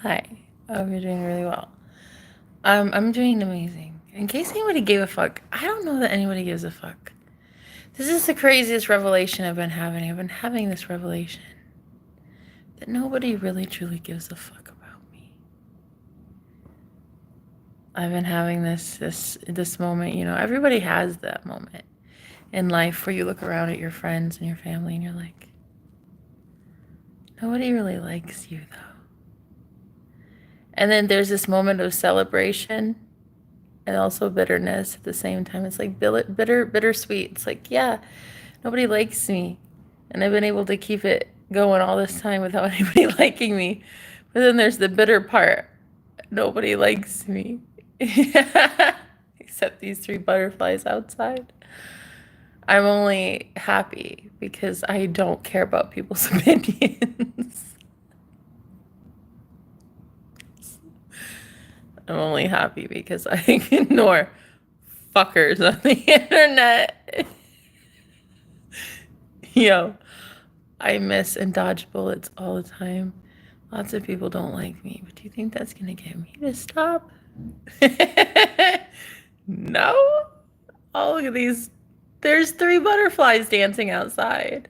Hi. I hope you're doing really well. I'm doing amazing. In case anybody gave a fuck, I don't know that anybody gives a fuck. This is the craziest revelation I've been having. I've been having this revelation that nobody really truly gives a fuck about me. I've been having this moment, you know, everybody has that moment in life where you look around at your friends and your family and you're like, nobody really likes you though. And then there's this moment of celebration and also bitterness at the same time. It's like bittersweet. It's like, yeah, nobody likes me. And I've been able to keep it going all this time without anybody liking me. But then there's the bitter part. Nobody likes me. Except these 3 butterflies outside. I'm only happy because I don't care about people's opinions. I'm only happy because I ignore fuckers on the internet. Yo, I miss and dodge bullets all the time. Lots of people don't like me, but do you think that's gonna get me to stop? No. Oh, look at these. There's 3 butterflies dancing outside.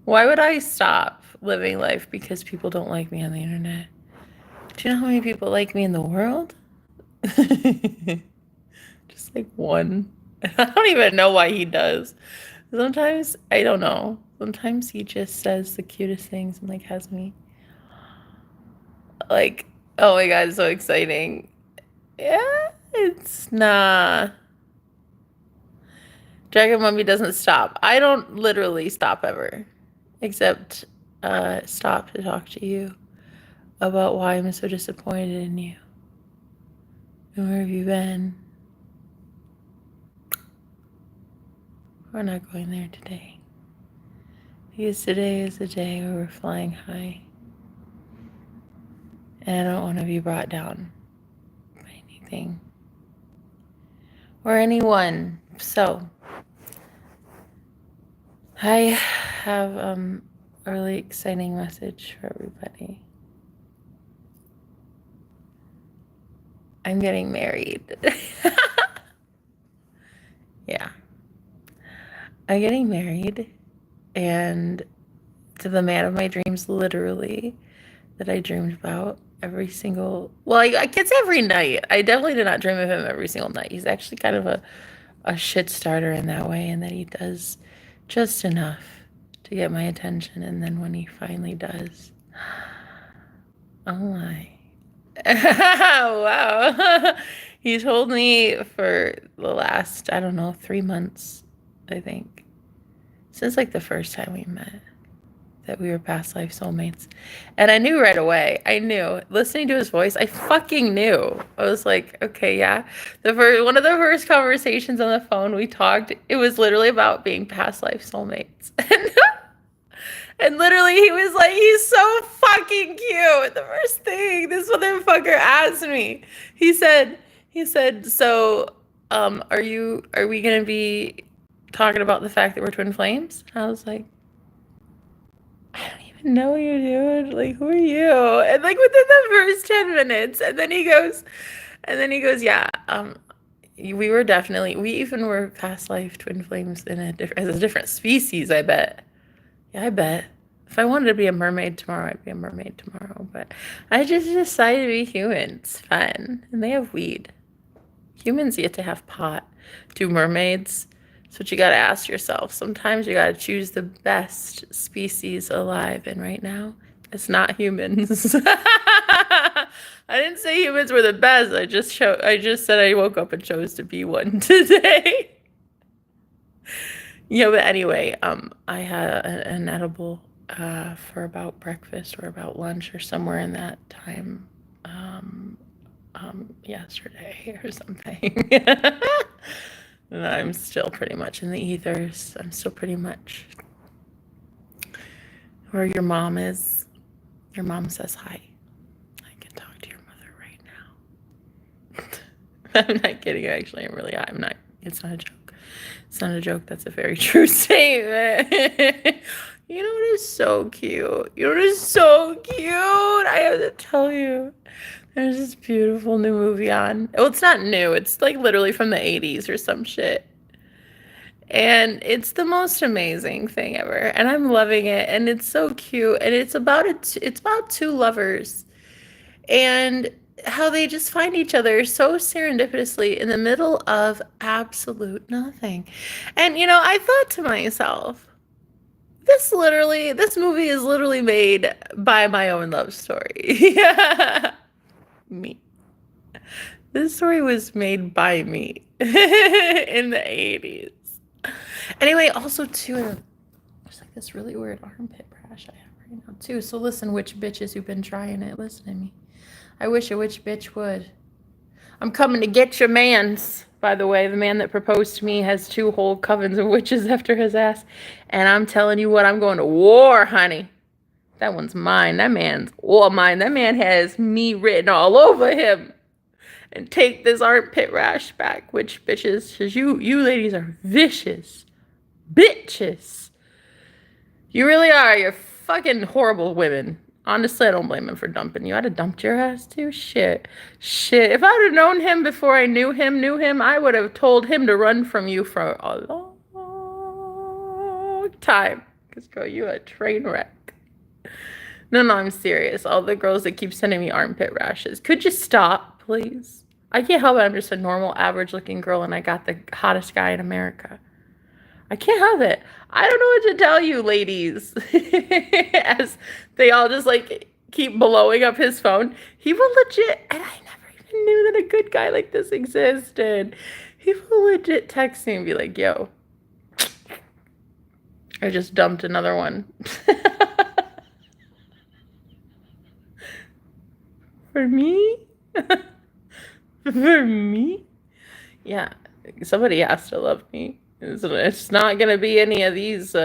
Why would I stop living life because people don't like me on the internet? Do you know how many people like me in the world? Just like 1. I don't even know why he does. Sometimes, I don't know. Sometimes he just says the cutest things and like has me like, oh my god, it's so exciting. Yeah, it's nah. Dragon Mummy doesn't stop. I don't literally stop ever. Except stop to talk to you about why I'm so disappointed in you. And where have you been? We're not going there today. Because today is a day where we're flying high. And I don't want to be brought down by anything or anyone. So, I have a really exciting message for everybody. I'm getting married. Yeah. I'm getting married, and to the man of my dreams, literally, that I dreamed about every single, well, I guess every night. I definitely did not dream of him every single night. He's actually kind of a shit starter in that way, and that he does just enough to get my attention, and then when he finally does, oh my. Wow. He told me for the last, I don't know, 3 months, I think, since like the first time we met, that we were past life soulmates. And I knew right away. I knew. Listening to his voice, I fucking knew. I was like, okay, yeah. One of the first conversations on the phone we talked, it was literally about being past life soulmates. And literally he was like, he's so fucking cute. The first thing this motherfucker asked me, he said, so are we gonna be talking about the fact that we're twin flames? And I was like, I don't even know you, dude. Like, who are you? And like within the first 10 minutes, and then he goes, yeah, we even were past life twin flames as a different species, I bet. Yeah, I bet. If I wanted to be a mermaid tomorrow, I'd be a mermaid tomorrow. But I just decided to be human. It's fun. And they have weed. Humans get to have pot. Do mermaids? That's what you gotta ask yourself. Sometimes you gotta choose the best species alive. And right now, it's not humans. I didn't say humans were the best. I just said I woke up and chose to be one today. Yeah, but anyway, I had an edible for about breakfast or about lunch or somewhere in that time yesterday or something. And I'm still pretty much in the ethers. I'm still pretty much where your mom is. Your mom says hi. I can talk to your mother right now. I'm not kidding, actually. I'm not. It's not a joke. It's not a joke. That's a very true statement. You know what is so cute? You know what is so cute? I have to tell you. There's this beautiful new movie on. Well, it's not new. It's like literally from the 80s or some shit. And it's the most amazing thing ever. And I'm loving it. And it's so cute. And it's about it's about two lovers and how they just find each other so serendipitously in the middle of absolute nothing. And you know, I thought to myself, this movie is literally made by my own love story. Me. This story was made by me in the 80s. Anyway, also too, there's like this really weird armpit rash I have right now too. So listen, witch bitches who've been trying it, listen to me. I wish a witch bitch would. I'm coming to get your mans. By the way, the man that proposed to me has 2 whole covens of witches after his ass. And I'm telling you what, I'm going to war, honey. That one's mine. That man's all mine. That man has me written all over him. And take this armpit rash back, witch bitches. Because you ladies are vicious. Bitches. You really are. You're fucking horrible women. Honestly, I don't blame him for dumping you. I'd have dumped your ass too. Shit. If I would have known him before I knew him, I would have told him to run from you for a long time. Because, girl, you a train wreck. No, I'm serious. All the girls that keep sending me armpit rashes. Could you stop, please? I can't help it. I'm just a normal, average-looking girl, and I got the hottest guy in America. I can't have it. I don't know what to tell you, ladies. As they all just like keep blowing up his phone. He will legit, and I never even knew that a good guy like this existed. He will legit text me and be like, yo, I just dumped another one. For me? For me? Yeah, somebody has to love me. It's not going to be any of these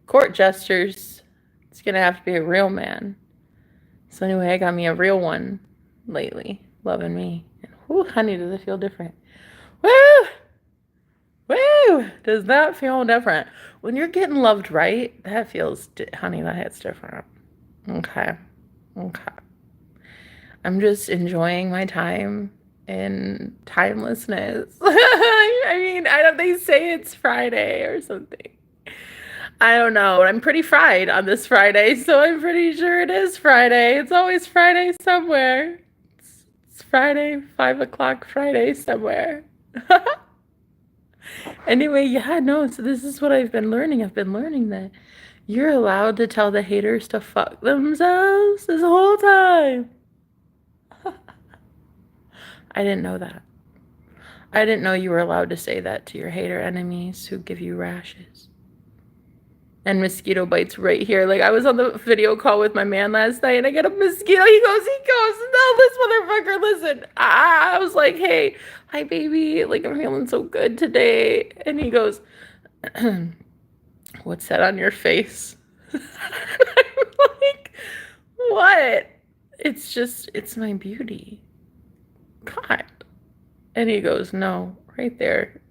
court jesters. It's going to have to be a real man. So anyway, I got me a real one lately, loving me. And whoo, honey, does it feel different. Woo! Woo! Does that feel different? When you're getting loved right, that feels, honey, that hits different. Okay. I'm just enjoying my time in timelessness. I mean, they say it's Friday or something. I don't know. But I'm pretty fried on this Friday, so I'm pretty sure it is Friday. It's always Friday somewhere. It's Friday, 5 o'clock Friday somewhere. Anyway, yeah, no, so this is what I've been learning. I've been learning that you're allowed to tell the haters to fuck themselves this whole time. I didn't know that. I didn't know you were allowed to say that to your hater enemies who give you rashes. And mosquito bites right here. Like, I was on the video call with my man last night, and I get a mosquito. He goes, no, this motherfucker, listen. I was like, hey, hi, baby. Like, I'm feeling so good today. And he goes, what's that on your face? I'm like, what? It's my beauty. God. And he goes, no, right there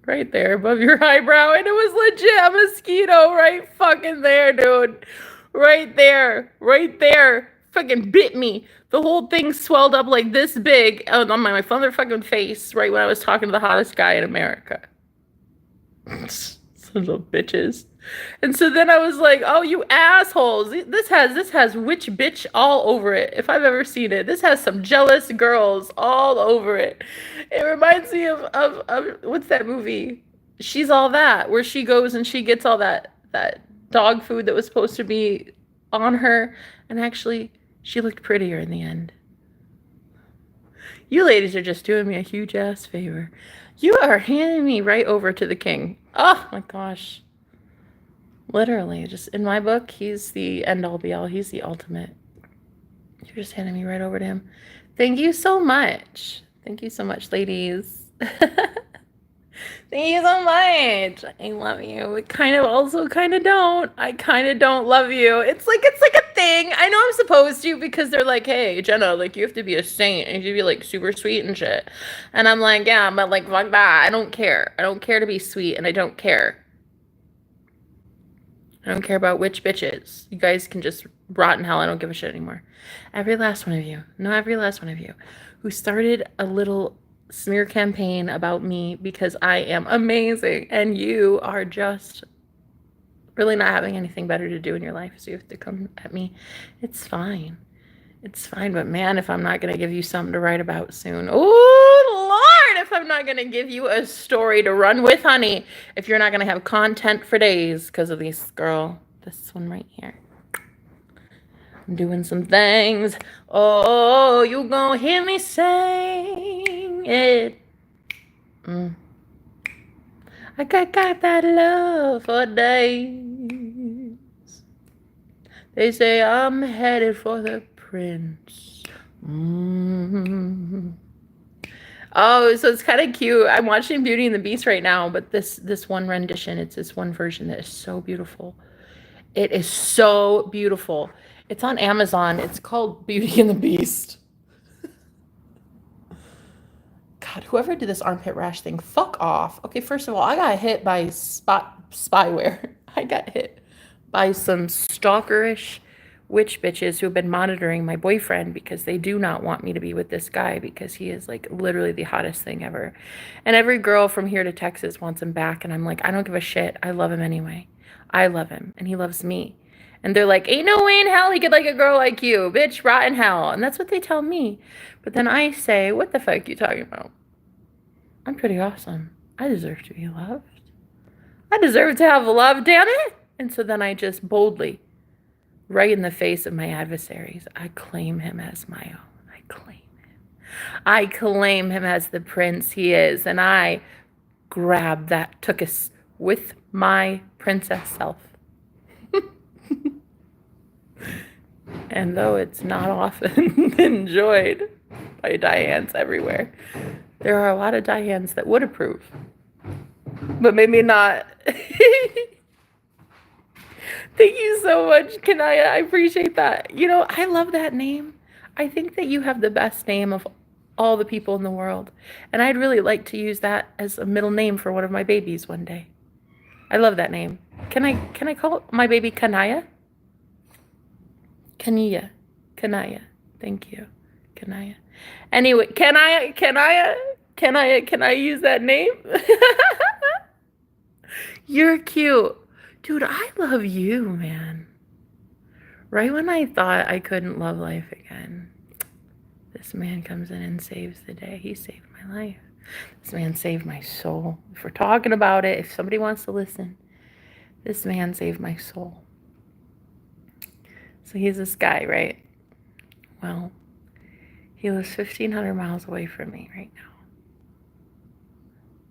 above your eyebrow. And it was legit a mosquito right fucking there, dude. Right there. Fucking bit me. The whole thing swelled up like this big on my motherfucking face right when I was talking to the hottest guy in America. Sons of bitches. And so then I was like, oh, you assholes. This has witch bitch all over it, if I've ever seen it. This has some jealous girls all over it. It reminds me of what's that movie? She's All That, where she goes and she gets all that dog food that was supposed to be on her, and actually she looked prettier in the end. You ladies are just doing me a huge ass favor. You are handing me right over to the king. Oh my gosh. Literally, just in my book, he's the end-all be-all. He's the ultimate. You're just handing me right over to him. Thank you so much. Thank you so much, ladies. Thank you so much. I love you. I kind of don't. I kind of don't love you. It's like a thing. I know I'm supposed to, because they're like, hey, Jenna, like, you have to be a saint and you have to be like super sweet and shit. And I'm like, yeah, but like, fuck that. I don't care. I don't care to be sweet, and I don't care. I don't care about which bitches. You guys can just rot in hell. I don't give a shit anymore. Every last one of you, every last one of you who started a little smear campaign about me because I am amazing and you are just really not having anything better to do in your life, so you have to come at me. It's fine. It's fine, but man, if I'm not going to give you something to write about soon. Oh, Lord, if I'm not going to give you a story to run with, honey. If you're not going to have content for days because of this one right here. I'm doing some things. Oh, you gonna hear me sing it. I got that love for days. They say I'm headed for the prince. Oh, so it's kind of cute. I'm watching Beauty and the Beast right now, but this one rendition, it's this one version that is so beautiful. It is so beautiful. It's on Amazon. It's called Beauty and the Beast. God, whoever did this armpit rash thing, fuck off. Okay, first of all, I got hit by spyware. I got hit by some stalkerish witch bitches who have been monitoring my boyfriend because they do not want me to be with this guy because he is like literally the hottest thing ever. And every girl from here to Texas wants him back. And I'm like, I don't give a shit. I love him anyway. I love him and he loves me. And they're like, ain't no way in hell he could like a girl like you. Bitch, rot in hell. And that's what they tell me. But then I say, what the fuck are you talking about? I'm pretty awesome. I deserve to be loved. I deserve to have love, damn it. And so then I just boldly, right in the face of my adversaries, I claim him as my own. I claim him. I claim him as the prince he is. And I grab that tuchus with my princess self. And though it's not often enjoyed by Dianes everywhere, there are a lot of Dianes that would approve. But maybe not. Thank you so much, Kanaya. I appreciate that. You know, I love that name. I think that you have the best name of all the people in the world. And I'd really like to use that as a middle name for one of my babies one day. I love that name. Can I call my baby Kanaya? Kanaya. Thank you. Kanaya. Anyway, can I use that name? You're cute. Dude, I love you, man. Right when I thought I couldn't love life again, this man comes in and saves the day. He saved my life. This man saved my soul. If we're talking about it, if somebody wants to listen, this man saved my soul. So he's this guy, right? Well, he lives 1,500 miles away from me right now.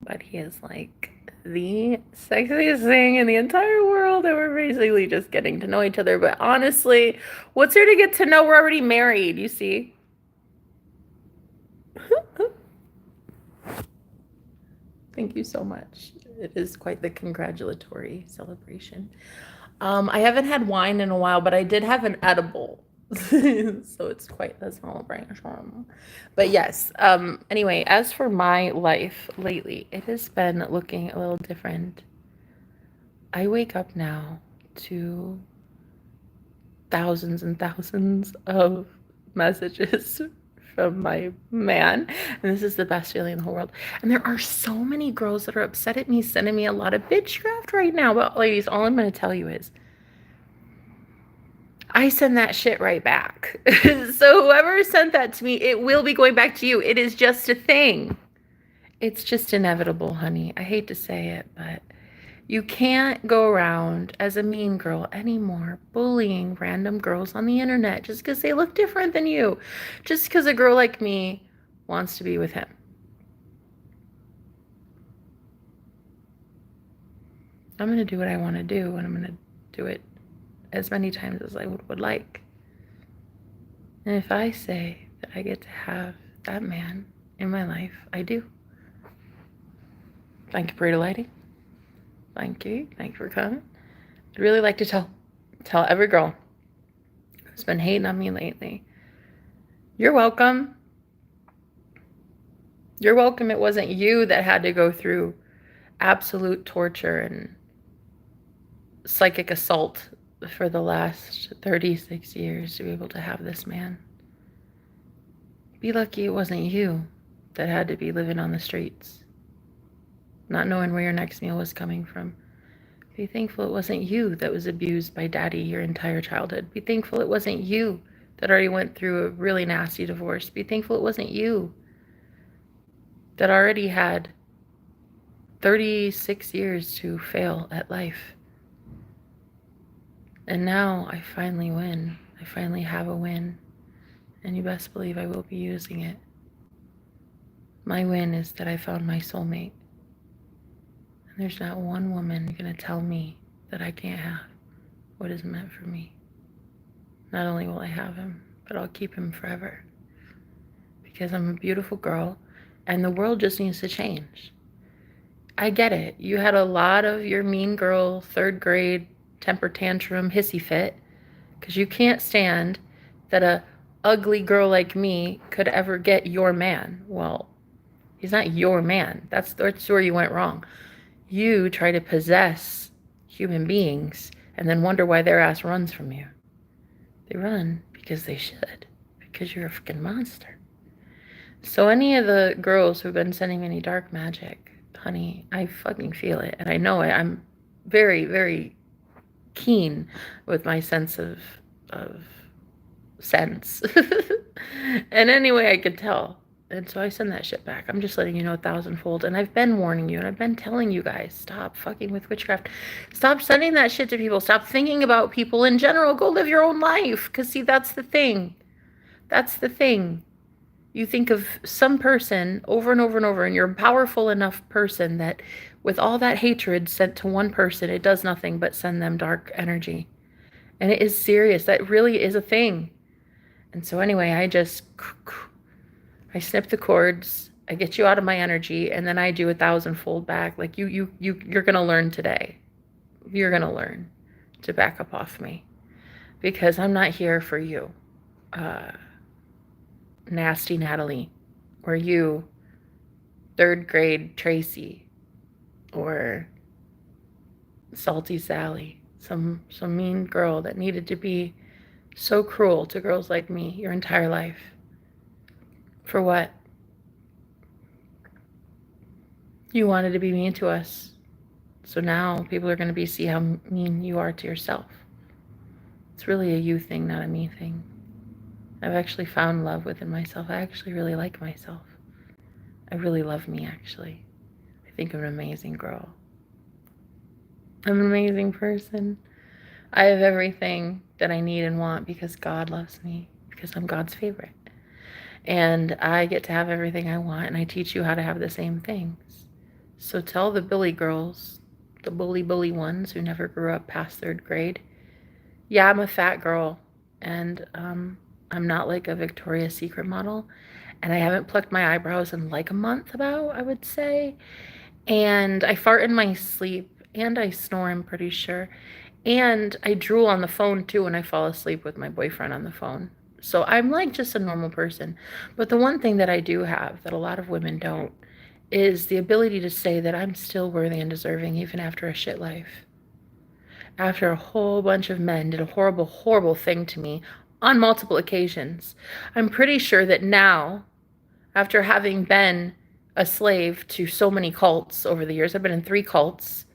But he is like the sexiest thing in the entire world, and we're basically just getting to know each other. But honestly, what's there to get to know? We're already married, you see. Thank you so much. It is quite the congratulatory celebration. I haven't had wine in a while, but I did have an edible. So it's quite a celebration. But yes, anyway, as for my life lately, it has been looking a little different. I wake up now to thousands and thousands of messages from my man, and this is the best feeling in the whole world. And there are so many girls that are upset at me sending me a lot of bitchcraft right now. But ladies, all I'm going to tell you is I send that shit right back. So whoever sent that to me, it will be going back to you. It is just a thing. It's just inevitable, honey. I hate to say it, but you can't go around as a mean girl anymore bullying random girls on the internet just because they look different than you. Just because a girl like me wants to be with him. I'm going to do what I want to do, and I'm going to do it as many times as I would like. And if I say that I get to have that man in my life, I do. Thank you for delighting. Thank you for coming. I'd really like to tell every girl who's been hating on me lately, you're welcome. You're welcome. It wasn't you that had to go through absolute torture and psychic assault for the last 36 years to be able to have this man. Be lucky it wasn't you that had to be living on the streets, not knowing where your next meal was coming from. Be thankful it wasn't you that was abused by daddy your entire childhood. Be thankful it wasn't you that already went through a really nasty divorce. Be thankful it wasn't you that already had 36 years to fail at life. And now I finally win. I finally have a win. And you best believe I will be using it. My win is that I found my soulmate. And there's not one woman going to tell me that I can't have what is meant for me. Not only will I have him, but I'll keep him forever. Because I'm a beautiful girl, and the world just needs to change. I get it. You had a lot of your mean girl, 3rd grade, temper tantrum, hissy fit, because you can't stand that a ugly girl like me could ever get your man. Well, he's not your man. That's where you went wrong. You try to possess human beings and then wonder why their ass runs from you. They run because they should, because you're a freaking monster. So any of the girls who've been sending me any dark magic, honey, I fucking feel it, and I know it. I'm very, very keen with my sense of sense. And anyway, I could tell. And so I send that shit back. I'm just letting you know 1,000-fold. And I've been warning you, and I've been telling you guys, stop fucking with witchcraft. Stop sending that shit to people. Stop thinking about people in general. Go live your own life. Because, see, that's the thing. That's the thing. You think of some person over and over and over, and you're a powerful enough person that with all that hatred sent to one person, it does nothing but send them dark energy. And it is serious. That really is a thing. And so anyway, I snip the cords, I get you out of my energy, and then I do 1,000-fold back. Like you're going to learn today. You're going to learn to back up off me, because I'm not here for you. Nasty Natalie, or you, 3rd grade Tracy, or salty Sally, some mean girl that needed to be so cruel to girls like me your entire life. For what? You wanted to be mean to us. So now people are going to see how mean you are to yourself. It's really a you thing, not a me thing. I've actually found love within myself. I actually really like myself. I really love me, actually. I think I'm an amazing girl. I'm an amazing person. I have everything that I need and want because God loves me, because I'm God's favorite. And I get to have everything I want, and I teach you how to have the same things. So tell the bully girls, the bully ones who never grew up past 3rd grade, yeah, I'm a fat girl, and I'm not like a Victoria's Secret model, and I haven't plucked my eyebrows in like a month about, I would say, and I fart in my sleep, and I snore, I'm pretty sure, and I drool on the phone too when I fall asleep with my boyfriend on the phone. So I'm like just a normal person. But the one thing that I do have that a lot of women don't is the ability to say that I'm still worthy and deserving even after a shit life. After a whole bunch of men did a horrible, horrible thing to me on multiple occasions. I'm pretty sure that now, after having been a slave to so many cults over the years, I've been in 3 cults,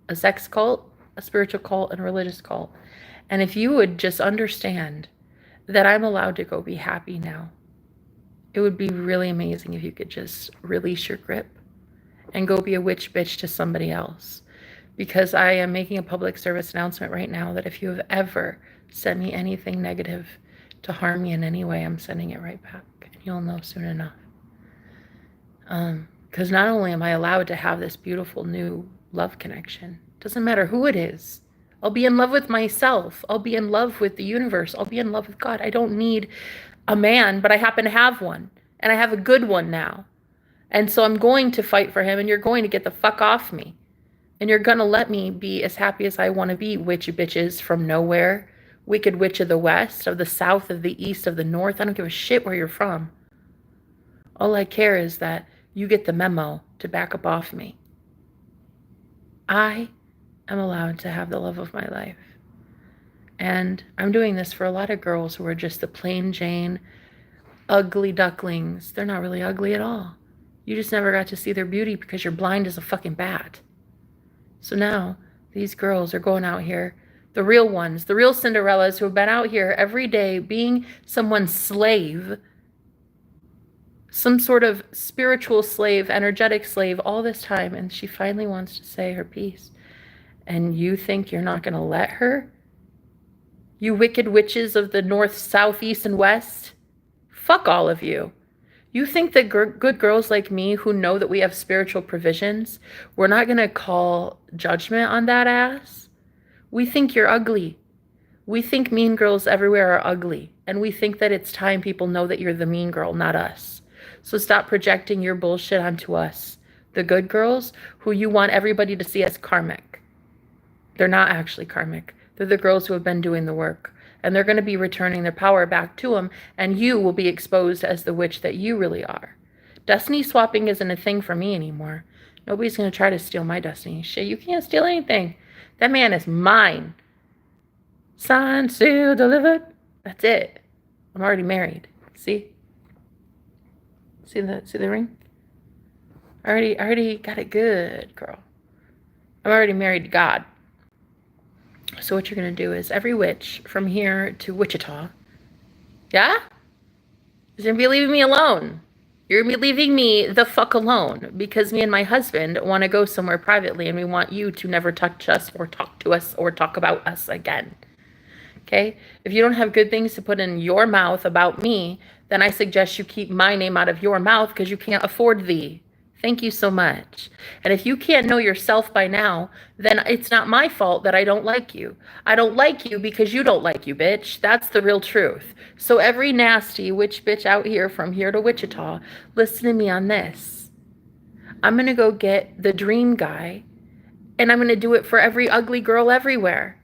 a sex cult, a spiritual cult, and a religious cult. And if you would just understand that I'm allowed to go be happy now, it would be really amazing if you could just release your grip and go be a witch bitch to somebody else. Because I am making a public service announcement right now that if you have ever sent me anything negative to harm me in any way, I'm sending it right back. And you'll know soon enough. Because not only am I allowed to have this beautiful new love connection, doesn't matter who it is. I'll be in love with myself. I'll be in love with the universe. I'll be in love with God. I don't need a man, but I happen to have one. And I have a good one now. And so I'm going to fight for him, and you're going to get the fuck off me. And you're going to let me be as happy as I want to be, witch bitches from nowhere. Wicked witch of the west, of the south, of the east, of the north. I don't give a shit where you're from. All I care is that you get the memo to back up off me. I I'm allowed to have the love of my life. And I'm doing this for a lot of girls who are just the plain Jane, ugly ducklings. They're not really ugly at all. You just never got to see their beauty because you're blind as a fucking bat. So now these girls are going out here, the real ones, the real Cinderellas who have been out here every day being someone's slave, some sort of spiritual slave, energetic slave all this time. And she finally wants to say her piece. And you think you're not going to let her? You wicked witches of the north, south, east, and west? Fuck all of you. You think that good girls like me who know that we have spiritual provisions, we're not going to call judgment on that ass? We think you're ugly. We think mean girls everywhere are ugly. And we think that it's time people know that you're the mean girl, not us. So stop projecting your bullshit onto us, the good girls who you want everybody to see as karmic. They're not actually karmic. They're the girls who have been doing the work. And they're going to be returning their power back to them. And you will be exposed as the witch that you really are. Destiny swapping isn't a thing for me anymore. Nobody's going to try to steal my destiny. Shit, you can't steal anything. That man is mine. Signed, sealed, delivered. That's it. I'm already married. See? See the ring? I already got it good, girl. I'm already married to God. So what you're going to do is every witch from here to Wichita, yeah? You're going to be leaving me alone. You're going to be leaving me the fuck alone because me and my husband want to go somewhere privately and we want you to never touch us or talk to us or talk about us again. Okay? If you don't have good things to put in your mouth about me, then I suggest you keep my name out of your mouth because you can't afford thee. Thank you so much. And if you can't know yourself by now, then it's not my fault that I don't like you. I don't like you because you don't like you, bitch. That's the real truth. So every nasty witch bitch out here from here to Wichita, listen to me on this. I'm going to go get the dream guy, and I'm going to do it for every ugly girl everywhere.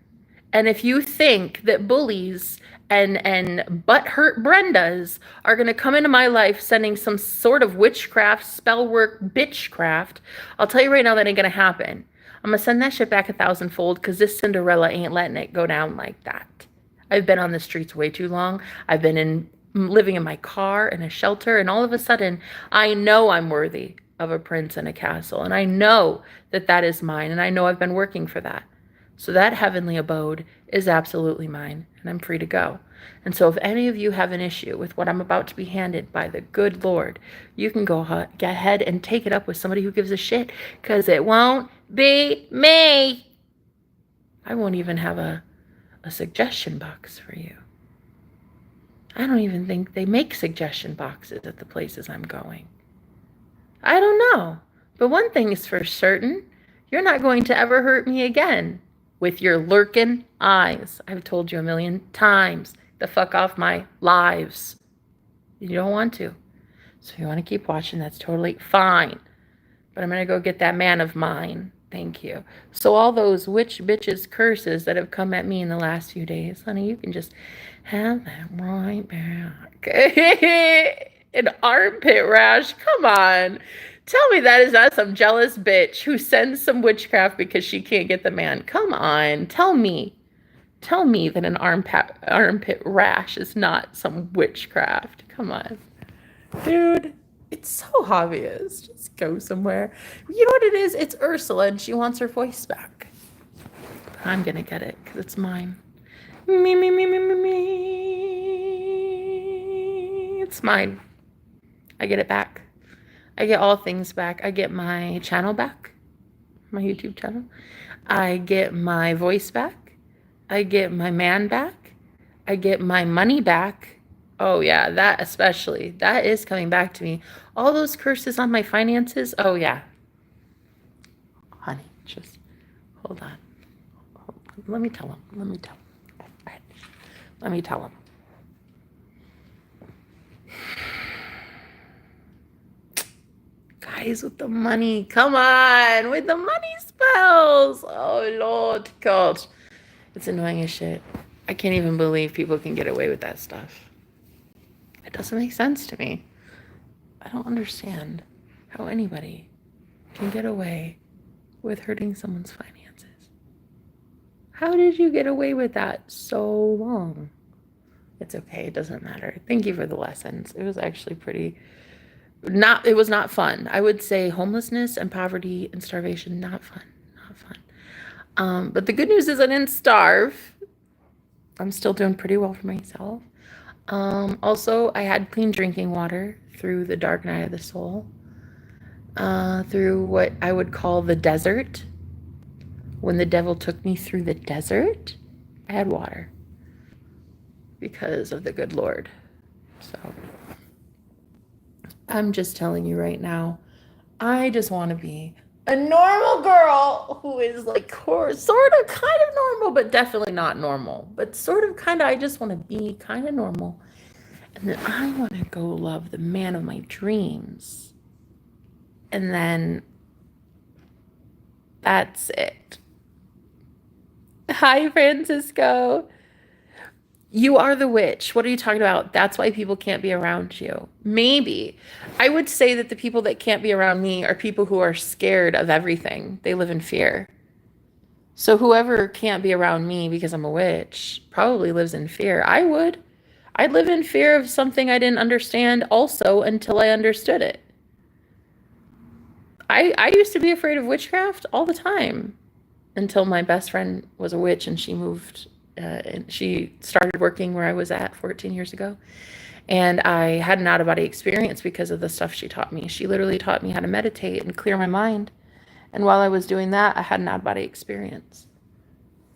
And if you think that bullies and butthurt Brendas are going to come into my life sending some sort of witchcraft, spell work, bitchcraft, I'll tell you right now that ain't going to happen. I'm going to send that shit back 1,000-fold because this Cinderella ain't letting it go down like that. I've been on the streets way too long. I've been living in my car in a shelter, and all of a sudden, I know I'm worthy of a prince and a castle, and I know that that is mine, and I know I've been working for that. So that heavenly abode is absolutely mine, and I'm free to go. And so if any of you have an issue with what I'm about to be handed by the good Lord, you can go ahead and take it up with somebody who gives a shit, because it won't be me. I won't even have a suggestion box for you. I don't even think they make suggestion boxes at the places I'm going. I don't know. But one thing is for certain, you're not going to ever hurt me again. With your lurking eyes. I've told you a million times. The fuck off my lives. You don't want to. So if you want to keep watching, that's totally fine. But I'm going to go get that man of mine. Thank you. So all those witch bitches curses that have come at me in the last few days, honey, you can just have that right back. An armpit rash. Come on. Tell me that is not some jealous bitch who sends some witchcraft because she can't get the man. Come on. Tell me that an armpit rash is not some witchcraft. Come on. Dude, it's so obvious. Just go somewhere. You know what it is? It's Ursula and she wants her voice back. I'm going to get it because it's mine. Me. It's mine. I get it back. I get all things back. I get my channel back, my YouTube channel. I get my voice back. I get my man back. I get my money back. Oh yeah, that especially. That is coming back to me. All those curses on my finances. Oh yeah. Honey, just hold on. Let me tell him. Let me tell him. Guys, with the money. Come on. With the money spells. Oh, Lord God. It's annoying as shit. I can't even believe people can get away with that stuff. It doesn't make sense to me. I don't understand how anybody can get away with hurting someone's finances. How did you get away with that so long? It's okay. It doesn't matter. Thank you for the lessons. It was actually it was not fun. I would say homelessness and poverty and starvation, not fun, not fun. But the good news is I didn't starve. I'm still doing pretty well for myself. Also, I had clean drinking water through the dark night of the soul, through what I would call the desert. When the devil took me through the desert, I had water because of the good Lord. So I'm just telling you right now, I just want to be a normal girl who is like sort of kind of normal, but definitely not normal. But sort of kind of, I just want to be kind of normal. And then I want to go love the man of my dreams. And then that's it. Hi, Francisco. You are the witch. What are you talking about? That's why people can't be around you. Maybe. I would say that the people that can't be around me are people who are scared of everything. They live in fear. So whoever can't be around me because I'm a witch probably lives in fear. I would. I'd live in fear of something I didn't understand also until I understood it. I used to be afraid of witchcraft all the time until my best friend was a witch and she moved and she started working where I was at 14 years ago. And I had an out-of-body experience because of the stuff she taught me. She literally taught me how to meditate and clear my mind. And while I was doing that, I had an out-of-body experience.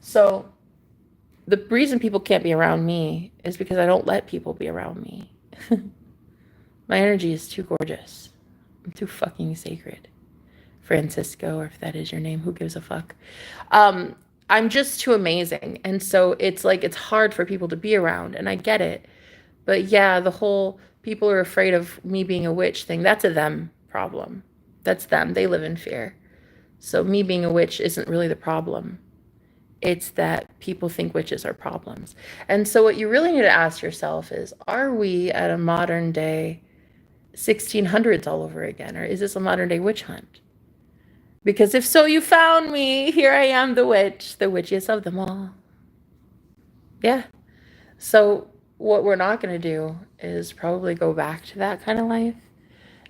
So the reason people can't be around me is because I don't let people be around me. My energy is too gorgeous. I'm too fucking sacred. Francisco, or if that is your name, who gives a fuck? I'm just too amazing. And so it's like, it's hard for people to be around, and I get it. But yeah, the whole people are afraid of me being a witch thing, that's a them problem. That's them. They live in fear. So me being a witch isn't really the problem. It's that people think witches are problems. And so what you really need to ask yourself is, are we at a modern day 1600s all over again? Or is this a modern day witch hunt? Because if so, you found me. Here I am, the witch, the witchiest of them all. Yeah. So what we're not going to do is probably go back to that kind of life.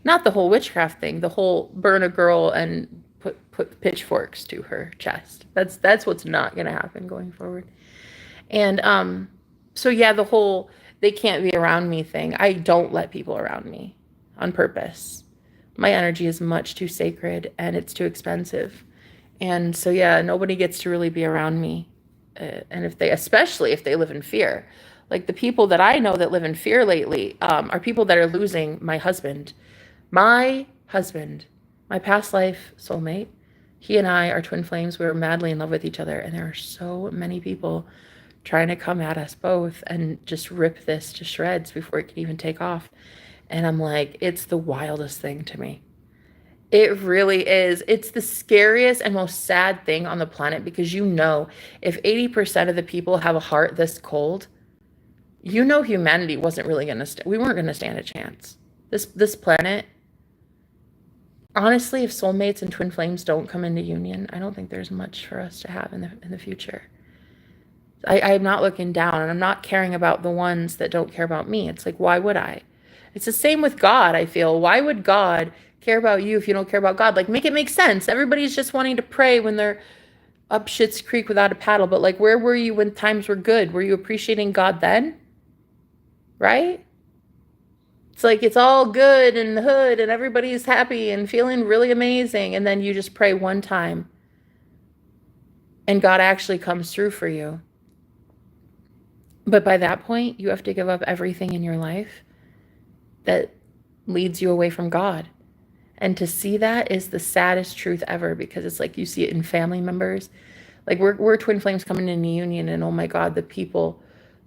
Not the whole witchcraft thing, the whole burn a girl and put pitchforks to her chest. That's what's not going to happen going forward. And so yeah, the whole they can't be around me thing. I don't let people around me on purpose. My energy is much too sacred and it's too expensive. And so, yeah, nobody gets to really be around me. And especially if they live in fear, like the people that I know that live in fear lately are people that are losing my husband, my past life soulmate. He and I are twin flames. We were madly in love with each other. And there are so many people trying to come at us both and just rip this to shreds before it can even take off. And I'm like, it's the wildest thing to me. It really is. It's the scariest and most sad thing on the planet, because if 80% of the people have a heart this cold, humanity wasn't really going to, we weren't going to stand a chance. This planet, honestly, if soulmates and twin flames don't come into union, I don't think there's much for us to have in the future. I'm not looking down, and I'm not caring about the ones that don't care about me. It's like, why would I? It's the same with God, I feel. Why would God care about you if you don't care about God? Like, make it make sense. Everybody's just wanting to pray when they're up Schitt's Creek without a paddle. But like, where were you when times were good? Were you appreciating God then? Right? It's like, it's all good in the hood and everybody's happy and feeling really amazing. And then you just pray one time and God actually comes through for you. But by that point, you have to give up everything in your life that leads you away from God. And to see that is the saddest truth ever, because it's like you see it in family members. Like we're twin flames coming into union, and oh my God, the people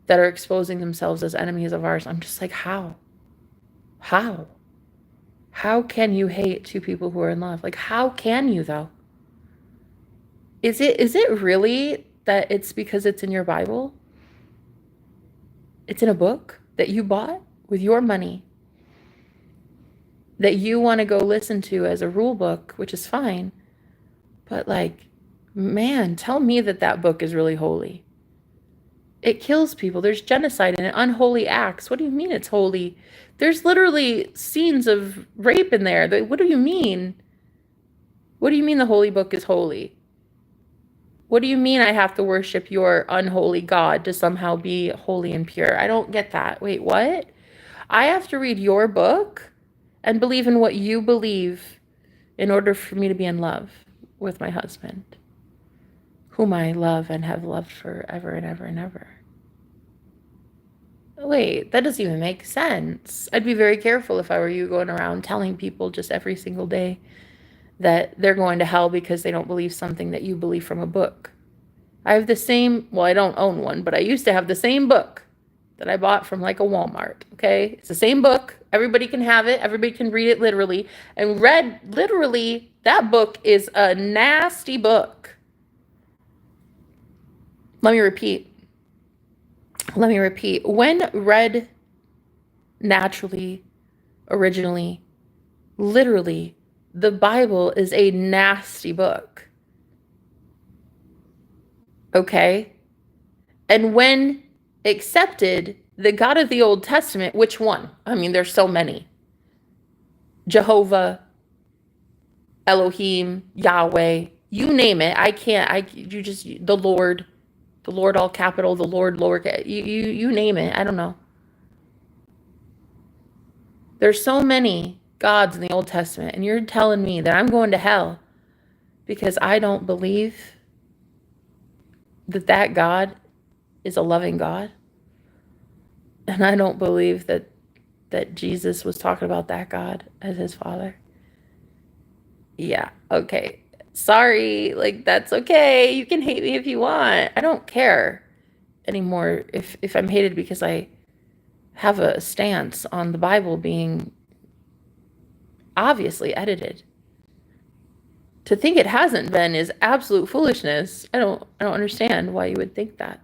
that are exposing themselves as enemies of ours. I'm just like, how? How can you hate two people who are in love? Like, how can you though? Is it really that it's because it's in your Bible? It's in a book that you bought with your money, that you want to go listen to as a rule book, which is fine. But like, Man, tell me that that book is really holy. It kills people. There's genocide in it, unholy acts. What do you mean it's holy? There's literally scenes of rape in there. What do you mean? What do you mean the holy book is holy? What do you mean I have to worship your unholy God to somehow be holy and pure? I don't get that. Wait, what? I have to read your book and believe in what you believe in order for me to be in love with my husband, whom I love and have loved forever and ever and ever. Wait, that doesn't even make sense. I'd be very careful if I were you going around telling people just every single day that they're going to hell because they don't believe something that you believe from a book. I have the same, well, I don't own one, but I used to have the same book that I bought from like a Walmart, okay? It's the same book. Everybody can have it. Everybody can read it literally. And read literally, that book is a nasty book. Let me repeat. When read naturally, originally, literally, the Bible is a nasty book. Okay? And when accepted, the God of the Old Testament, which one? I mean, there's so many. Jehovah, Elohim, Yahweh, you name it. The Lord all capital, the Lord lower, you name it. I don't know. There's so many gods in the Old Testament, and you're telling me that I'm going to hell because I don't believe that that God is a loving God, and I don't believe that Jesus was talking about that God as his father. Yeah, okay. Sorry, like that's okay. You can hate me if you want. I don't care anymore if I'm hated because I have a stance on the Bible being obviously edited. To think it hasn't been is absolute foolishness. I don't understand why you would think that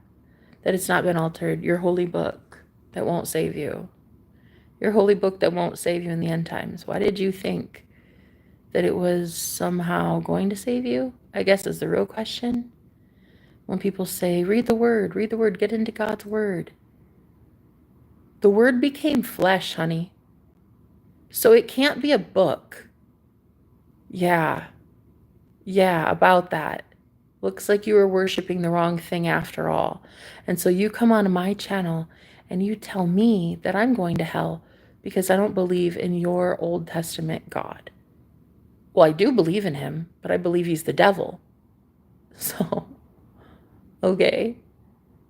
it's not been altered. Your holy book that won't save you. Your holy book that won't save you in the end times. Why did you think that it was somehow going to save you? I guess is the real question. When people say, read the word, get into God's word. The word became flesh, honey. So it can't be a book. Yeah, about that. Looks like you were worshiping the wrong thing after all. And so you come onto my channel and you tell me that I'm going to hell because I don't believe in your Old Testament God. Well, I do believe in him, but I believe he's the devil. So, okay.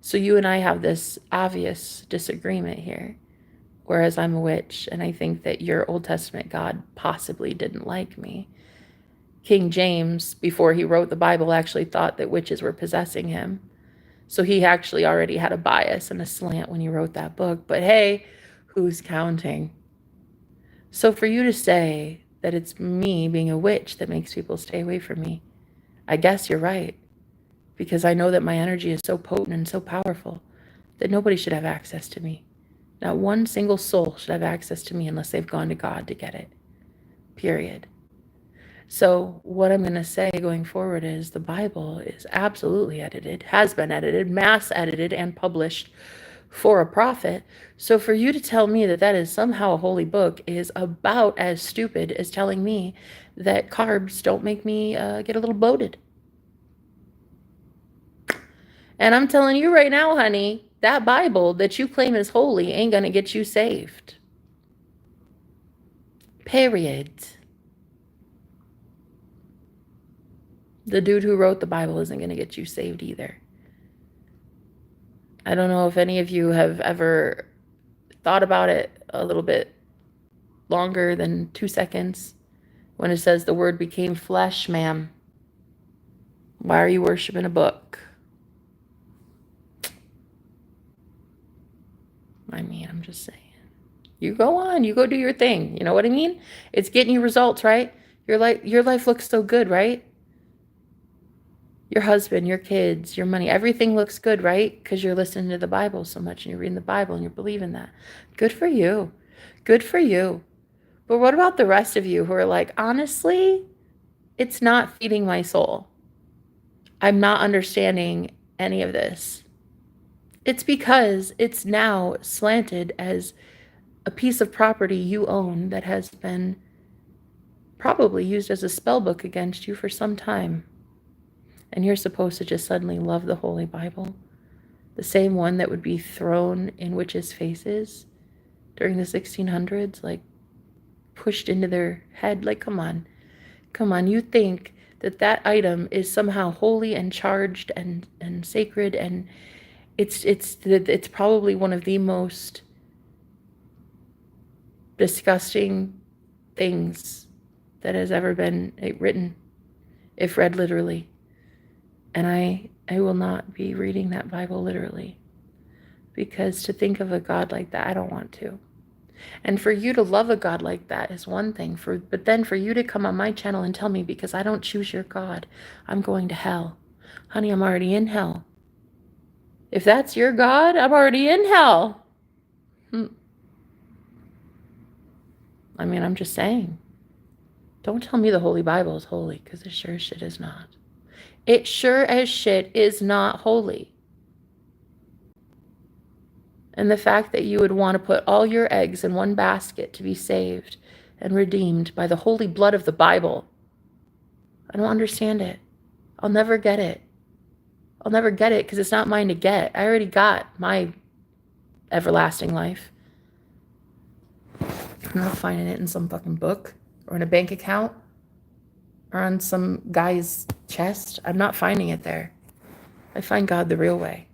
So you and I have this obvious disagreement here. Whereas I'm a witch, and I think that your Old Testament God possibly didn't like me. King James, before he wrote the Bible, actually thought that witches were possessing him. So he actually already had a bias and a slant when he wrote that book. But hey, who's counting? So for you to say that it's me being a witch that makes people stay away from me, I guess you're right. Because I know that my energy is so potent and so powerful that nobody should have access to me. Not one single soul should have access to me unless they've gone to God to get it. Period. So what I'm going to say going forward is the Bible is absolutely edited, has been edited, mass edited, and published for a profit. So for you to tell me that that is somehow a holy book is about as stupid as telling me that carbs don't make me get a little bloated. And I'm telling you right now, honey, that Bible that you claim is holy ain't going to get you saved. Period. The dude who wrote the Bible isn't going to get you saved either. I don't know if any of you have ever thought about it a little bit longer than 2 seconds when it says the word became flesh, ma'am. Why are you worshiping a book? I mean, I'm just saying. You go on, you go do your thing. You know what I mean? It's getting you results, right? Your life looks so good, right? Your husband, your kids, your money, everything looks good, right? Because you're listening to the Bible so much and you're reading the Bible and you're believing that. Good for you. Good for you. But what about the rest of you who are like, honestly, it's not feeding my soul. I'm not understanding any of this. It's because it's now slanted as a piece of property you own that has been probably used as a spell book against you for some time. And you're supposed to just suddenly love the Holy Bible, the same one that would be thrown in witches' faces during the 1600s, like pushed into their head. Like, come on. You think that that item is somehow holy and charged and sacred, and it's probably one of the most disgusting things that has ever been written, if read literally. And I will not be reading that Bible literally, because to think of a God like that, I don't want to. And for you to love a God like that is one thing, but then for you to come on my channel and tell me, because I don't choose your God, I'm going to hell. Honey, I'm already in hell. If that's your God, I'm already in hell. I mean, I'm just saying. Don't tell me the Holy Bible is holy, because it sure as shit is not. It sure as shit is not holy. And the fact that you would want to put all your eggs in one basket to be saved and redeemed by the holy blood of the Bible, I don't understand it. I'll never get it. I'll never get it because it's not mine to get. I already got my everlasting life. I'm not finding it in some fucking book or in a bank account or on some guy's chest. I'm not finding it there. I find God the real way.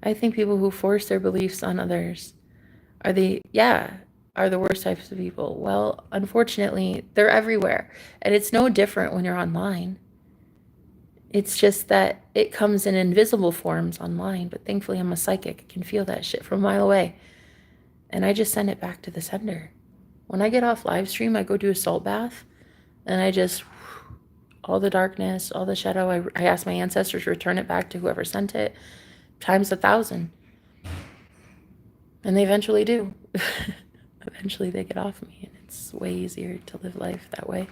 I think people who force their beliefs on others are the worst types of people. Well, unfortunately, they're everywhere. And it's no different when you're online. It's just that it comes in invisible forms online. But thankfully, I'm a psychic. I can feel that shit from a mile away. And I just send it back to the sender. When I get off live stream, I go do a salt bath. And I just, all the darkness, all the shadow, I ask my ancestors to return it back to whoever sent it, times 1,000. And they eventually do. Eventually they get off me, and it's way easier to live life that way.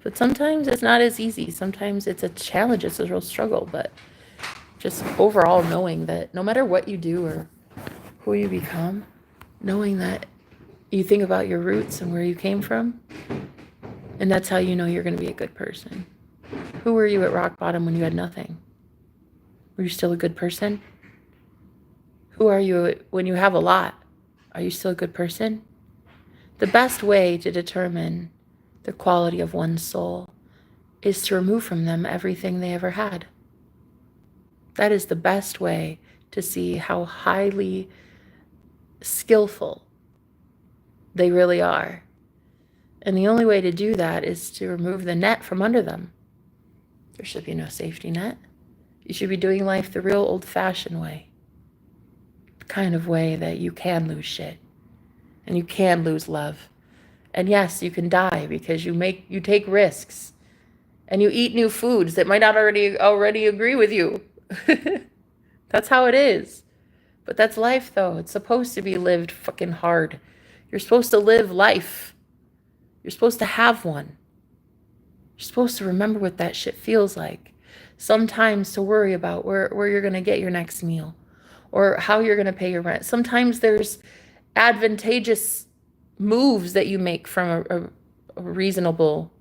But sometimes it's not as easy. Sometimes it's a challenge. It's a real struggle. But just overall knowing that no matter what you do or who you become, knowing that you think about your roots and where you came from, and that's how you know you're going to be a good person. Who were you at rock bottom when you had nothing? Were you still a good person? Who are you when you have a lot? Are you still a good person? The best way to determine the quality of one's soul is to remove from them everything they ever had. That is the best way to see how highly skillful they really are. And the only way to do that is to remove the net from under them. There should be no safety net. You should be doing life the real old-fashioned way. The kind of way that you can lose shit. And you can lose love. And yes, you can die because you take risks. And you eat new foods that might not already agree with you. That's how it is. But that's life, though. It's supposed to be lived fucking hard. You're supposed to live life. You're supposed to have one. You're supposed to remember what that shit feels like. Sometimes to worry about where you're going to get your next meal or how you're going to pay your rent. Sometimes there's advantageous moves that you make from a reasonable,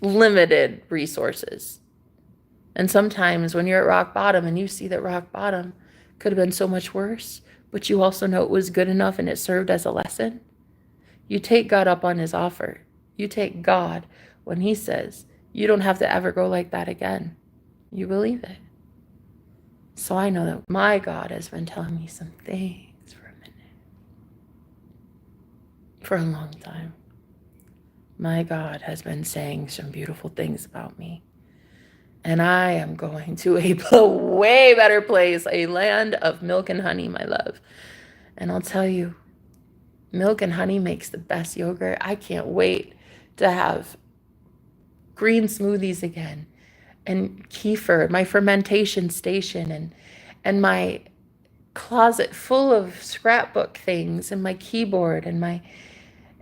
limited resources. And sometimes when you're at rock bottom and you see that rock bottom could have been so much worse, but you also know it was good enough and it served as a lesson, you take God up on his offer. You take God when he says, you don't have to ever go like that again. You believe it. So I know that my God has been telling me some things for a minute. For a long time. My God has been saying some beautiful things about me. And I am going to a way better place, a land of milk and honey, my love. And I'll tell you, milk and honey makes the best yogurt. I can't wait to have green smoothies again, and kefir, my fermentation station, and my closet full of scrapbook things, and my keyboard, and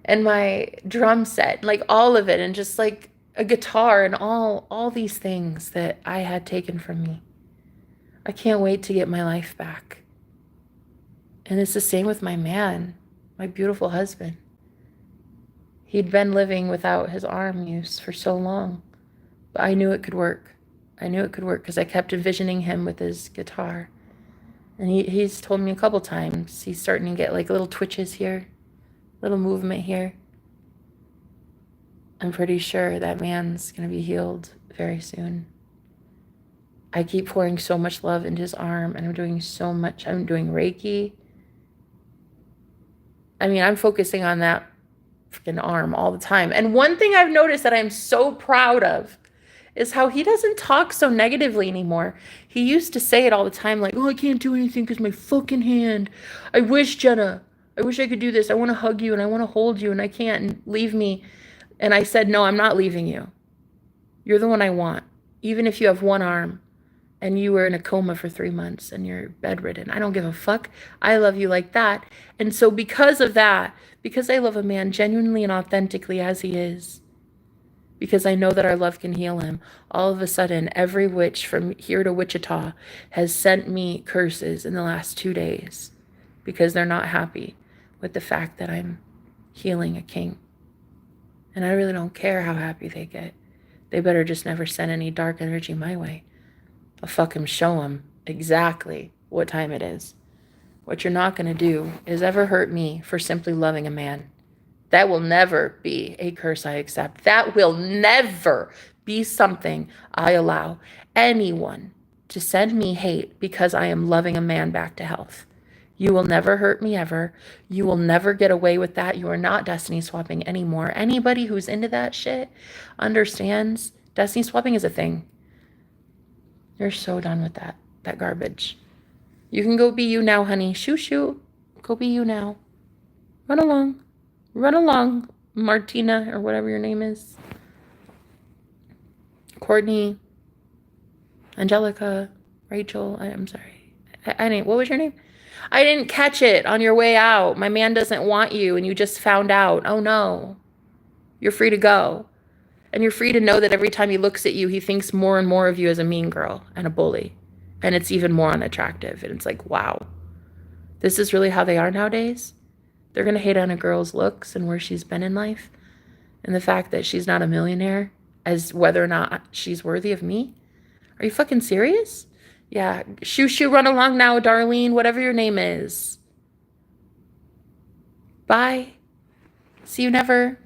and my drum set, like all of it, and just like a guitar and all these things that I had taken from me. I can't wait to get my life back. And it's the same with my man, my beautiful husband. He'd been living without his arm use for so long, but I knew it could work. I knew it could work because I kept envisioning him with his guitar. And he's told me a couple times he's starting to get like little twitches here, little movement here. I'm pretty sure that man's going to be healed very soon. I keep pouring so much love into his arm, and I'm doing so much. I'm doing Reiki. I mean, I'm focusing on that freaking arm all the time. And one thing I've noticed that I'm so proud of is how he doesn't talk so negatively anymore. He used to say it all the time, like, oh, I can't do anything because my fucking hand. I wish, Jenna, I wish I could do this. I want to hug you and I want to hold you and I can't, and leave me. And I said, no, I'm not leaving you. You're the one I want. Even if you have one arm and you were in a coma for 3 months and you're bedridden, I don't give a fuck. I love you like that. And so because of that, because I love a man genuinely and authentically as he is, because I know that our love can heal him, all of a sudden, every witch from here to Wichita has sent me curses in the last 2 days because they're not happy with the fact that I'm healing a king. And I really don't care how happy they get. They better just never send any dark energy my way. I'll fucking show them exactly what time it is. What you're not going to do is ever hurt me for simply loving a man. That will never be a curse I accept. That will never be something I allow anyone to send me hate because I am loving a man back to health. You will never hurt me ever. You will never get away with that. You are not destiny swapping anymore. Anybody who's into that shit understands destiny swapping is a thing. You're so done with that garbage. You can go be you now, honey. Shoo, shoo. Go be you now. Run along. Run along, Martina, or whatever your name is. Courtney, Angelica, Rachel. I'm sorry. I didn't. What was your name? I didn't catch it on your way out. My man doesn't want you, and you just found out. Oh, no. You're free to go. And you're free to know that every time he looks at you, he thinks more and more of you as a mean girl and a bully. And it's even more unattractive. And it's like, wow. This is really how they are nowadays? They're going to hate on a girl's looks and where she's been in life and the fact that she's not a millionaire as whether or not she's worthy of me. Are you fucking serious? Yeah. Shoo, shoo, run along now, Darlene, whatever your name is. Bye. See you never.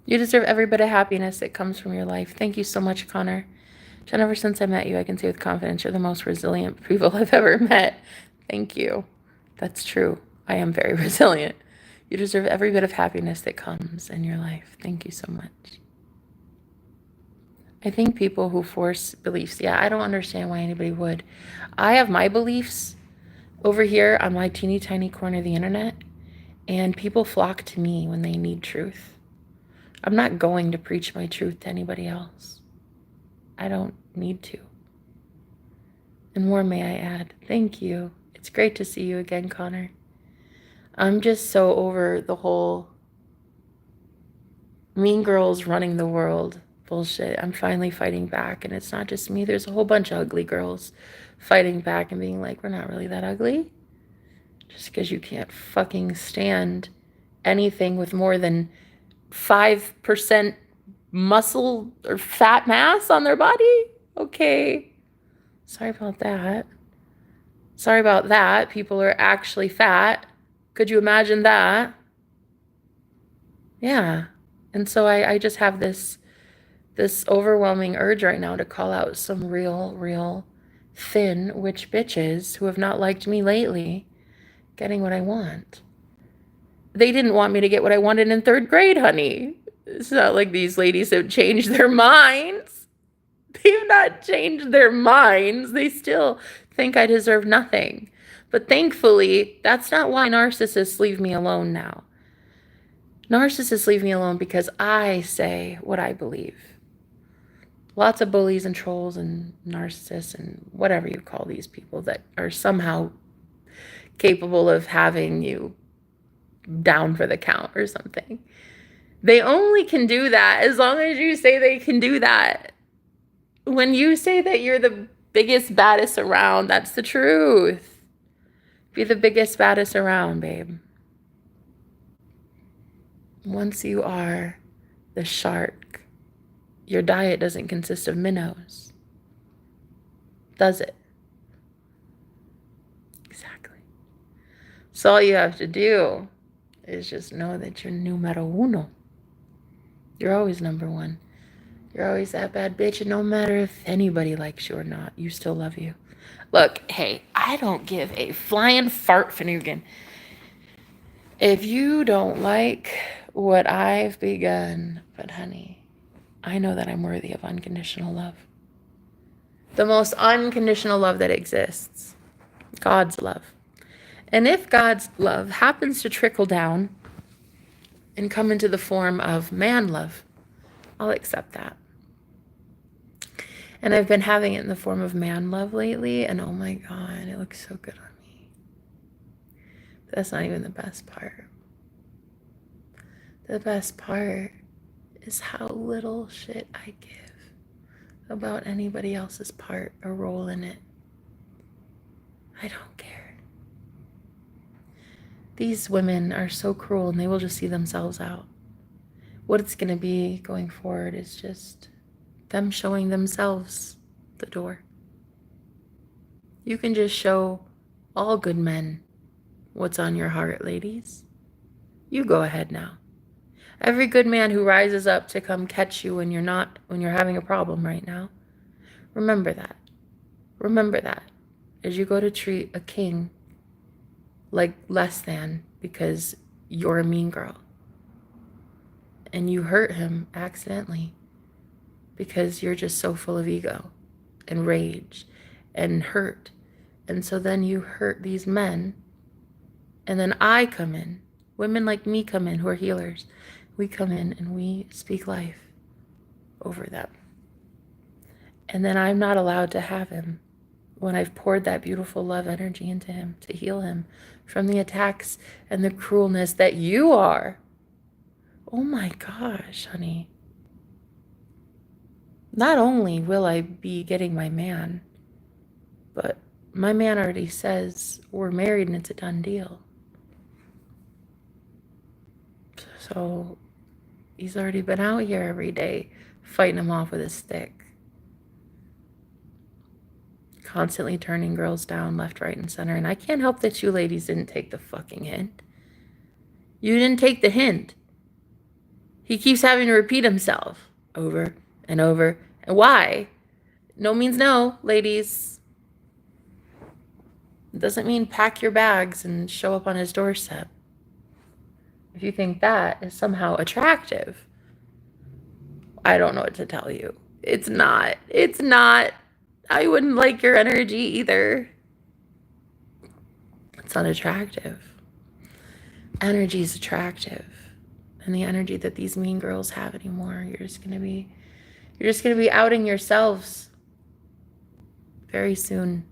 You deserve every bit of happiness that comes from your life. Thank you so much, Connor. Jen, ever since I met you, I can say with confidence you're the most resilient people I've ever met. Thank you. That's true. I am very resilient. You deserve every bit of happiness that comes in your life. Thank you so much. I think people who force beliefs, yeah, I don't understand why anybody would. I have my beliefs over here on my teeny tiny corner of the internet, and people flock to me when they need truth. I'm not going to preach my truth to anybody else. I don't need to. And more may I add. Thank you. It's great to see you again, Connor. I'm just so over the whole mean girls running the world bullshit. I'm finally fighting back, and it's not just me. There's a whole bunch of ugly girls fighting back and being like, we're not really that ugly. Just because you can't fucking stand anything with more than 5% muscle or fat mass on their body. Okay. Sorry about that. Sorry about that. People are actually fat. Could you imagine that? Yeah. And so I just have this overwhelming urge right now to call out some real thin witch bitches who have not liked me lately getting what I want. They didn't want me to get what I wanted in 3rd grade, honey. It's not like these ladies have changed their minds. They have not changed their minds. They still think I deserve nothing. But thankfully, that's not why narcissists leave me alone now. Narcissists leave me alone because I say what I believe. lots of bullies and trolls and narcissists and whatever you call these people that are somehow capable of having you down for the count or something. They only can do that as long as you say they can do that. When you say that you're the biggest, baddest around, that's the truth. Be the biggest, baddest around, babe. Once you are the shark, your diet doesn't consist of minnows, does it? Exactly. So all you have to do is just know that you're numero uno. You're always number one. You're always that bad bitch, and no matter if anybody likes you or not, you still love you. Look, hey, I don't give a flying fart finnegan. If you don't like what I've begun, but honey, I know that I'm worthy of unconditional love. The most unconditional love that exists. God's love. And if God's love happens to trickle down and come into the form of man love, I'll accept that. And I've been having it in the form of man love lately, and oh my God, it looks so good on me. But that's not even the best part. The best part is how little shit I give about anybody else's part or role in it. I don't care. These women are so cruel, and they will just see themselves out. What it's going to be going forward is just them showing themselves the door. You can just show all good men what's on your heart, ladies. You go ahead now. Every good man who rises up to come catch you when you're having a problem right now, remember that. Remember that as you go to treat a king like less than because you're a mean girl and you hurt him accidentally because you're just so full of ego and rage and hurt. And so then you hurt these men, and then I come in. Women like me come in who are healers. We come in and we speak life over them. And then I'm not allowed to have him when I've poured that beautiful love energy into him to heal him from the attacks and the cruelness that you are. Oh my gosh, honey. Not only will I be getting my man, but my man already says we're married and it's a done deal. So he's already been out here every day fighting him off with a stick. Constantly turning girls down left, right, and center. And I can't help that you ladies didn't take the fucking hint. You didn't take the hint. He keeps having to repeat himself over and over. And why? No means no, ladies. It doesn't mean pack your bags and show up on his doorstep. If you think that is somehow attractive, I don't know what to tell you. It's not. It's not. I wouldn't like your energy either. It's not attractive. Energy is attractive. And the energy that these mean girls have anymore, you're just gonna be outing yourselves very soon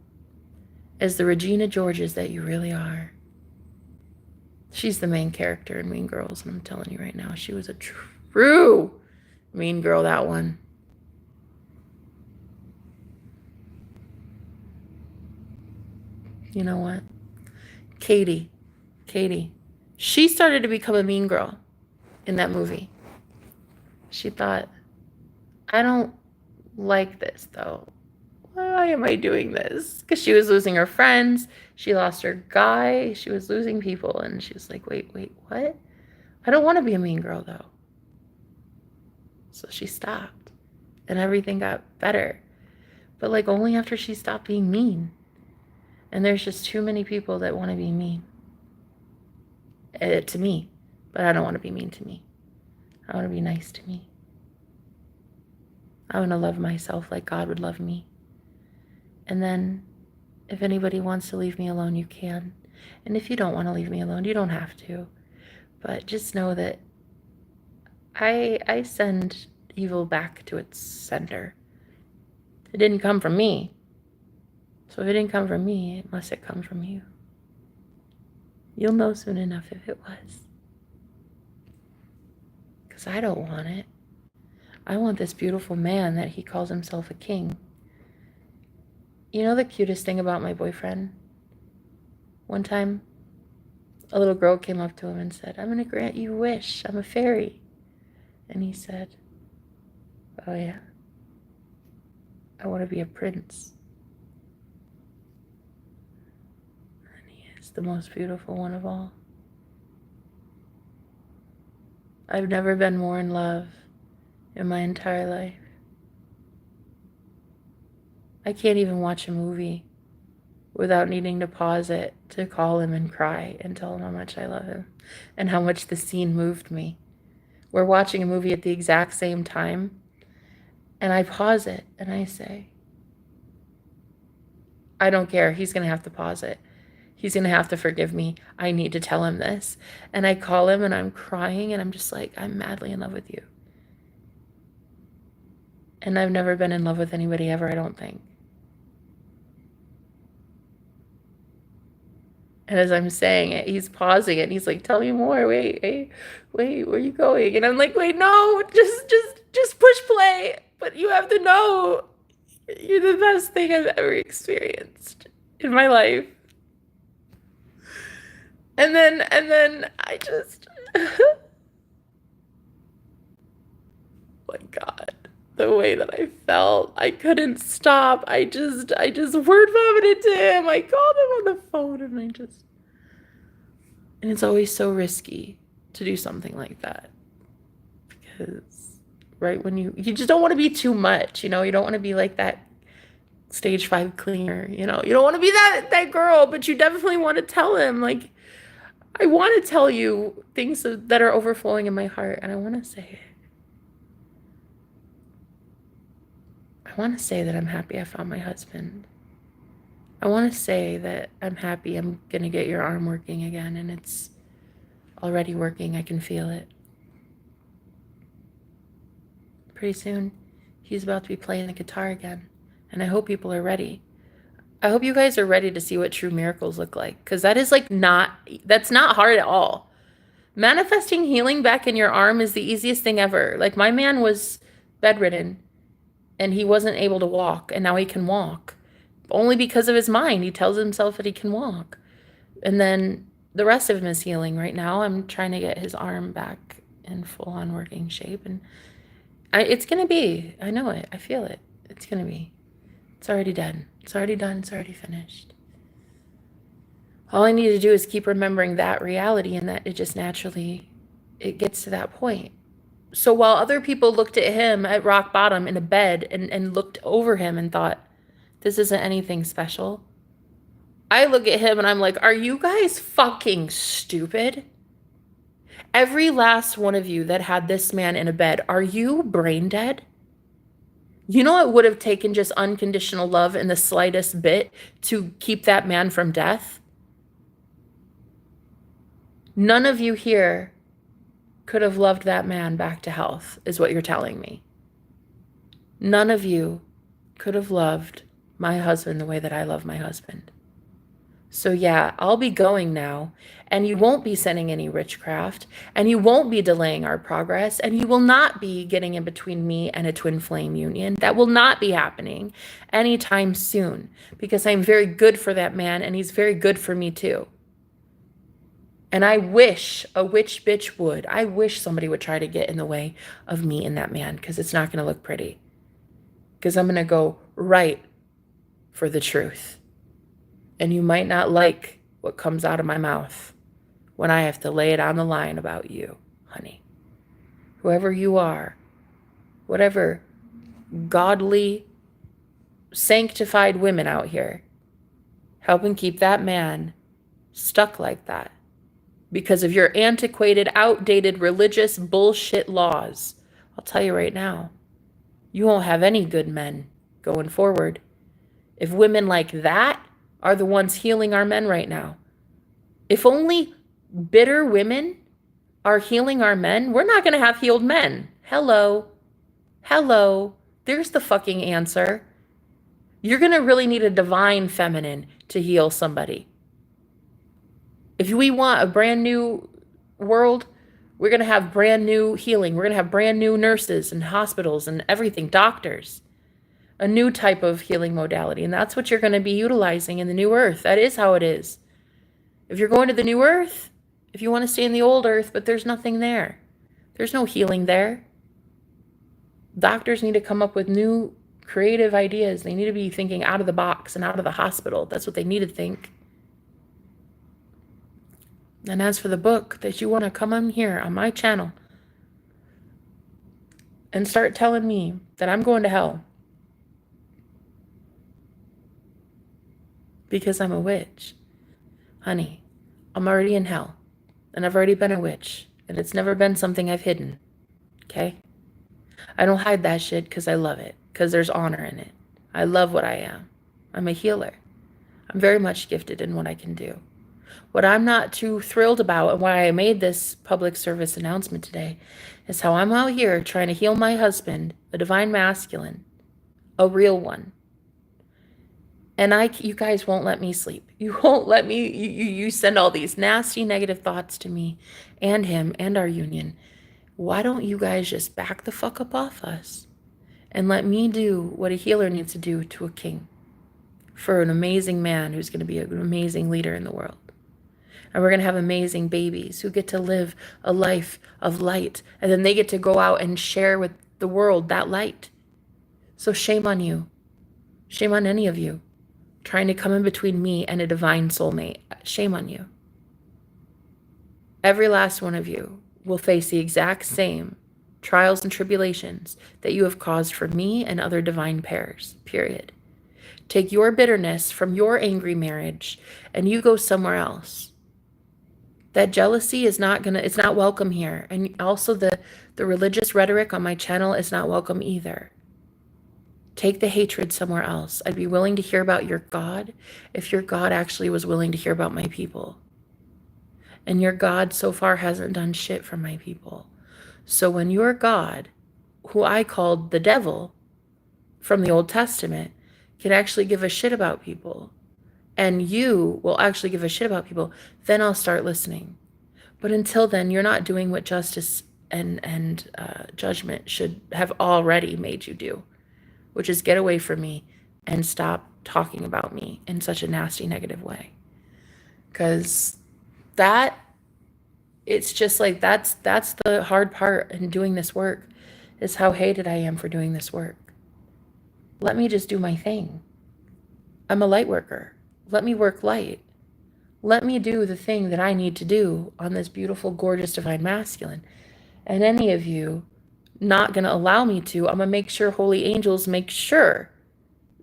as the Regina Georges that you really are. She's the main character in Mean Girls, and I'm telling you right now, she was a true mean girl, that one. You know what? Katie, she started to become a mean girl in that movie. She thought, I don't like this though. Why am I doing this? Because she was losing her friends. She lost her guy. She was losing people. And she was like, wait, what? I don't want to be a mean girl though. So she stopped and everything got better. But like only after she stopped being mean. And there's just too many people that want to be mean to me. But I don't want to be mean to me. I want to be nice to me. I want to love myself like God would love me. And then if anybody wants to leave me alone, you can. And if you don't want to leave me alone, you don't have to. But just know that I send evil back to its sender. It didn't come from me. So if it didn't come from me, it must have come from you. You'll know soon enough if it was. Because I don't want it. I want this beautiful man that he calls himself a king. You know the cutest thing about my boyfriend? One time, a little girl came up to him and said, I'm going to grant you a wish. I'm a fairy. And he said, oh yeah, I want to be a prince. And he is the most beautiful one of all. I've never been more in love in my entire life. I can't even watch a movie without needing to pause it to call him and cry and tell him how much I love him and how much the scene moved me. We're watching a movie at the exact same time, and I pause it and I say, I don't care. He's going to have to pause it. He's going to have to forgive me. I need to tell him this. And I call him and I'm crying and I'm just like, I'm madly in love with you. And I've never been in love with anybody ever, I don't think. And as I'm saying it, he's pausing it and he's like, tell me more. Wait, where are you going? And I'm like, wait, no, just push play. But you have to know you're the best thing I've ever experienced in my life. And then I just, my God, the way that I felt, I couldn't stop. I just word vomited to him. I called him on the phone and it's always so risky to do something like that. Because right when you just don't want to be too much, you don't want to be like that stage 5 cleaner, you don't want to be that girl, but you definitely want to tell him, like, I want to tell you things that are overflowing in my heart, and I want to say it. I want to say that I'm happy I found my husband. I want to say that I'm happy I'm going to get your arm working again, and it's already working. I can feel it. Pretty soon, he's about to be playing the guitar again, and I hope people are ready. I hope you guys are ready to see what true miracles look like, because that is that's not hard at all. Manifesting healing back in your arm is the easiest thing ever. Like, my man was bedridden and he wasn't able to walk, and now he can walk only because of his mind. He tells himself that he can walk, and then the rest of him is healing. Right now I'm trying to get his arm back in full-on working shape, and it's gonna be, I know it, I feel it, it's gonna be. It's already done. It's already done. It's already finished. All I need to do is keep remembering that reality, and that it just naturally, it gets to that point. So while other people looked at him at rock bottom in a bed and looked over him and thought, this isn't anything special, I look at him and I'm like, are you guys fucking stupid? Every last one of you that had this man in a bed, are you brain dead? You know, it would have taken just unconditional love in the slightest bit to keep that man from death. None of you here could have loved that man back to health, is what you're telling me. None of you could have loved my husband the way that I love my husband. So yeah, I'll be going now, and you won't be sending any witchcraft, and you won't be delaying our progress, and you will not be getting in between me and a twin flame union. That will not be happening anytime soon, because I'm very good for that man, and he's very good for me too. And I wish a witch bitch would. I wish somebody would try to get in the way of me and that man, because it's not going to look pretty. Because I'm going to go right for the truth. And you might not like what comes out of my mouth when I have to lay it on the line about you, honey. Whoever you are, whatever godly, sanctified women out here, helping keep that man stuck like that because of your antiquated, outdated, religious bullshit laws. I'll tell you right now, you won't have any good men going forward. If women like that are the ones healing our men right now. If only bitter women are healing our men, we're not going to have healed men. Hello. There's the fucking answer. You're going to really need a divine feminine to heal somebody. If we want a brand new world, we're going to have brand new healing. We're going to have brand new nurses and hospitals and everything, doctors, a new type of healing modality. And that's what you're going to be utilizing in the new earth. That is how it is. If you're going to the new earth, if you want to stay in the old earth, but there's nothing there, there's no healing there. Doctors need to come up with new creative ideas. They need to be thinking out of the box and out of the hospital. That's what they need to think. And as for the book that you want to come on here on my channel and start telling me that I'm going to hell because I'm a witch, honey, I'm already in hell. And I've already been a witch. And it's never been something I've hidden. Okay? I don't hide that shit because I love it. Because there's honor in it. I love what I am. I'm a healer. I'm very much gifted in what I can do. What I'm not too thrilled about and why I made this public service announcement today is how I'm out here trying to heal my husband, a divine masculine, a real one. And you guys won't let me sleep. You won't let me, you send all these nasty negative thoughts to me and him and our union. Why don't you guys just back the fuck up off us and let me do what a healer needs to do to a king for an amazing man who's going to be an amazing leader in the world. And we're going to have amazing babies who get to live a life of light. And then they get to go out and share with the world that light. So shame on you. Shame on any of you trying to come in between me and a divine soulmate. Shame on you. Every last one of you will face the exact same trials and tribulations that you have caused for me and other divine pairs, period. Take your bitterness from your angry marriage and you go somewhere else. That jealousy is it's not welcome here. And also the religious rhetoric on my channel is not welcome either. Take the hatred somewhere else. I'd be willing to hear about your God if your God actually was willing to hear about my people. And your God so far hasn't done shit for my people. So when your God, who I called the devil from the Old Testament, can actually give a shit about people, and you will actually give a shit about people, then I'll start listening. But until then, you're not doing what justice and judgment should have already made you do, which is get away from me and stop talking about me in such a nasty, negative way. Because it's just like, that's the hard part in doing this work, is how hated I am for doing this work. Let me just do my thing. I'm a light worker. Let me work light. Let me do the thing that I need to do on this beautiful, gorgeous, divine masculine. And any of you not going to allow me to, I'm going to make sure holy angels make sure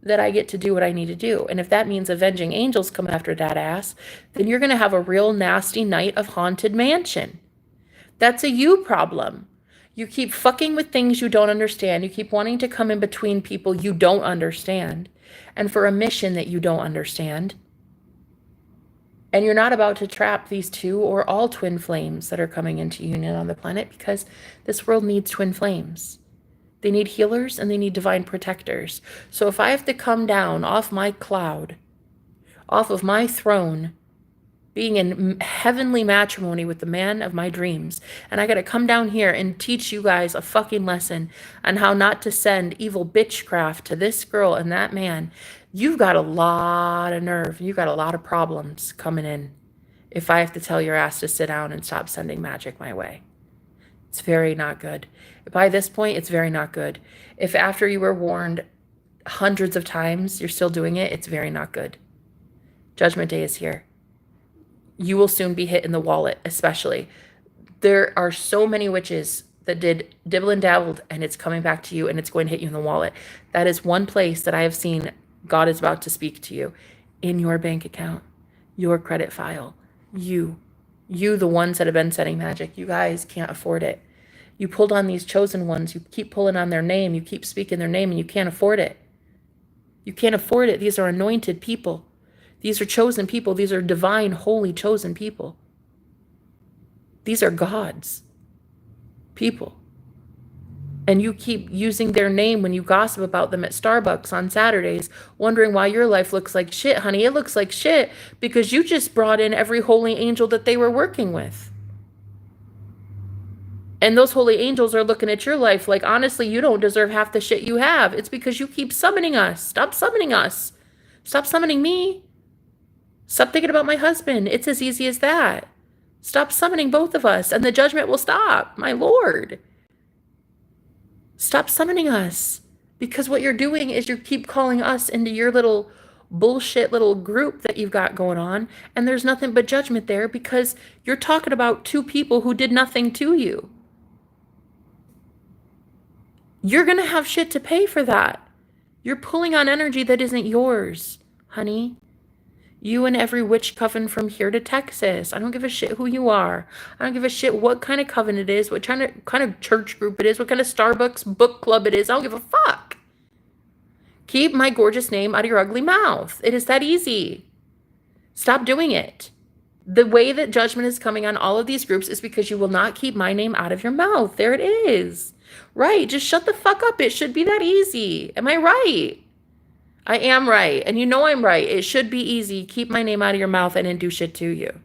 that I get to do what I need to do. And if that means avenging angels come after that ass, then you're going to have a real nasty night of haunted mansion. That's a you problem. You keep fucking with things you don't understand. You keep wanting to come in between people you don't understand, and for a mission that you don't understand. And you're not about to trap these two or all twin flames that are coming into union on the planet, because this world needs twin flames. They need healers and they need divine protectors. So if I have to come down off my cloud, off of my throne, being in heavenly matrimony with the man of my dreams, and I got to come down here and teach you guys a fucking lesson on how not to send evil bitchcraft to this girl and that man, you've got a lot of nerve. You've got a lot of problems coming in if I have to tell your ass to sit down and stop sending magic my way. It's very not good. By this point, it's very not good. If after you were warned hundreds of times, you're still doing it, it's very not good. Judgment Day is here. You will soon be hit in the wallet, especially. There are so many witches that did dibble and dabbled, and it's coming back to you, and it's going to hit you in the wallet. That is one place that I have seen God is about to speak to you. In your bank account, your credit file. You, the ones that have been setting magic, you guys can't afford it. You pulled on these chosen ones. You keep pulling on their name. You keep speaking their name, and you can't afford it. You can't afford it. These are anointed people. These are chosen people. These are divine, holy, chosen people. These are God's people. And you keep using their name when you gossip about them at Starbucks on Saturdays, wondering why your life looks like shit, honey. It looks like shit because you just brought in every holy angel that they were working with. And those holy angels are looking at your life like, honestly, you don't deserve half the shit you have. It's because you keep summoning us. Stop summoning us. Stop summoning me. Stop thinking about my husband. It's as easy as that. Stop summoning both of us and the judgment will stop. My Lord. Stop summoning us, because what you're doing is you keep calling us into your little bullshit little group that you've got going on, and there's nothing but judgment there because you're talking about two people who did nothing to you. You're going to have shit to pay for that. You're pulling on energy that isn't yours, honey. You and every witch coven from here to Texas. I don't give a shit who you are. I don't give a shit what kind of coven it is, what kind of church group it is, what kind of Starbucks book club it is. I don't give a fuck. Keep my gorgeous name out of your ugly mouth. It is that easy. Stop doing it. The way that judgment is coming on all of these groups is because you will not keep my name out of your mouth. There it is. Right. Just shut the fuck up. It should be that easy. Am I right? I am right. And you know I'm right. It should be easy. Keep my name out of your mouth. I didn't do shit to you.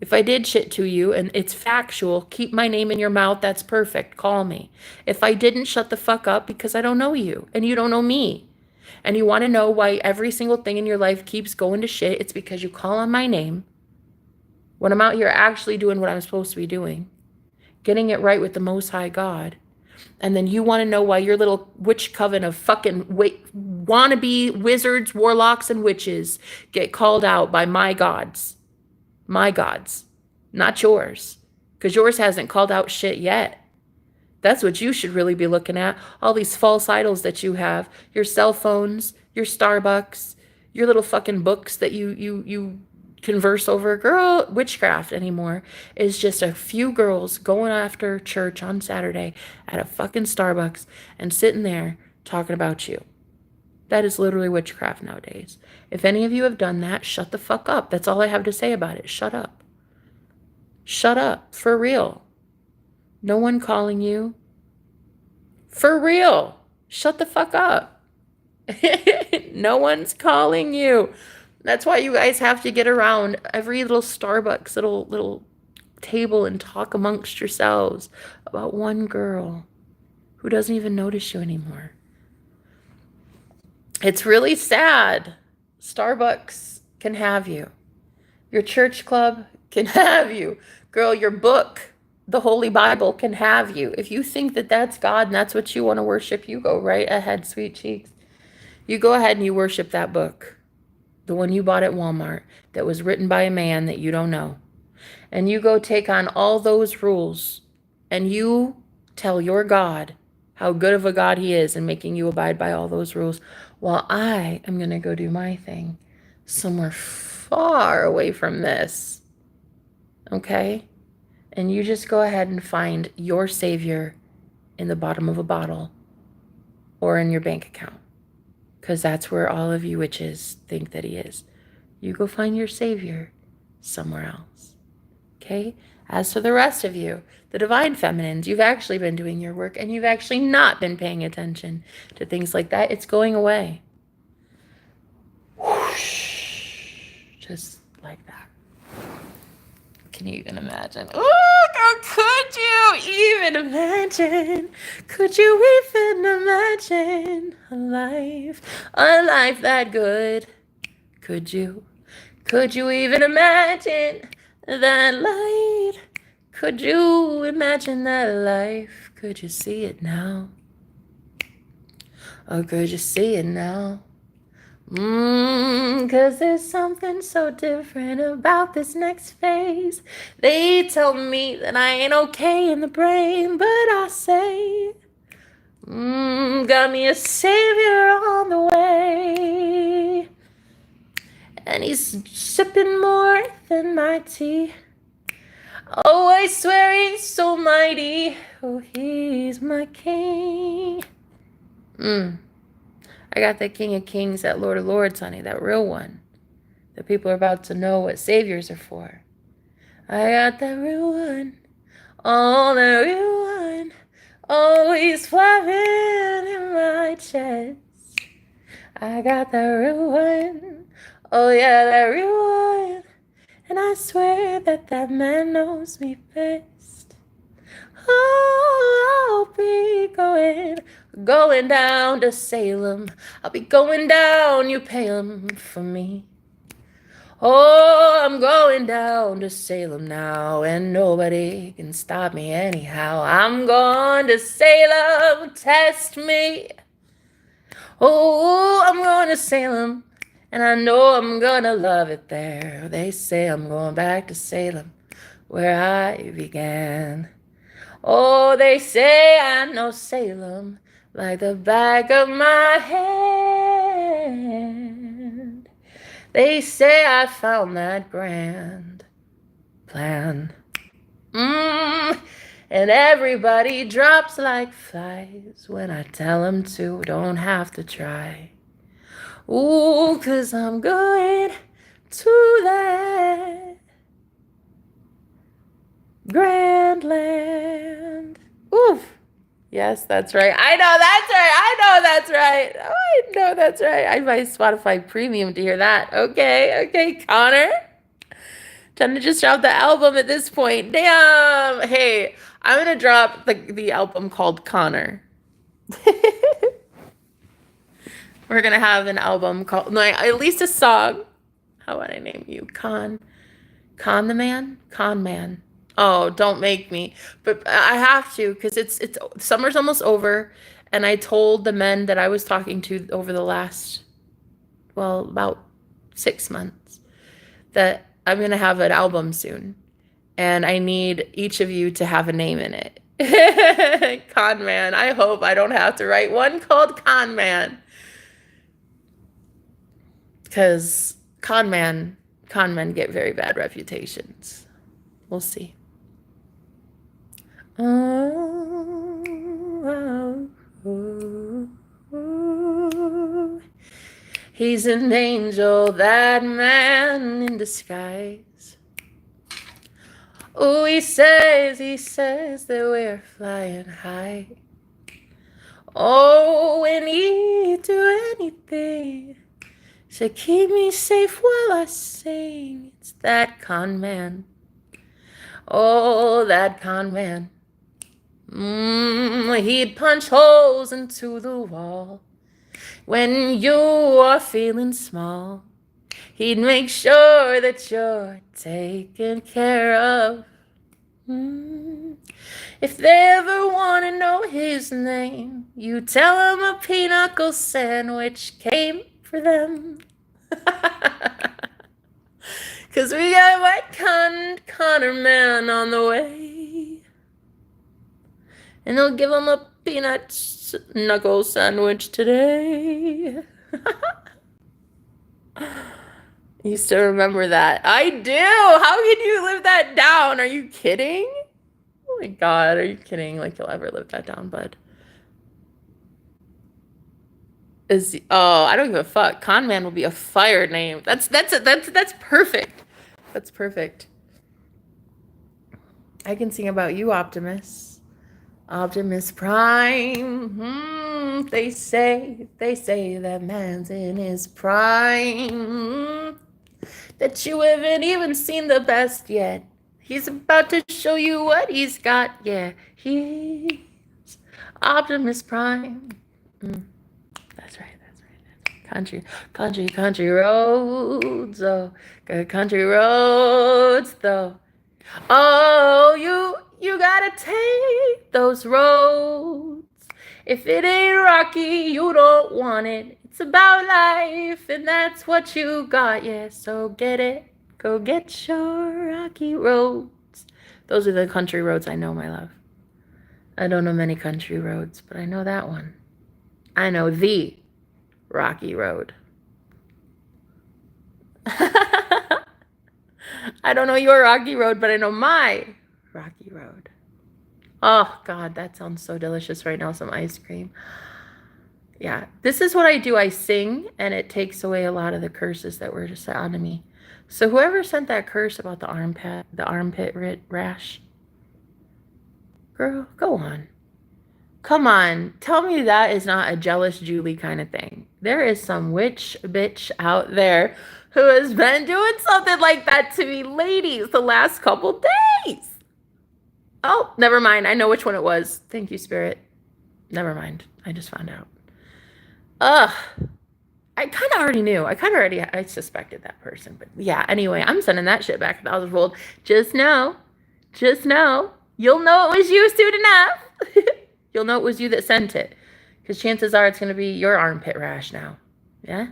If I did shit to you and it's factual, keep my name in your mouth. That's perfect. Call me. If I didn't, shut the fuck up because I don't know you and you don't know me. And you want to know why every single thing in your life keeps going to shit. It's because you call on my name when I'm out here actually doing what I'm supposed to be doing, getting it right with the Most High God. And then you want to know why your little witch coven of fucking wannabe wizards, warlocks, and witches get called out by my gods. My gods. Not yours. Because yours hasn't called out shit yet. That's what you should really be looking at. All these false idols that you have. Your cell phones, your Starbucks, your little fucking books that you converse over. Girl, witchcraft anymore is just a few girls going after church on Saturday at a fucking Starbucks and sitting there talking about you. That is literally witchcraft nowadays. If any of you have done that, shut the fuck up. That's all I have to say about it. Shut up. Shut up. For real. No one calling you. For real. Shut the fuck up. No one's calling you. That's why you guys have to get around every little Starbucks little table and talk amongst yourselves about one girl who doesn't even notice you anymore. It's really sad. Starbucks can have you. Your church club can have you. Girl, your book, the Holy Bible, can have you. If you think that that's God and that's what you want to worship, you go right ahead, sweet cheeks. You go ahead and you worship that book. The one you bought at Walmart that was written by a man that you don't know. And you go take on all those rules and you tell your God how good of a God he is in making you abide by all those rules, while I am going to go do my thing somewhere far away from this. Okay? And you just go ahead and find your savior in the bottom of a bottle or in your bank account. Because that's where all of you witches think that he is. You go find your savior somewhere else. Okay? As for the rest of you, the divine feminines, you've actually been doing your work and you've actually not been paying attention to things like that. It's going away. Whoosh. Just like that. Can you even imagine? Oh, could you even imagine? Could you even imagine a life that good? Could you? Could you even imagine that light? Could you imagine that life? Could you see it now? Or could you see it now? 'Cause there's something so different about this next phase. They tell me that I ain't okay in the brain, but I say, got me a savior on the way. And he's sipping more than my tea. Oh, I swear he's so mighty. Oh, he's my king. I got that King of Kings, that Lord of Lords, honey, that real one. The people are about to know what saviors are for. I got that real one. Oh, the real one. always flying in my chest. I got that real one. Oh yeah, that real one. And I swear that that man knows me best. Oh, I'll be going down to Salem. I'll be going down, you pay 'em for me. Oh, I'm going down to Salem now, and nobody can stop me anyhow. I'm going to Salem, test me. Oh, I'm going to Salem, and I know I'm gonna love it there. They say I'm going back to Salem, where I began. Oh, they say I know Salem like the back of my hand. They say I found that grand plan. And everybody drops like flies when I tell them to, don't have to try. Ooh, 'cause I'm going to that grand land. Oof. Yes, that's right. I know that's right. I know that's right. I know that's right. I buy Spotify Premium to hear that. Okay, Connor. Jenna just dropped the album at this point. Damn. Hey, I'm gonna drop the album called Connor. We're gonna have an album called, no, at least a song. How would I name you? Con the Man? Con Man. Oh, don't make me. But I have to, because it's summer's almost over, and I told the men that I was talking to over the last, well, about 6 months, that I'm gonna have an album soon, and I need each of you to have a name in it. Con Man. I hope I don't have to write one called Con Man, because con men get very bad reputations. We'll see. Oh, he's an angel, that man in disguise. Oh, he says that we're flying high. Oh, and he'd do anything to keep me safe while I sing. It's that con man. Oh, that con man. He'd punch holes into the wall when you are feeling small. He'd make sure that you're taken care of. If they ever want to know his name, you tell them a pinochle sandwich came for them. 'Cause we got a white Connor man on the way, and they'll give him a peanut knuckle sandwich today. You still remember that? I do. How can you live that down? Are you kidding? Oh my God, are you kidding? Like you'll ever live that down, bud? I don't give a fuck. Con Man will be a fire name. That's perfect. That's perfect. I can sing about you, Optimus. Optimus Prime. They say that man's in his prime. That you haven't even seen the best yet. He's about to show you what he's got. Yeah, he's Optimus Prime. That's right. Country roads, oh, good country roads, though. Oh, you gotta take those roads. If it ain't rocky, you don't want it. It's about life, and that's what you got, yeah. So get it, go get your rocky roads. Those are the country roads I know, my love. I don't know many country roads, but I know that one. I know the rocky road. I don't know your rocky road, but I know my rocky road. Oh God, that sounds so delicious right now, some ice cream. Yeah, this is what I do. I sing, and it takes away a lot of the curses that were just onto me. So whoever sent that curse about the armpit rash, girl, go on. Come on, tell me that is not a jealous Julie kind of thing. There is some witch bitch out there who has been doing something like that to me, ladies, the last couple days. Oh, never mind. I know which one it was. Thank you, Spirit. Never mind. I just found out. Ugh. I kind of already knew. I suspected that person. But yeah, anyway, I'm sending that shit back 1,000-fold. Just know, you'll know it was you soon enough. You'll know it was you that sent it. Because chances are it's going to be your armpit rash now. Yeah?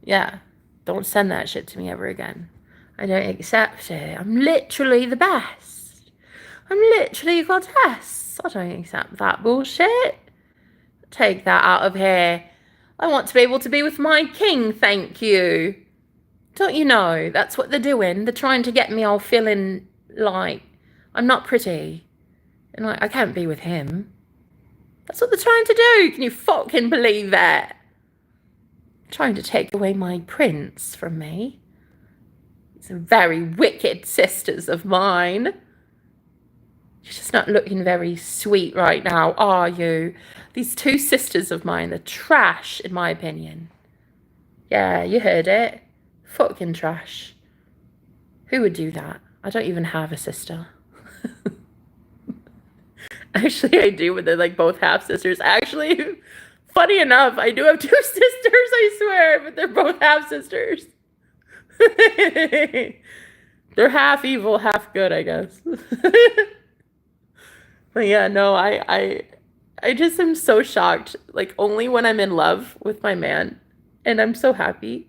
Yeah. Don't send that shit to me ever again. I don't accept it. I'm literally the best. I'm literally goddess. I don't accept that bullshit. Take that out of here. I want to be able to be with my king, thank you. Don't you know? That's what they're doing. They're trying to get me all feeling like I'm not pretty. And like, I can't be with him. That's what they're trying to do. Can you fucking believe that? Trying to take away my prince from me. These are very wicked sisters of mine. You're just not looking very sweet right now, are you? These two sisters of mine, they're trash, in my opinion. Yeah, you heard it. Fucking trash. Who would do that? I don't even have a sister. Actually, I do, but they're like both half-sisters. Actually, funny enough, I do have 2 sisters, I swear, but they're both half-sisters. They're half evil, half good, I guess. But yeah, no, I just am so shocked. Like, only when I'm in love with my man, and I'm so happy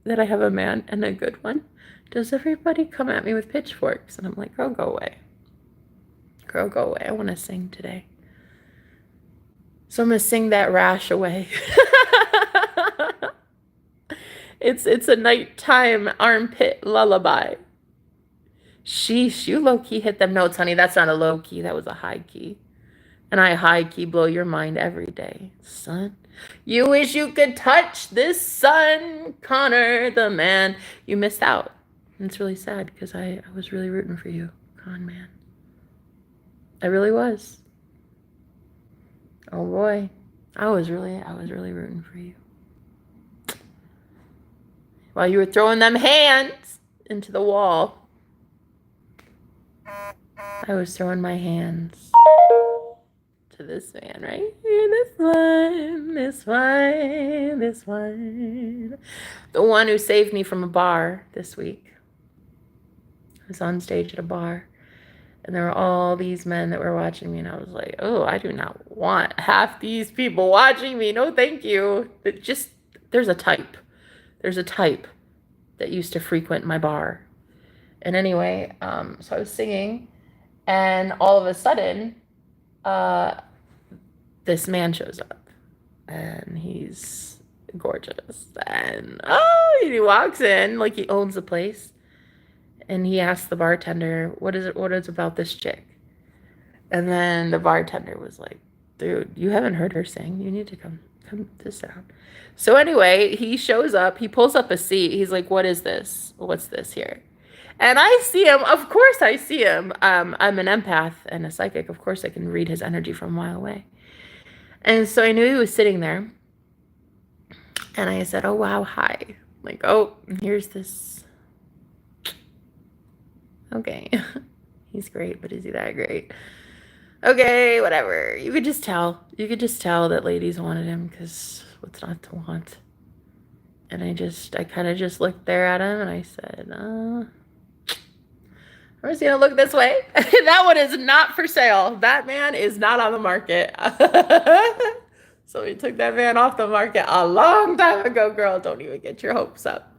that I have a man and a good one, does everybody come at me with pitchforks? And I'm like, girl, go away. Girl, go away. I want to sing today. So I'm going to sing that rash away. It's a nighttime armpit lullaby. Sheesh, you low-key hit them notes, honey. That's not a low-key. That was a high-key. And I high-key blow your mind every day, son. You wish you could touch this sun, Connor, the man. You missed out. And it's really sad because I was really rooting for you, Con man. I really was. Oh boy. I was really rooting for you. While you were throwing them hands into the wall, I was throwing my hands to this man right here. This one. The one who saved me from a bar this week. I was on stage at a bar. And there were all these men that were watching me, and I was like, oh, I do not want half these people watching me. No, thank you. There's a type. There's a type that used to frequent my bar. And anyway, so I was singing, and all of a sudden, this man shows up, and he's gorgeous. And, he walks in like he owns the place. And he asked the bartender, what is it about this chick? And then the bartender was like, dude, you haven't heard her sing. You need to come sit down. So anyway, he shows up. He pulls up a seat. He's like, what is this? What's this here? And I see him. Of course I see him. I'm an empath and a psychic. Of course I can read his energy from a mile away. And so I knew he was sitting there. And I said, oh, wow, hi. Like, oh, here's this. Okay, he's great, but is he that great? Okay, whatever. You could just tell. That ladies wanted him, because what's not to want? And I kind of just looked there at him, and I said, I'm just going to look this way. That one is not for sale. That man is not on the market. So we took that man off the market a long time ago, girl. Don't even get your hopes up.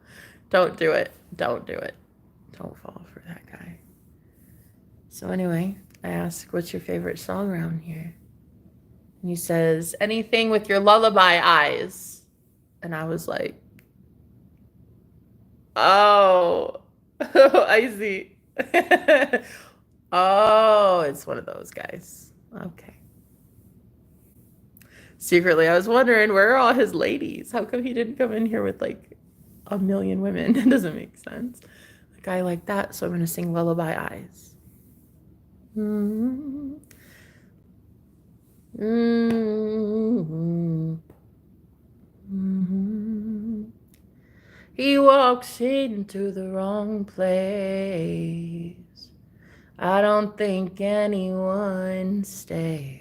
Don't do it. Don't do it. Don't fall for that guy. So anyway, I asked, what's your favorite song around here? And he says, anything with your lullaby eyes. And I was like, oh, I see. Oh, it's one of those guys. Okay. Secretly, I was wondering, where are all his ladies? How come he didn't come in here with like a million women? It doesn't make sense. A guy like that, so I'm going to sing Lullaby Eyes. Mm-hmm. Mm-hmm. He walks into the wrong place. I don't think anyone stays.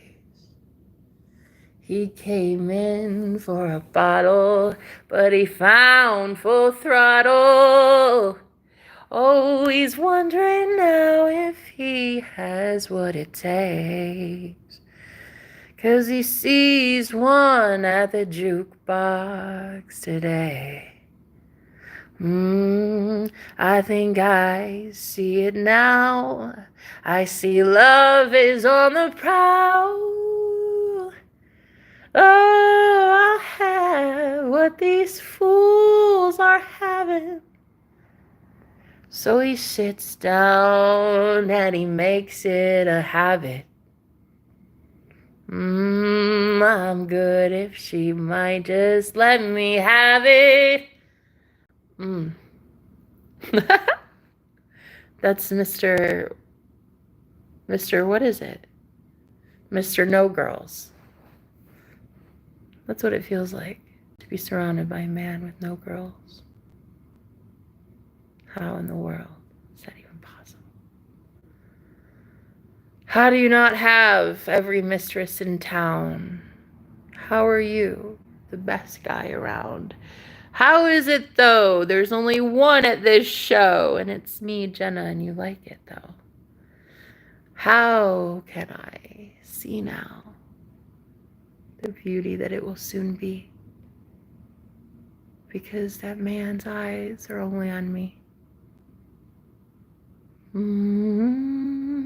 He came in for a bottle, but he found full throttle. Oh, he's wondering now if he has what it takes. 'Cause he sees one at the jukebox today. I think I see it now. I see love is on the prowl. Oh, I'll have what these fools are having. So he sits down and he makes it a habit. I'm good if she might just let me have it. That's Mr. What is it? Mr. No Girls. That's what it feels like to be surrounded by a man with no girls. How in the world is that even possible? How do you not have every mistress in town? How are you, the best guy around? How is it, though? There's only one at this show, and it's me, Jenna, and you like it, though. How can I see now the beauty that it will soon be? Because that man's eyes are only on me. Mm-hmm.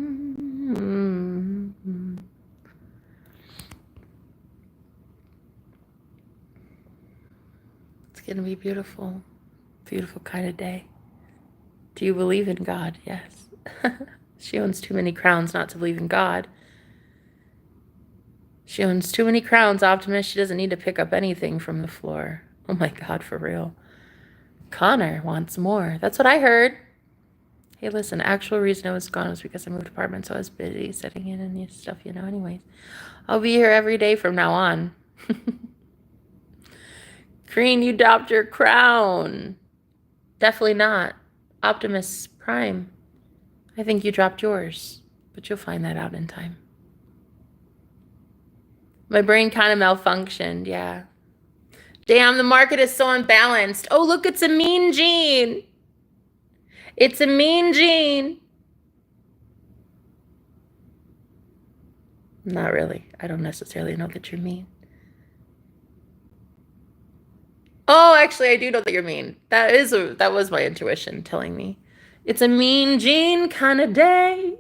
It's going to be beautiful. Beautiful kind of day. Do you believe in God? Yes. She owns too many crowns not to believe in God. She owns too many crowns, Optimus. She doesn't need to pick up anything from the floor. Oh my God, for real. Connor wants more. That's what I heard. Hey, listen, actual reason I was gone was because I moved apartments, so I was busy sitting in and stuff, anyways. I'll be here every day from now on. Crean, you dropped your crown. Definitely not. Optimus Prime. I think you dropped yours, but you'll find that out in time. My brain kind of malfunctioned, yeah. Damn, the market is so unbalanced. Oh, look, it's a mean gene. It's a mean gene. Not really. I don't necessarily know that you're mean. Oh, actually, I do know that you're mean. That was my intuition telling me. It's a mean gene kind of day.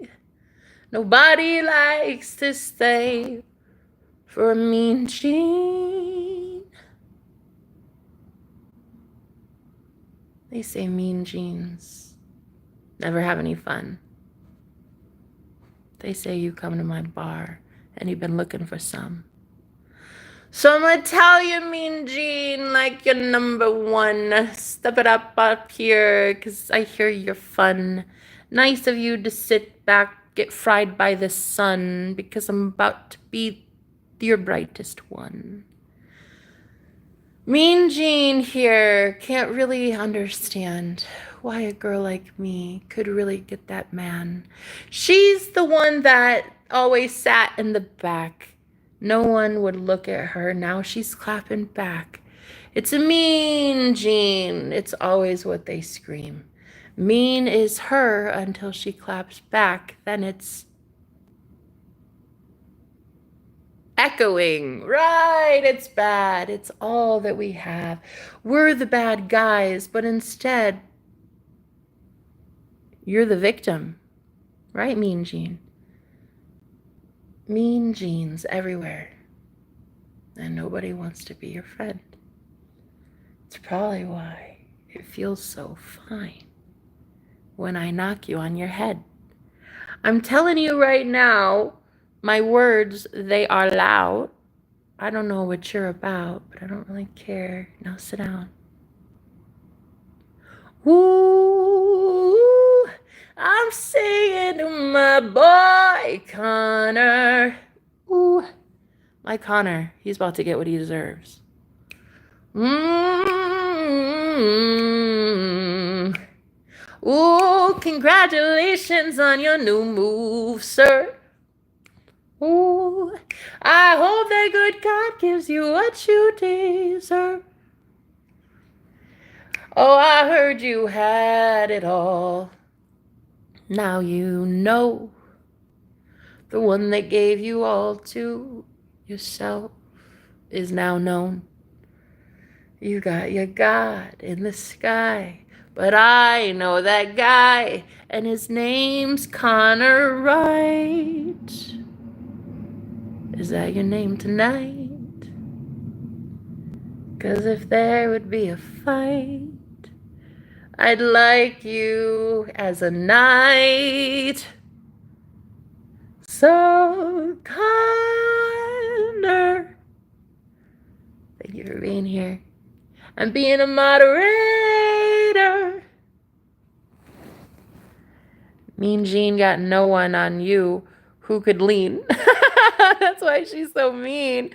Nobody likes to stay for a mean gene. They say mean genes never have any fun. They say you come to my bar and you've been looking for some. So I'm gonna tell you, Mean Gene, like you're number one. Step it up here, because I hear you're fun. Nice of you to sit back, get fried by the sun, because I'm about to be your brightest one. Mean Gene here can't really understand why a girl like me could really get that man. She's the one that always sat in the back. No one would look at her. Now she's clapping back. It's a mean Gene. It's always what they scream. Mean is her until she claps back. Then it's echoing. Right, it's bad. It's all that we have. We're the bad guys, but instead, you're the victim. Right, Mean Gene? Mean genes everywhere. And nobody wants to be your friend. It's probably why it feels so fine when I knock you on your head. I'm telling you right now, my words, they are loud. I don't know what you're about, but I don't really care. Now sit down. Ooh, I'm singing to my boy Connor. Ooh, My Connor, he's about to get what he deserves. Mm-hmm. Ooh, congratulations on your new move, sir. Ooh, I hope that good God gives you what you deserve. Oh, I heard you had it all. Now you know the one that gave you all to yourself is now known. You got your God in the sky, but I know that guy, and his name's Connor Wright. Is that your name tonight? 'Cause if there would be a fight, I'd like you as a knight. So, Connor, thank you for being here and being a moderator. Mean Jean got no one on you who could lean. That's why she's so mean.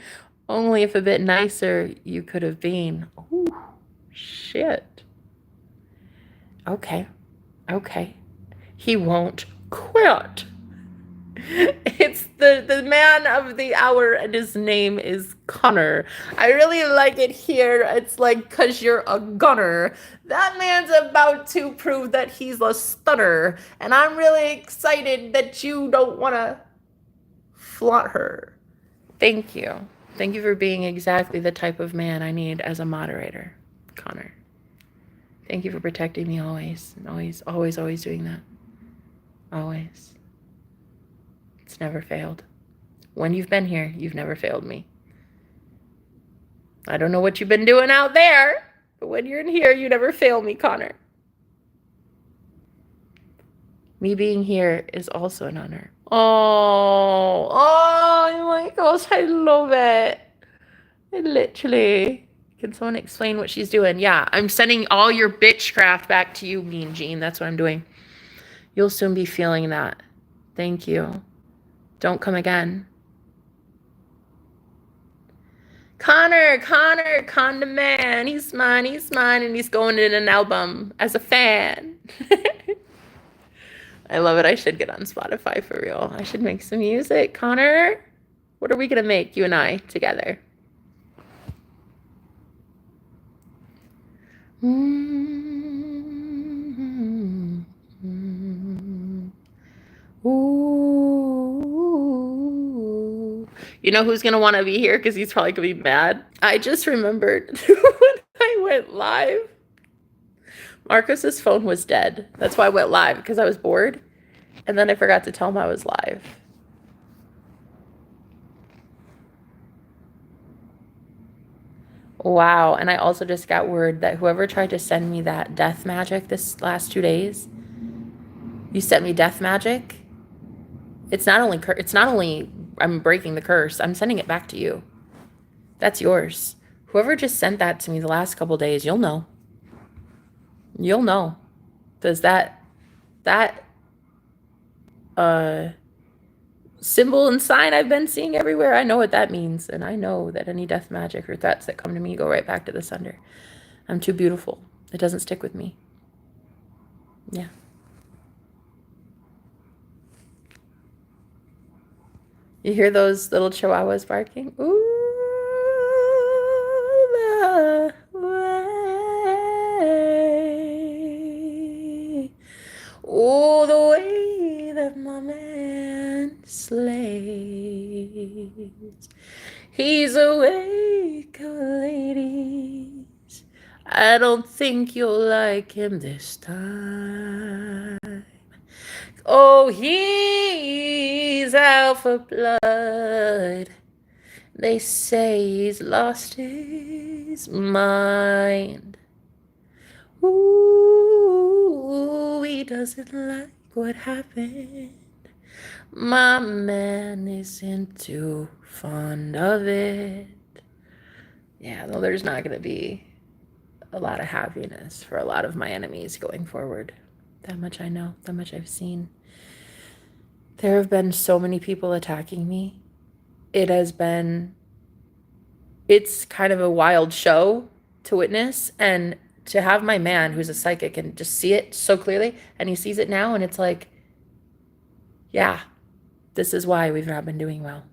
Only if a bit nicer you could have been. Ooh, shit. Okay. He won't quit. It's the man of the hour, and his name is Connor. I really like it here. It's like, 'cause you're a gunner. That man's about to prove that he's a stunner, and I'm really excited that you don't want to flaunt her. Thank you. Thank you for being exactly the type of man I need as a moderator, Connor. Thank you for protecting me always, and always doing that. Always. It's never failed. When you've been here, you've never failed me. I don't know what you've been doing out there, but when you're in here, you never fail me, Connor. Me being here is also an honor. Oh my gosh, I love it. Can someone explain what she's doing? Yeah, I'm sending all your bitchcraft back to you, Mean Jean. That's what I'm doing. You'll soon be feeling that. Thank you. Don't come again. Connor, Conda Man. He's mine, and he's going in an album as a fan. I love it. I should get on Spotify for real. I should make some music. Connor, what are we going to make, you and I, together? Ooh. You know who's going to want to be here because he's probably going to be mad? I just remembered when I went live, Marcus's phone was dead. That's why I went live, because I was bored. And then I forgot to tell him I was live. Wow. And I also just got word that whoever tried to send me that death magic this last 2 days, you sent me death magic. It's not only I'm breaking the curse, I'm sending it back to you. That's yours. Whoever just sent that to me the last couple days, you'll know. You'll know. Does that symbol and sign I've been seeing everywhere, I know what that means. And I know that any death magic or threats that come to me go right back to the sender. I'm too beautiful. It doesn't stick with me. Yeah. You hear those little chihuahuas barking? Ooh, the way. Oh, the way that my man slays. He's awake, ladies. I don't think you'll like him this time. Oh, he's out for blood. They say he's lost his mind. Ooh, he doesn't like what happened. My man isn't too fond of it. Yeah, no, there's not going to be a lot of happiness for a lot of my enemies going forward. That much I know, that much I've seen. There have been so many people attacking me. It has been it's kind of a wild show to witness, and to have my man who's a psychic and just see it so clearly, and he sees it now, and it's like, yeah, this is why we've not been doing well.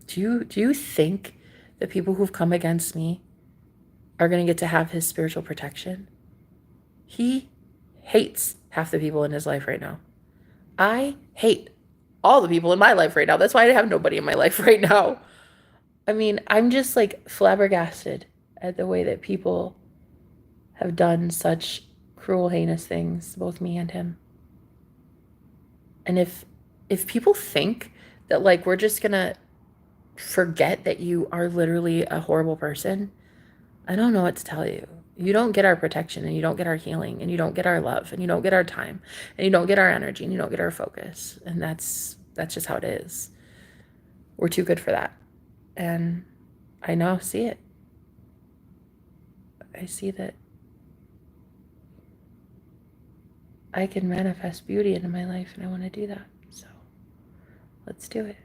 Do you think the people who've come against me are going to get to have his spiritual protection? He hates half the people in his life right now. I hate all the people in my life right now. That's why I have nobody in my life right now. I mean, I'm just like flabbergasted at the way that people have done such cruel, heinous things, both me and him. And if people think that like we're just gonna forget that you are literally a horrible person, I don't know what to tell you. You don't get our protection, and you don't get our healing, and you don't get our love, and you don't get our time, and you don't get our energy, and you don't get our focus. And that's just how it is. We're too good for that. And I now see it. I see that I can manifest beauty into my life, and I want to do that. So let's do it.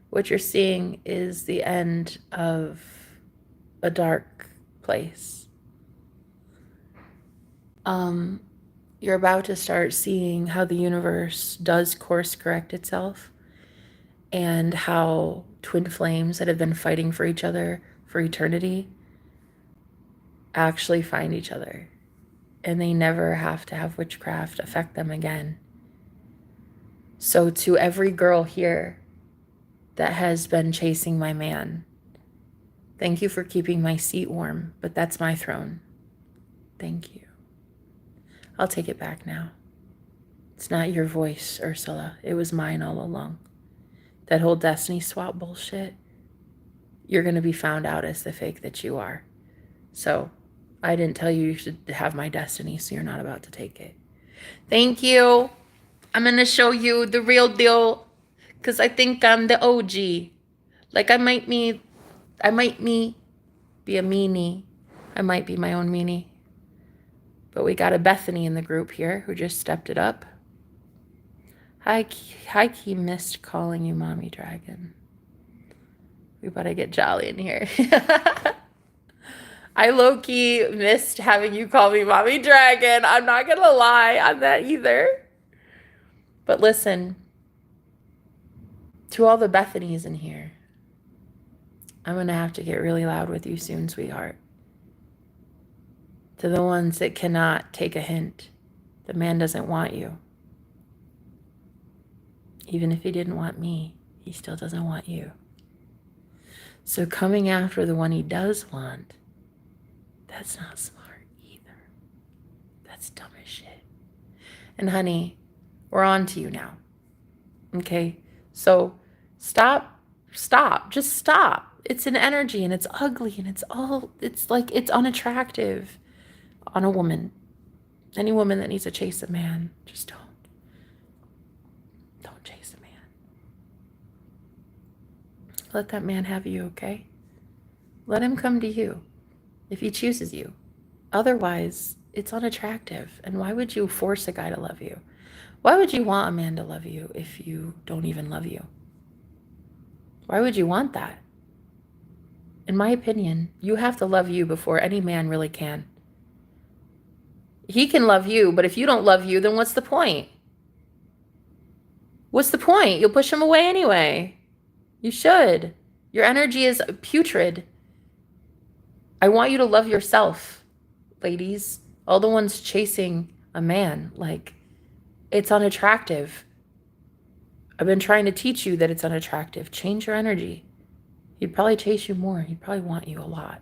What you're seeing is the end of a dark place. You're about to start seeing how the universe does course correct itself, and how twin flames that have been fighting for each other for eternity actually find each other, and they never have to have witchcraft affect them again. So to every girl here that has been chasing my man, thank you for keeping my seat warm, but that's my throne. Thank you. I'll take it back now. It's not your voice, Ursula. It was mine all along. That whole destiny swap bullshit, you're going to be found out as the fake that you are. So I didn't tell you should have my destiny, so you're not about to take it. Thank you. I'm going to show you the real deal, because I think I'm the OG. Like I might be a meanie. I might be my own meanie. But we got a Bethany in the group here who just stepped it up. Hi, Key missed calling you Mommy Dragon. We better get jolly in here. I low-key missed having you call me Mommy Dragon. I'm not going to lie on that either. But listen, to all the Bethanies in here, I'm going to have to get really loud with you soon, sweetheart. To the ones that cannot take a hint, the man doesn't want you. Even if he didn't want me, he still doesn't want you. So coming after the one he does want, that's not smart either. That's dumb as shit. And honey, we're on to you now. Okay? So stop, just stop. It's an energy, and it's ugly, and it's like, it's unattractive on a woman. Any woman that needs to chase a man, just don't chase a man. Let that man have you, okay? Let him come to you if he chooses you. Otherwise, it's unattractive. And why would you force a guy to love you? Why would you want a man to love you if you don't even love you? Why would you want that? In my opinion, you have to love you before any man really can. He can love you, but if you don't love you, then what's the point? What's the point? You'll push him away anyway. You should. Your energy is putrid. I want you to love yourself, ladies. All the ones chasing a man, like, it's unattractive. I've been trying to teach you that it's unattractive. Change your energy. He'd probably chase you more. He'd probably want you a lot.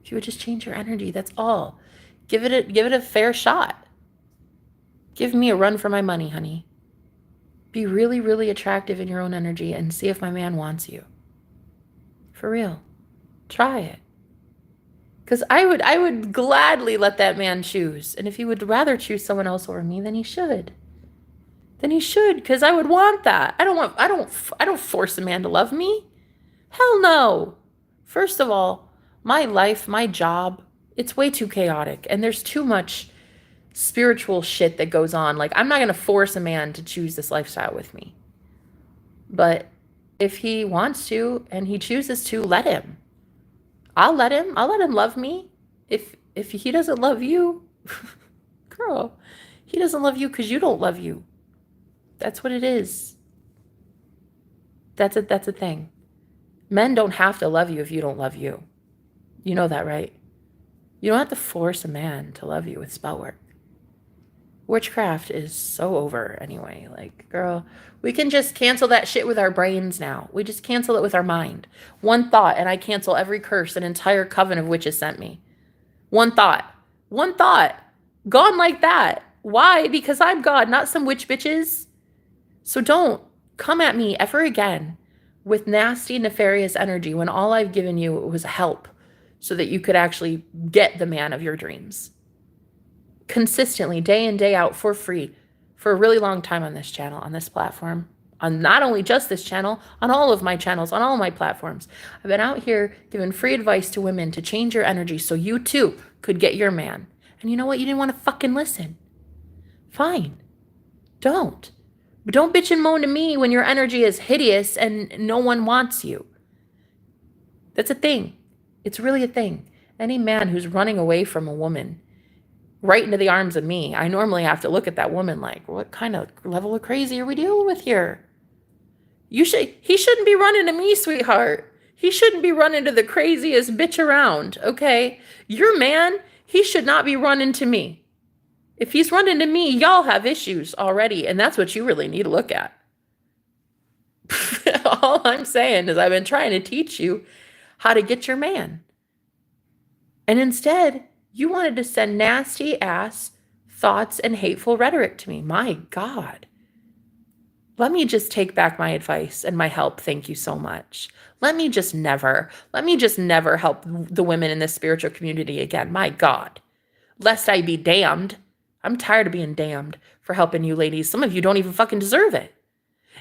If you would just change your energy, that's all. Give it a fair shot. Give me a run for my money, honey. Be really, really attractive in your own energy and see if my man wants you. For real. Try it. Because I would gladly let that man choose. And if he would rather choose someone else over me, then he should. Then he should, because I would want that. I don't force a man to love me. Hell no. First of all, my life, my job, it's way too chaotic. And there's too much spiritual shit that goes on. Like, I'm not going to force a man to choose this lifestyle with me. But if he wants to and he chooses to, let him. I'll let him love me. If he doesn't love you, girl, he doesn't love you because you don't love you. That's what it is. That's a thing. Men don't have to love you if you don't love you. You know that, right? You don't have to force a man to love you with spell work. Witchcraft is so over anyway. Like, girl, we can just cancel that shit with our brains now. We just cancel it with our mind. One thought, and I cancel every curse an entire coven of witches sent me. One thought. One thought. Gone like that. Why? Because I'm God, not some witch bitches. So don't come at me ever again with nasty, nefarious energy when all I've given you was help so that you could actually get the man of your dreams. Consistently, day in, day out, for free, for a really long time on this channel, on this platform, on not only just this channel, on all of my channels, on all my platforms. I've been out here giving free advice to women to change your energy so you too could get your man. And you know what? You didn't want to fucking listen. Fine. Don't. But don't bitch and moan to me when your energy is hideous and no one wants you. That's a thing. It's really a thing. Any man who's running away from a woman right into the arms of me, I normally have to look at that woman like, what kind of level of crazy are we dealing with here? He shouldn't be running to me, sweetheart. He shouldn't be running to the craziest bitch around, okay? Your man, he should not be running to me. If he's running to me, y'all have issues already, and that's what you really need to look at. All I'm saying is I've been trying to teach you how to get your man. And instead, you wanted to send nasty ass thoughts and hateful rhetoric to me. My God. Let me just take back my advice and my help. Thank you so much. Let me just never help the women in this spiritual community again. My God. Lest I be damned. I'm tired of being damned for helping you ladies. Some of you don't even fucking deserve it.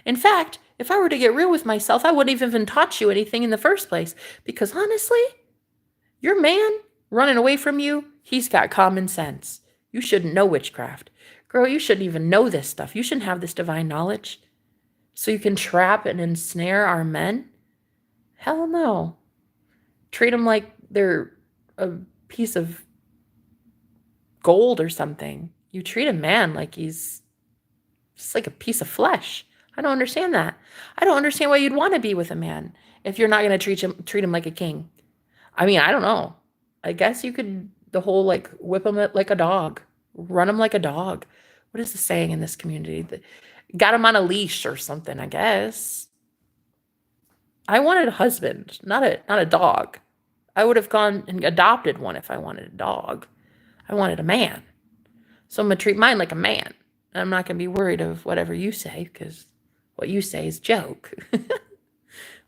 In fact, if I were to get real with myself, I wouldn't have even taught you anything in the first place. Because honestly, your man running away from you, he's got common sense. You shouldn't know witchcraft. Girl, you shouldn't even know this stuff. You shouldn't have this divine knowledge. So you can trap and ensnare our men? Hell no. Treat them like they're a piece of gold or something. You treat a man like he's just like a piece of flesh. I don't understand that. I don't understand why you'd want to be with a man if you're not going to treat him like a king. I mean, I don't know. I guess you could, the whole like whip him like a dog, run him like a dog. What is the saying in this community? Got him on a leash or something, I guess. I wanted a husband, not a dog. I would have gone and adopted one if I wanted a dog. I wanted a man. So I'm going to treat mine like a man. I'm not going to be worried of whatever you say, because what you say is joke.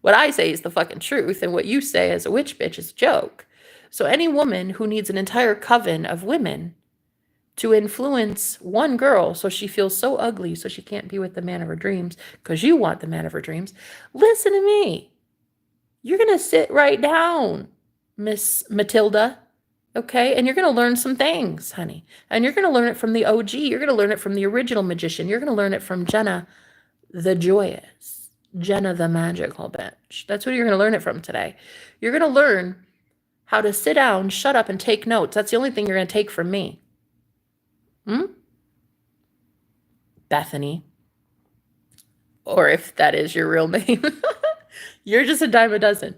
What I say is the fucking truth, and what you say as a witch bitch is a joke. So any woman who needs an entire coven of women to influence one girl so she feels so ugly so she can't be with the man of her dreams because you want the man of her dreams, listen to me. You're going to sit right down, Miss Matilda. Okay, and you're going to learn some things, honey. And you're going to learn it from the OG. You're going to learn it from the original magician. You're going to learn it from Jenna the Joyous. Jenna the magical bitch. That's what you're going to learn it from today. You're going to learn how to sit down, shut up, and take notes. That's the only thing you're going to take from me. Bethany. Or if that is your real name. You're just a dime a dozen.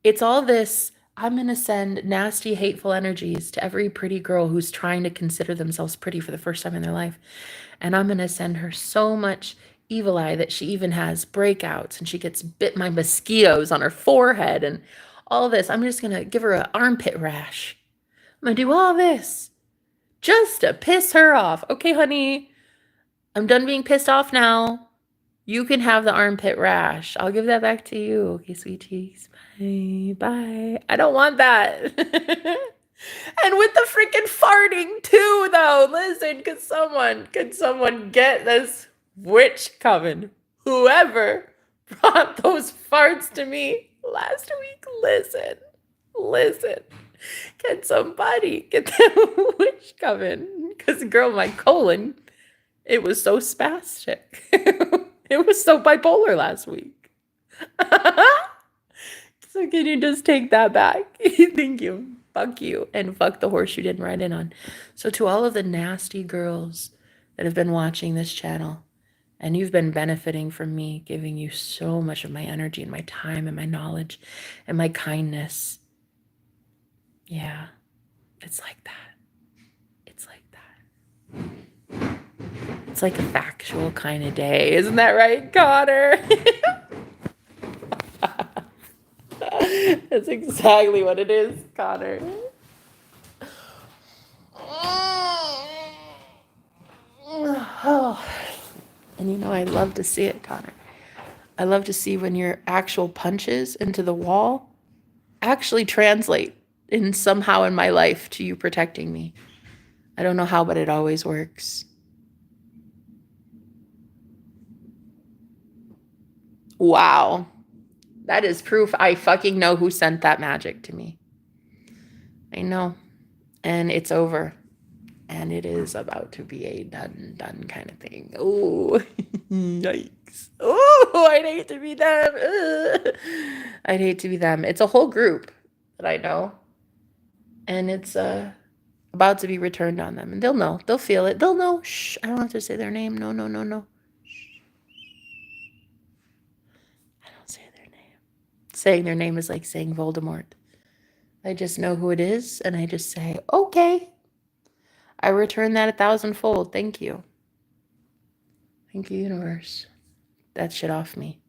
It's all this, I'm going to send nasty, hateful energies to every pretty girl who's trying to consider themselves pretty for the first time in their life. And I'm going to send her so much evil eye that she even has breakouts and she gets bit by mosquitoes on her forehead and all this. I'm just going to give her an armpit rash. I'm going to do all this just to piss her off. Okay, honey, I'm done being pissed off now. You can have the armpit rash. I'll give that back to you. Okay, sweeties. Bye. Bye. I don't want that. And with the freaking farting too, though. Listen, could someone get this witch coven? Whoever brought those farts to me last week, listen. Can somebody get that witch coven? Because girl, my colon, it was so spastic. It was so bipolar last week. So can you just take that back? Thank you. Fuck you. And fuck the horse you didn't ride in on. So to all of the nasty girls that have been watching this channel, and you've been benefiting from me giving you so much of my energy and my time and my knowledge and my kindness. Yeah, it's like that. It's like that. It's like a factual kind of day. Isn't that right, Connor? That's exactly what it is, Connor. And you know, I love to see it, Connor. I love to see when your actual punches into the wall actually translate in somehow in my life to you protecting me. I don't know how, but it always works. Wow. That is proof I fucking know who sent that magic to me. I know. And it's over. And it is about to be a done kind of thing. Oh, yikes. Oh, I'd hate to be them. Ugh. I'd hate to be them. It's a whole group that I know. And it's about to be returned on them. And they'll know. They'll feel it. They'll know. Shh. I don't have to say their name. No. I don't say their name. Saying their name is like saying Voldemort. I just know who it is. And I just say, okay. I return that 1,000-fold. Thank you. Thank you, universe. That shit off me.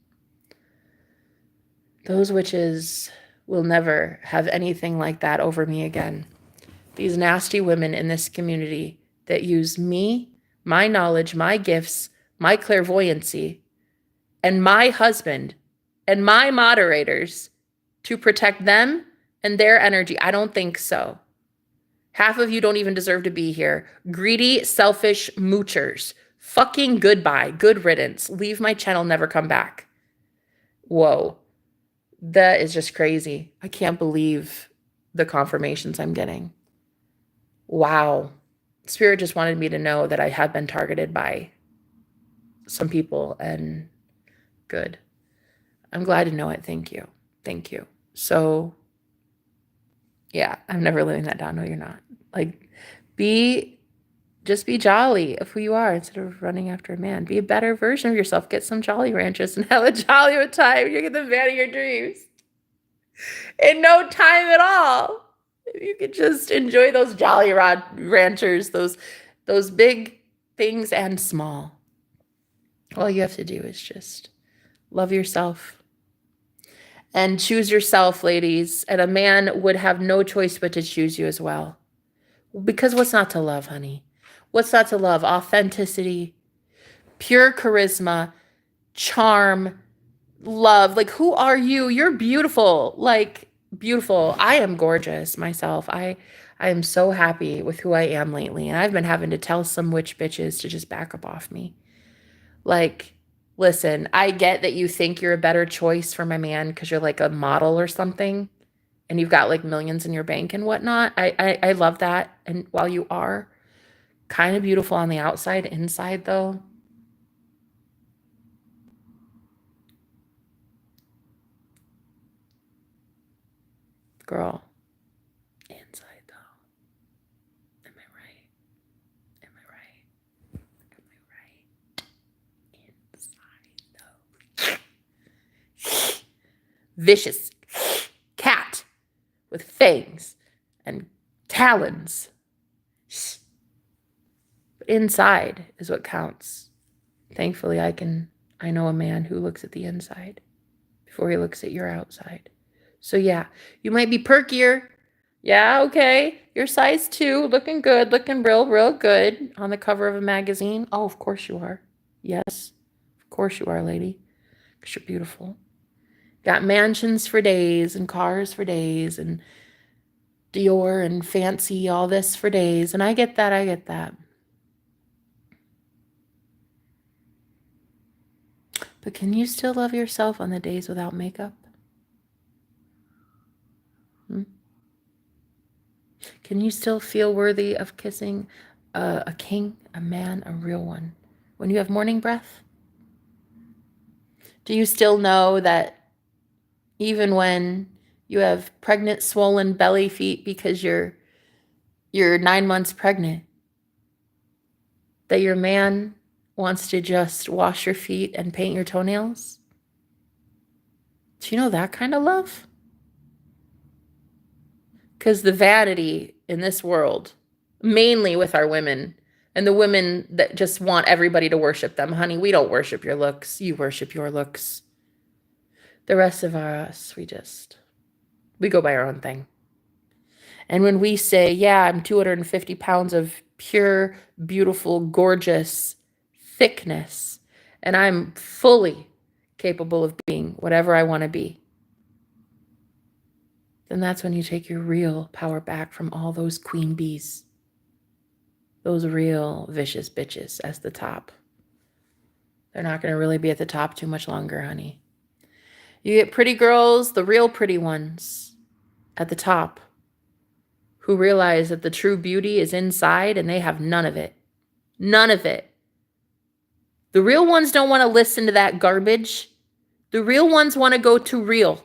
Those witches will never have anything like that over me again. These nasty women in this community that use me, my knowledge, my gifts, my clairvoyancy, and my husband and my moderators to protect them and their energy. I don't think so. Half of you don't even deserve to be here. Greedy, selfish moochers. Fucking goodbye. Good riddance. Leave my channel, never come back. Whoa. That is just crazy. I can't believe the confirmations I'm getting. Wow. Spirit just wanted me to know that I had been targeted by some people, and good. I'm glad to know it. Thank you. Thank you. So, yeah, I'm never living that down. No, you're not. Like, just be jolly of who you are instead of running after a man. Be a better version of yourself. Get some Jolly Ranchers and have a jolly old time. You get the man of your dreams in no time at all. You could just enjoy those Jolly Ranchers, those big things and small. All you have to do is just love yourself. And choose yourself, ladies. And a man would have no choice but to choose you as well. Because what's not to love, honey? What's not to love? Authenticity, pure charisma, charm, love. Like, who are you? You're beautiful. Like, beautiful. I am gorgeous myself. I am so happy with who I am lately. And I've been having to tell some witch bitches to just back up off me. Like, listen, I get that you think you're a better choice for my man because you're like a model or something and you've got like millions in your bank and whatnot. I love that. And while you are kind of beautiful on the outside, inside though, girl, inside though, am I right? Am I right? Am I right? Inside though. Vicious cat with fangs and talons. But inside is what counts. Thankfully, I know a man who looks at the inside before he looks at your outside. So yeah, you might be perkier. Yeah, okay. You're size 2, looking good, looking real good on the cover of a magazine. Oh, of course you are. Yes, of course you are, lady. Because you're beautiful. Got mansions for days and cars for days and Dior and fancy, all this for days. And I get that. I get that. But can you still love yourself on the days without makeup? Can you still feel worthy of kissing a king, a man, a real one, when you have morning breath? Do you still know that even when you have pregnant, swollen belly feet because you're 9 months pregnant, that your man wants to just wash your feet and paint your toenails? Do you know that kind of love? Because the vanity in this world, mainly with our women, and the women that just want everybody to worship them. Honey, we don't worship your looks. You worship your looks. The rest of us, we go by our own thing. And when we say, yeah, I'm 250 pounds of pure, beautiful, gorgeous thickness, and I'm fully capable of being whatever I want to be, then that's when you take your real power back from all those queen bees. Those real vicious bitches as the top. They're not going to really be at the top too much longer, honey. You get pretty girls, the real pretty ones, at the top, who realize that the true beauty is inside and they have none of it. None of it. The real ones don't want to listen to that garbage. The real ones want to go to real.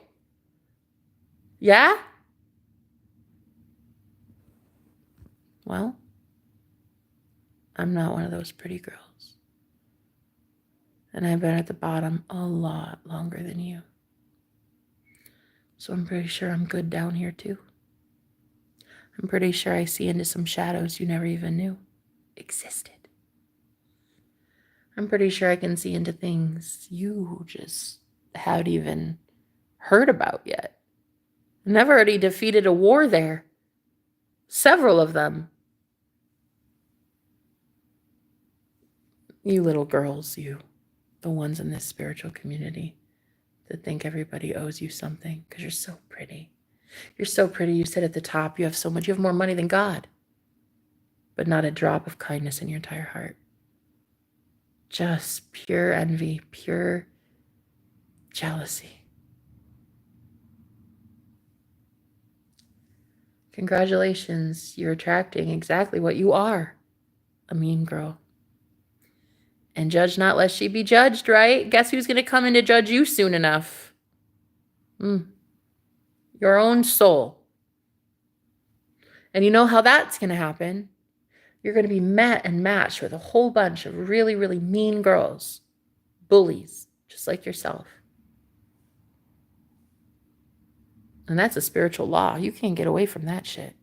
Yeah? Well, I'm not one of those pretty girls. And I've been at the bottom a lot longer than you. So I'm pretty sure I'm good down here too. I'm pretty sure I see into some shadows you never even knew existed. I'm pretty sure I can see into things you just haven't even heard about yet. I've already defeated a war there. Several of them. You little girls, you, the ones in this spiritual community that think everybody owes you something because you're so pretty. You're so pretty. You sit at the top. You have so much. You have more money than God, but not a drop of kindness in your entire heart. Just pure envy, pure jealousy. Congratulations. You're attracting exactly what you are, a mean girl. And judge not lest she be judged, right? Guess who's going to come in to judge you soon enough? Your own soul. And you know how that's going to happen? You're going to be met and matched with a whole bunch of really, really mean girls. Bullies, just like yourself. And that's a spiritual law. You can't get away from that shit.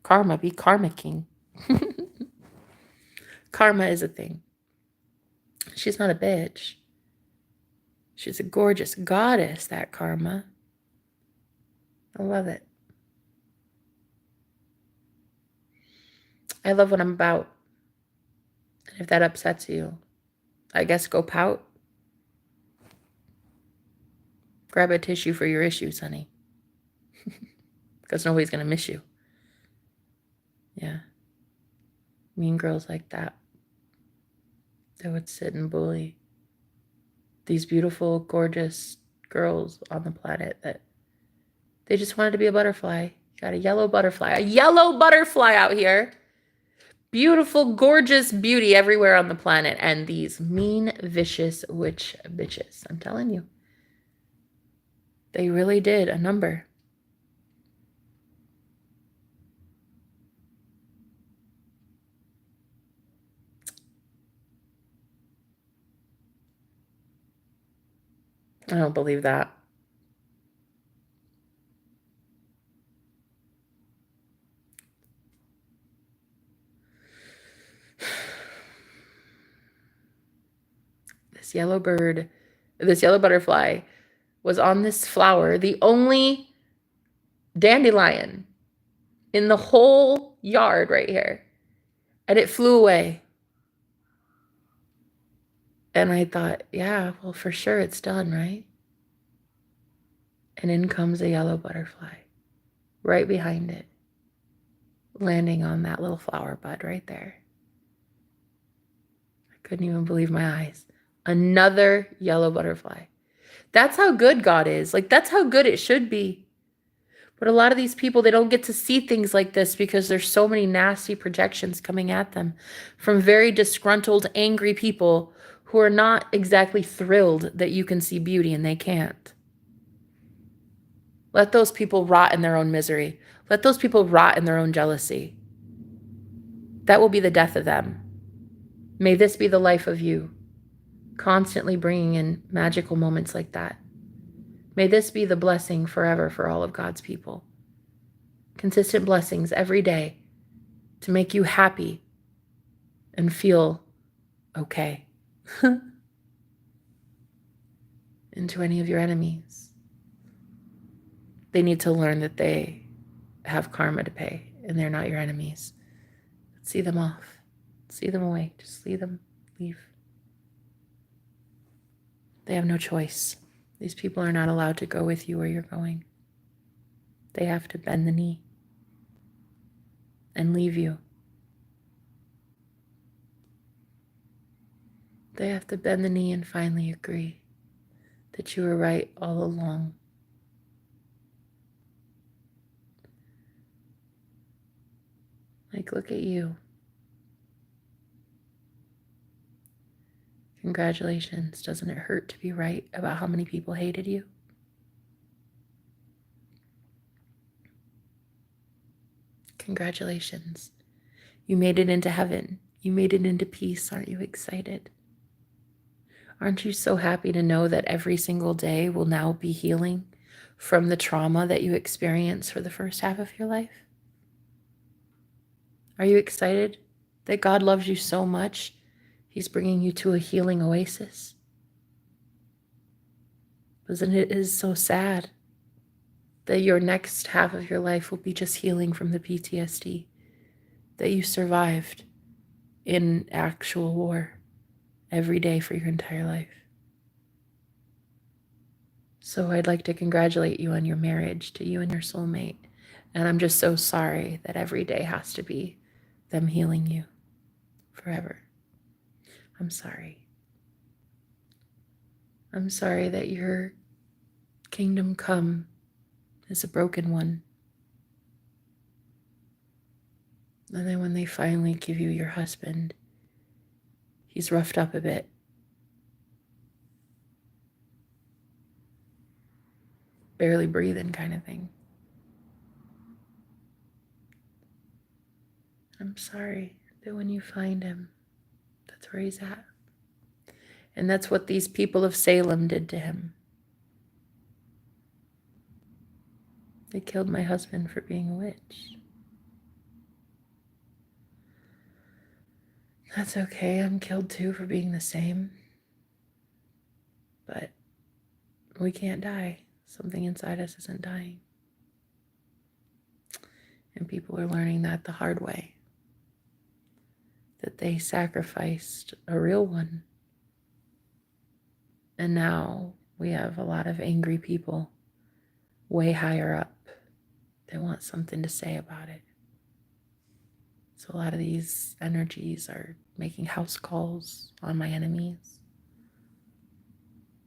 Karma be karmicking. Karma is a thing. She's not a bitch. She's a gorgeous goddess, that karma. I love it. I love what I'm about. And if that upsets you, I guess go pout. Grab a tissue for your issues, honey. Because nobody's going to miss you. Yeah. Mean girls like that. That would sit and bully these beautiful, gorgeous girls on the planet that they just wanted to be a butterfly. You got a yellow butterfly out here. Beautiful, gorgeous beauty everywhere on the planet. And these mean, vicious witch bitches. I'm telling you. They really did a number. I don't believe that. This yellow butterfly was on this flower, the only dandelion in the whole yard right here. And it flew away. And I thought, yeah, well, for sure it's done, right? And in comes a yellow butterfly right behind it. landing on that little flower bud right there. I couldn't even believe my eyes. Another yellow butterfly. That's how good God is. Like, that's how good it should be. But a lot of these people, they don't get to see things like this because there's so many nasty projections coming at them from very disgruntled, angry people who are not exactly thrilled that you can see beauty and they can't. Let those people rot in their own misery. Let those people rot in their own jealousy. That will be the death of them. May this be the life of you, constantly bringing in magical moments like that. May this be the blessing forever for all of God's people. Consistent blessings every day to make you happy and feel okay. And to any of your enemies, they need to learn that they have karma to pay and they're not your enemies. See them off. See them away. Just leave them. Leave. They have no choice. These people are not allowed to go with you where you're going. They have to bend the knee and leave you. They have to bend the knee and finally agree that you were right all along. Like, look at you. Congratulations. Doesn't it hurt to be right about how many people hated you? Congratulations. You made it into heaven. You made it into peace. Aren't you excited? Aren't you so happy to know that every single day will now be healing from the trauma that you experienced for the first half of your life? Are you excited that God loves you so much, He's bringing you to a healing oasis? Isn't it is so sad that your next half of your life will be just healing from the PTSD that you survived in actual war every day for your entire life? So I'd like to congratulate you on your marriage to you and your soulmate. And I'm just so sorry that every day has to be them healing you forever. I'm sorry. I'm sorry that your kingdom come is a broken one. And then when they finally give you your husband, he's roughed up a bit. Barely breathing kind of thing. I'm sorry that when you find him, that's where he's at. And that's what these people of Salem did to him. They killed my husband for being a witch. That's okay. I'm killed too for being the same. But we can't die. Something inside us isn't dying. And people are learning that the hard way. That they sacrificed a real one. And now we have a lot of angry people way higher up that want something to say about it. So a lot of these energies are making house calls on my enemies.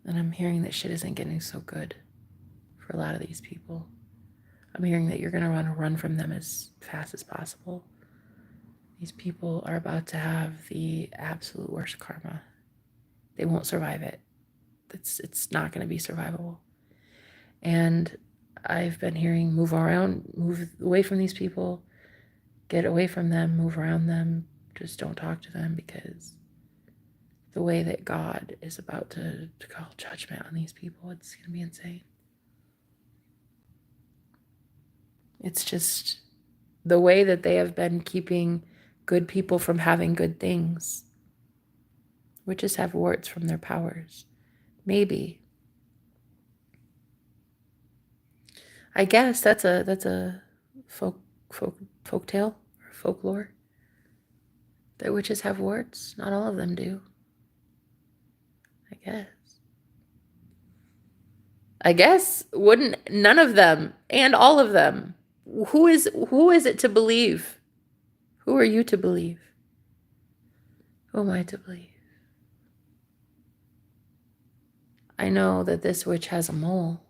And I'm hearing that shit isn't getting so good for a lot of these people. I'm hearing that you're going to run from them as fast as possible. These people are about to have the absolute worst karma. They won't survive it. It's not going to be survivable. And I've been hearing move around, move away from these people, get away from them, move around them, just don't talk to them, because the way that God is about to call judgment on these people, it's going to be insane. It's just the way that they have been keeping good people from having good things. Witches have warts from their powers. Maybe. I guess that's a folk tale or folklore. That witches have warts. Not all of them do. I guess wouldn't none of them and all of them. Who is it to believe Who are you to believe? Who am I to believe? I know that this witch has a mole.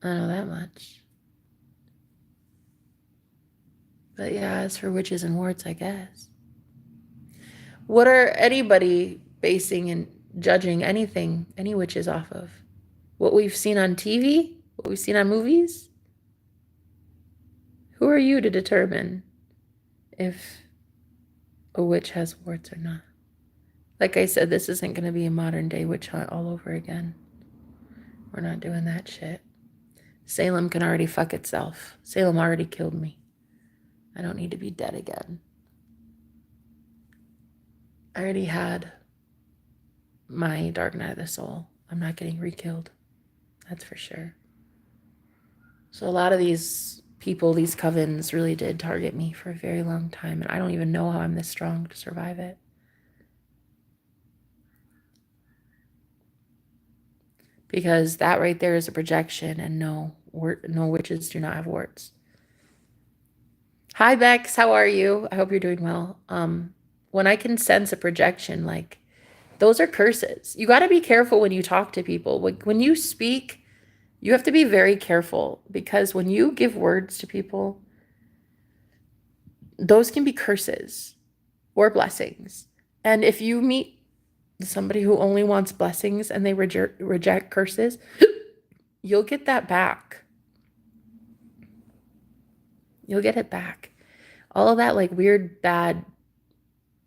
I know that much. But yeah, as for witches and warts, I guess. What are anybody basing and judging anything, any witches off of? What we've seen on TV? What we've seen on movies? Who are you to determine if a witch has warts or not? Like I said, this isn't going to be a modern day witch hunt all over again. We're not doing that shit. Salem can already fuck itself. Salem already killed me. I don't need to be dead again. I already had my dark night of the soul. I'm not getting re-killed. That's for sure. So a lot of these people, these covens, really did target me for a very long time. And I don't even know how I'm this strong to survive it. Because that right there is a projection, and no witches do not have warts. Hi, Bex. How are you? I hope you're doing well. When I can sense a projection, like, those are curses. You got to be careful when you talk to people. When you speak, you have to be very careful, because when you give words to people, those can be curses or blessings. And if you meet somebody who only wants blessings and they reject curses, you'll get that back. You'll get it back. All of that like weird, bad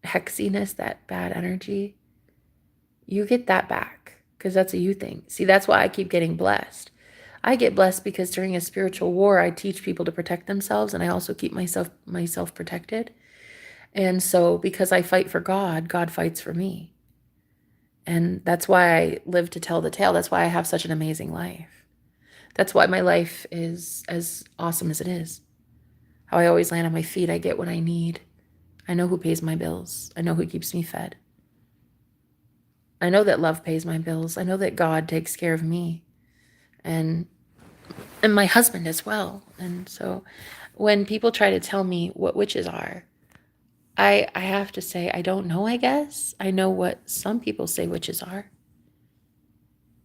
hexiness, that bad energy, you get that back, because that's a you thing. See, that's why I keep getting blessed. I get blessed because during a spiritual war, I teach people to protect themselves, and I also keep myself protected. And so because I fight for God, God fights for me. And that's why I live to tell the tale. That's why I have such an amazing life. That's why my life is as awesome as it is. How I always land on my feet. I get what I need. I know who pays my bills. I know who keeps me fed. I know that love pays my bills. I know that God takes care of me and my husband as well. And so when people try to tell me what witches are, I have to say, I don't know, I guess. I know what some people say witches are.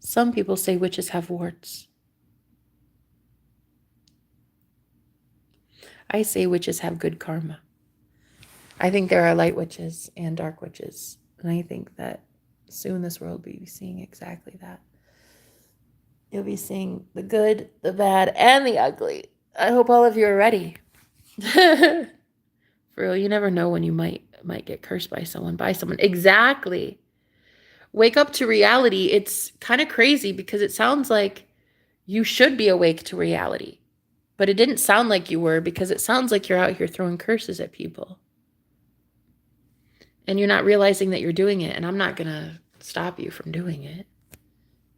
Some people say witches have warts. I say witches have good karma. I think there are light witches and dark witches. And I think that soon this world will be seeing exactly that. You'll be seeing the good, the bad, and the ugly. I hope all of you are ready. For real, you never know when you might get cursed by someone. Exactly. Wake up to reality. It's kind of crazy because it sounds like you should be awake to reality. But it didn't sound like you were, because it sounds like you're out here throwing curses at people. And you're not realizing that you're doing it. And I'm not going to stop you from doing it.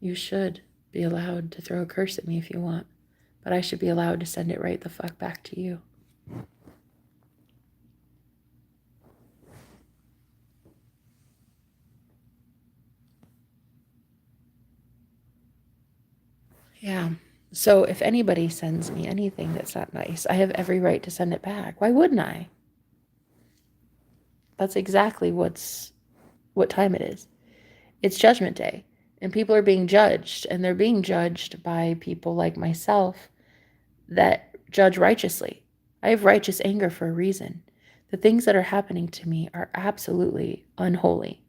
You should be allowed to throw a curse at me if you want. But I should be allowed to send it right the fuck back to you. Yeah. So if anybody sends me anything that's not nice, I have every right to send it back. Why wouldn't I? That's exactly what time it is. It's Judgment Day, and people are being judged, and they're being judged by people like myself that judge righteously. I have righteous anger for a reason. The things that are happening to me are absolutely unholy.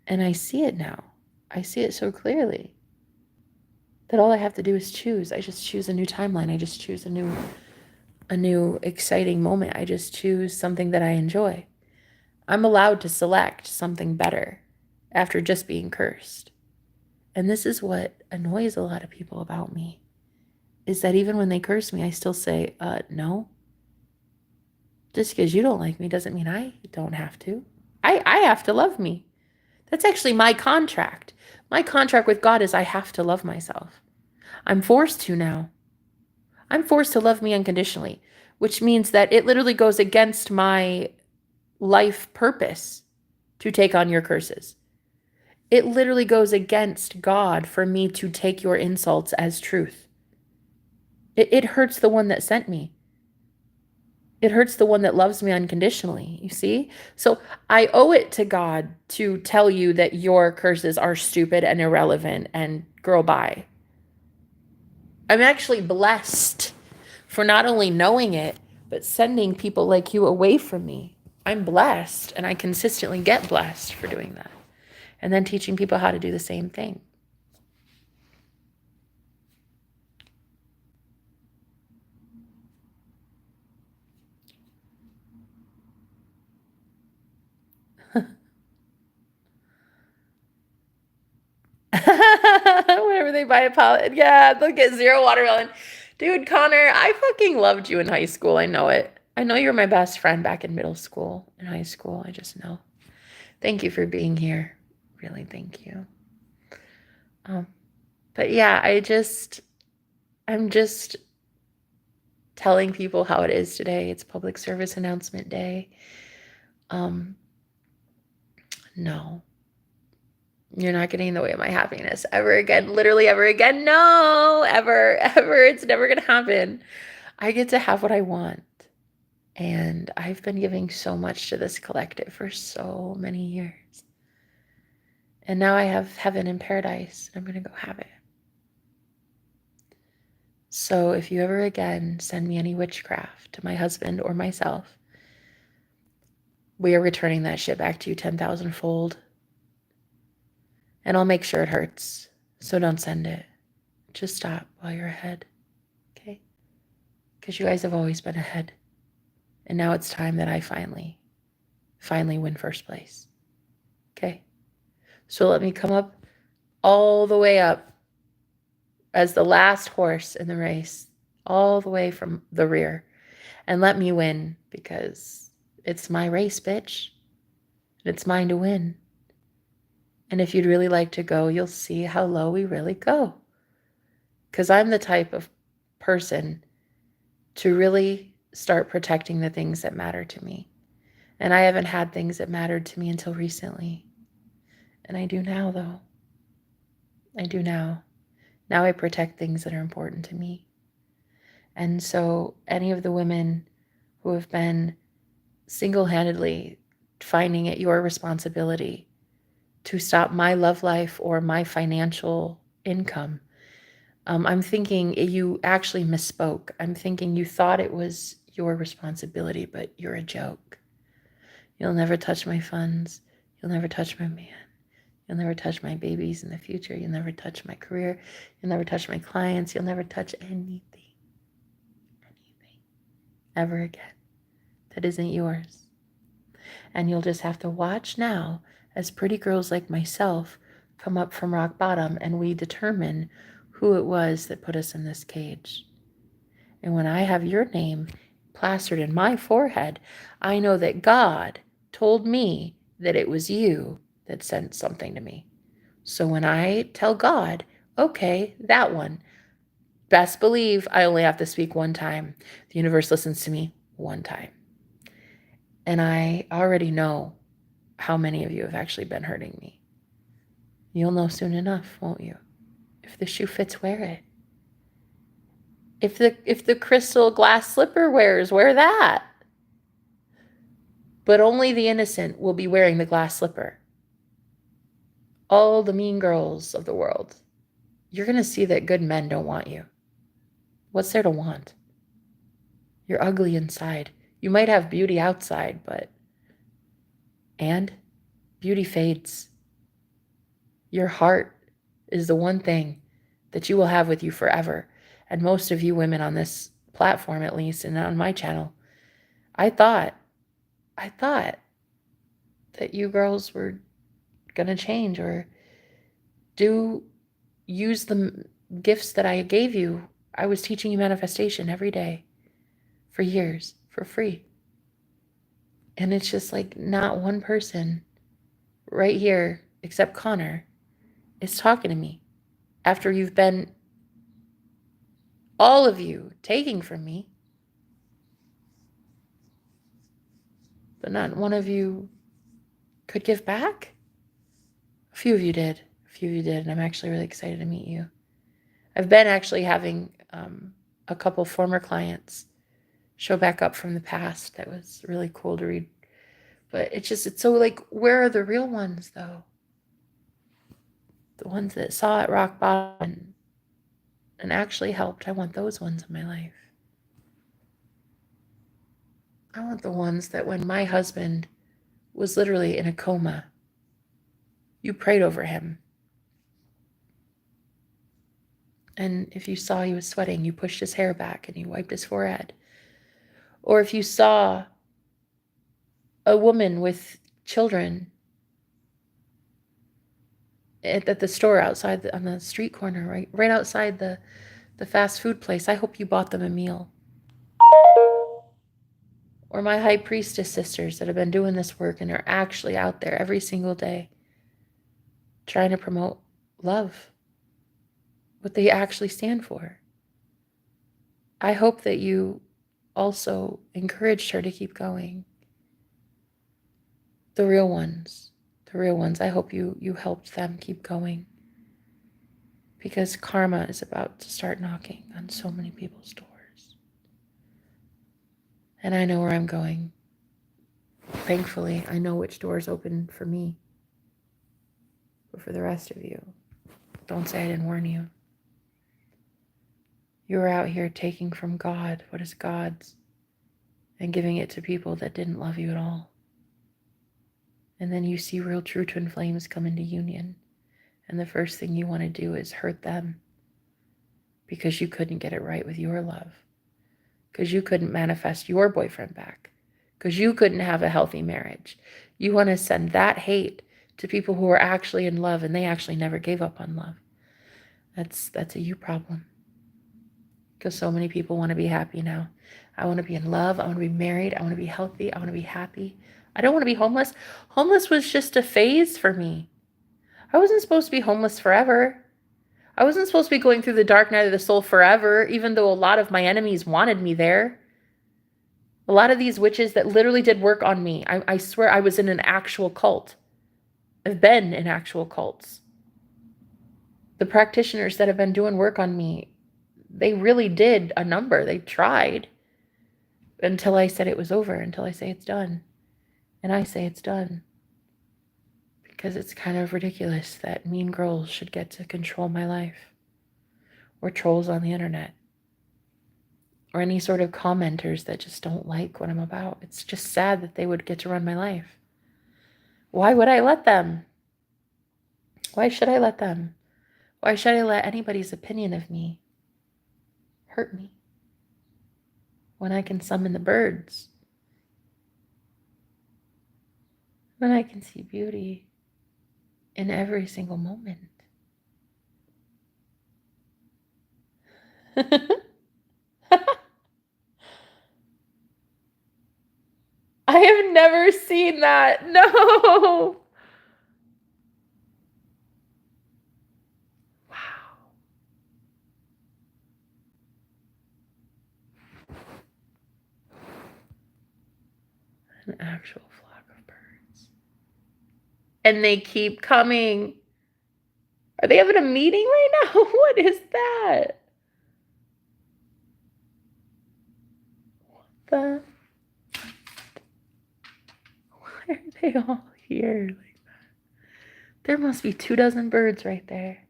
And I see it now. I see it so clearly that all I have to do is choose. I just choose a new timeline. I just choose a new exciting moment. I just choose something that I enjoy. I'm allowed to select something better after just being cursed. And this is what annoys a lot of people about me, is that even when they curse me, I still say, no. Just because you don't like me doesn't mean I don't have to. I have to love me. That's actually my contract. My contract with God is I have to love myself. I'm forced to now. I'm forced to love me unconditionally, which means that it literally goes against my life purpose to take on your curses. It literally goes against God for me to take your insults as truth. It hurts the one that sent me. It hurts the one that loves me unconditionally, you see? So I owe it to God to tell you that your curses are stupid and irrelevant and girl, bye. I'm actually blessed for not only knowing it, but sending people like you away from me. I'm blessed, and I consistently get blessed for doing that. And then teaching people how to do the same thing. Whenever they buy a pallet, yeah, they'll get 0 watermelon. Dude, Connor, I fucking loved you in high school. I know it. I know you were my best friend back in middle school and high school. I just know. Thank you for being here. Really, thank you. But yeah, I'm just telling people how it is today. It's public service announcement day. No. You're not getting in the way of my happiness ever again. Literally ever again. No, ever, ever. It's never going to happen. I get to have what I want. And I've been giving so much to this collective for so many years. And now I have heaven and paradise. I'm going to go have it. So if you ever again send me any witchcraft to my husband or myself, we are returning that shit back to you 10,000 fold. And I'll make sure it hurts. So don't send it. Just stop while you're ahead. Okay? Because you guys have always been ahead. And now it's time that I finally win first place. Okay? So let me come up all the way up as the last horse in the race, all the way from the rear. And let me win, because it's my race, bitch. And it's mine to win. And if you'd really like to go, you'll see how low we really go. Because I'm the type of person to really start protecting the things that matter to me. And I haven't had things that mattered to me until recently. And I do now, though. I do now. Now I protect things that are important to me. And so any of the women who have been single-handedly finding it your responsibility to stop my love life or my financial income, I'm thinking you actually misspoke. I'm thinking you thought it was your responsibility, but you're a joke. You'll never touch my funds. You'll never touch my man. You'll never touch my babies in the future. You'll never touch my career. You'll never touch my clients. You'll never touch anything ever again that isn't yours. And you'll just have to watch now as pretty girls like myself come up from rock bottom, and we determine who it was that put us in this cage. And when I have your name plastered in my forehead, I know that God told me that it was you that sent something to me. So when I tell God, okay, that one, best believe I only have to speak one time. The universe listens to me one time. And I already know how many of you have actually been hurting me. You'll know soon enough, won't you? If the shoe fits, wear it. If the crystal glass slipper wears, wear that. But only the innocent will be wearing the glass slipper. All the mean girls of the world, you're going to see that good men don't want you. What's there to want? You're ugly inside. You might have beauty outside, and beauty fades. Your heart is the one thing that you will have with you forever. And most of you women on this platform, at least, and on my channel, I thought that you girls were going to change or use the gifts that I gave you. I was teaching you manifestation every day for years for free. And it's just like not one person right here, except Connor, is talking to me after you've been, all of you, taking from me. But not one of you could give back. A few of you did. And I'm actually really excited to meet you. I've been actually having a couple former clients show back up from the past that was really cool to read. But it's so like, where are the real ones though? The ones that saw it rock bottom and actually helped. I want those ones in my life. I want the ones that when my husband was literally in a coma, you prayed over him. And if you saw he was sweating, you pushed his hair back and you wiped his forehead. Or if you saw a woman with children at the store outside on the street corner, right outside the fast food place, I hope you bought them a meal. Or my high priestess sisters that have been doing this work and are actually out there every single day trying to promote love, what they actually stand for. I hope that you also encouraged her to keep going. The real ones, I hope you helped them keep going. Because karma is about to start knocking on so many people's doors. And I know where I'm going. Thankfully, I know which doors open for me. But for the rest of you, don't say I didn't warn you. You're out here taking from God what is God's and giving it to people that didn't love you at all. And then you see real true twin flames come into union. And the first thing you want to do is hurt them because you couldn't get it right with your love, because you couldn't manifest your boyfriend back, because you couldn't have a healthy marriage. You want to send that hate to people who are actually in love and they actually never gave up on love. That's a you problem. Because so many people want to be happy now. I want to be in love. I want to be married. I want to be healthy. I want to be happy. I don't want to be homeless. Homeless was just a phase for me. I wasn't supposed to be homeless forever. I wasn't supposed to be going through the dark night of the soul forever, even though a lot of my enemies wanted me there. A lot of these witches that literally did work on me. I swear I was in an actual cult. I've been in actual cults. The practitioners that have been doing work on me, they really did a number. They tried until I said it was over, until I say it's done. And I say it's done. Because it's kind of ridiculous that mean girls should get to control my life. Or trolls on the internet. Or any sort of commenters that just don't like what I'm about. It's just sad that they would get to run my life. Why would I let them? Why should I let them? Why should I let anybody's opinion of me hurt me when I can summon the birds? When I can see beauty in every single moment. I have never seen that. No. Wow. An actual flock of birds. And they keep coming. Are they having a meeting right now? What is that? What the? Why are they all here like that? There must be 24 birds right there.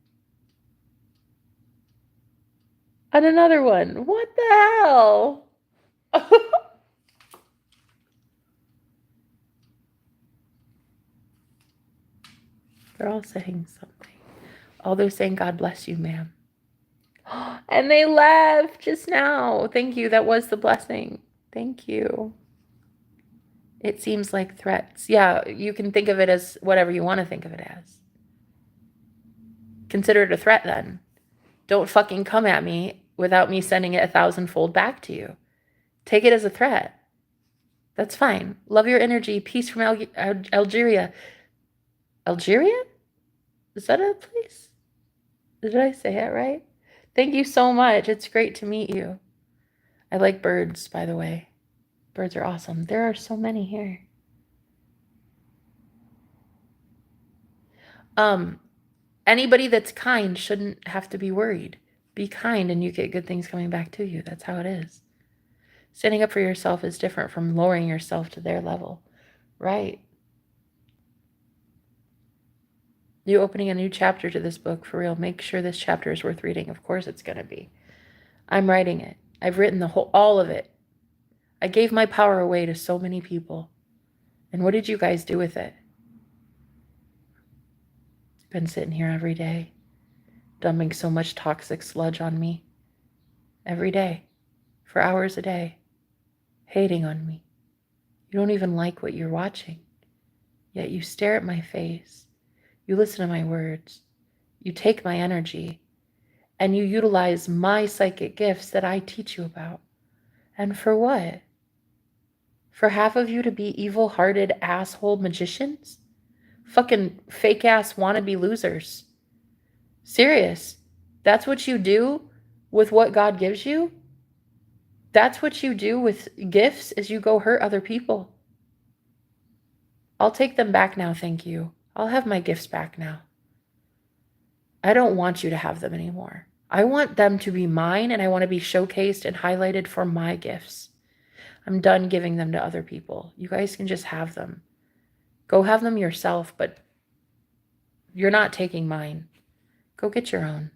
And another one. What the hell? They're all saying something. Oh, they're saying, God bless you, ma'am. And they left just now. Thank you. That was the blessing. Thank you. It seems like threats. Yeah, you can think of it as whatever you want to think of it as. Consider it a threat then. Don't fucking come at me without me sending it 1,000-fold back to you. Take it as a threat. That's fine. Love your energy. Peace from Algeria. Algeria? Is that a place? Did I say it right? Thank you so much. It's great to meet you. I like birds, by the way. Birds are awesome. There are so many here. Anybody that's kind shouldn't have to be worried. Be kind and you get good things coming back to you. That's how it is. Standing up for yourself is different from lowering yourself to their level. Right. You opening a new chapter to this book, for real. Make sure this chapter is worth reading. Of course it's going to be. I'm writing it. I've written all of it. I gave my power away to so many people. And what did you guys do with it? Been sitting here every day, dumping so much toxic sludge on me. Every day. For hours a day. Hating on me. You don't even like what you're watching. Yet you stare at my face. You listen to my words. You take my energy. And you utilize my psychic gifts that I teach you about. And for what? For half of you to be evil-hearted asshole magicians? Fucking fake-ass wannabe losers. Serious. That's what you do with what God gives you? That's what you do with gifts, is you go hurt other people. I'll take them back now, thank you. I'll have my gifts back now. I don't want you to have them anymore. I want them to be mine, and I want to be showcased and highlighted for my gifts. I'm done giving them to other people. You guys can just have them. Go have them yourself, but you're not taking mine. Go get your own.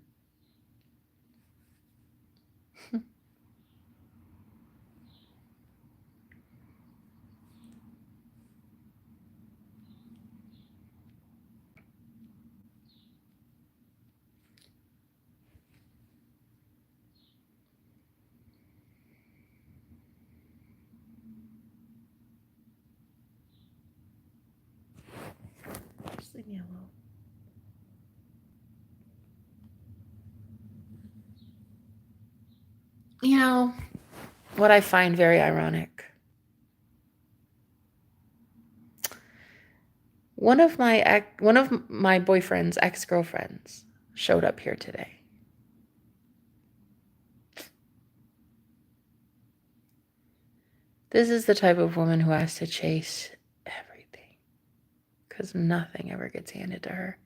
Just leave me alone. You know, what I find very ironic. One of my boyfriend's ex-girlfriends showed up here today. This is the type of woman who has to chase everything, because nothing ever gets handed to her.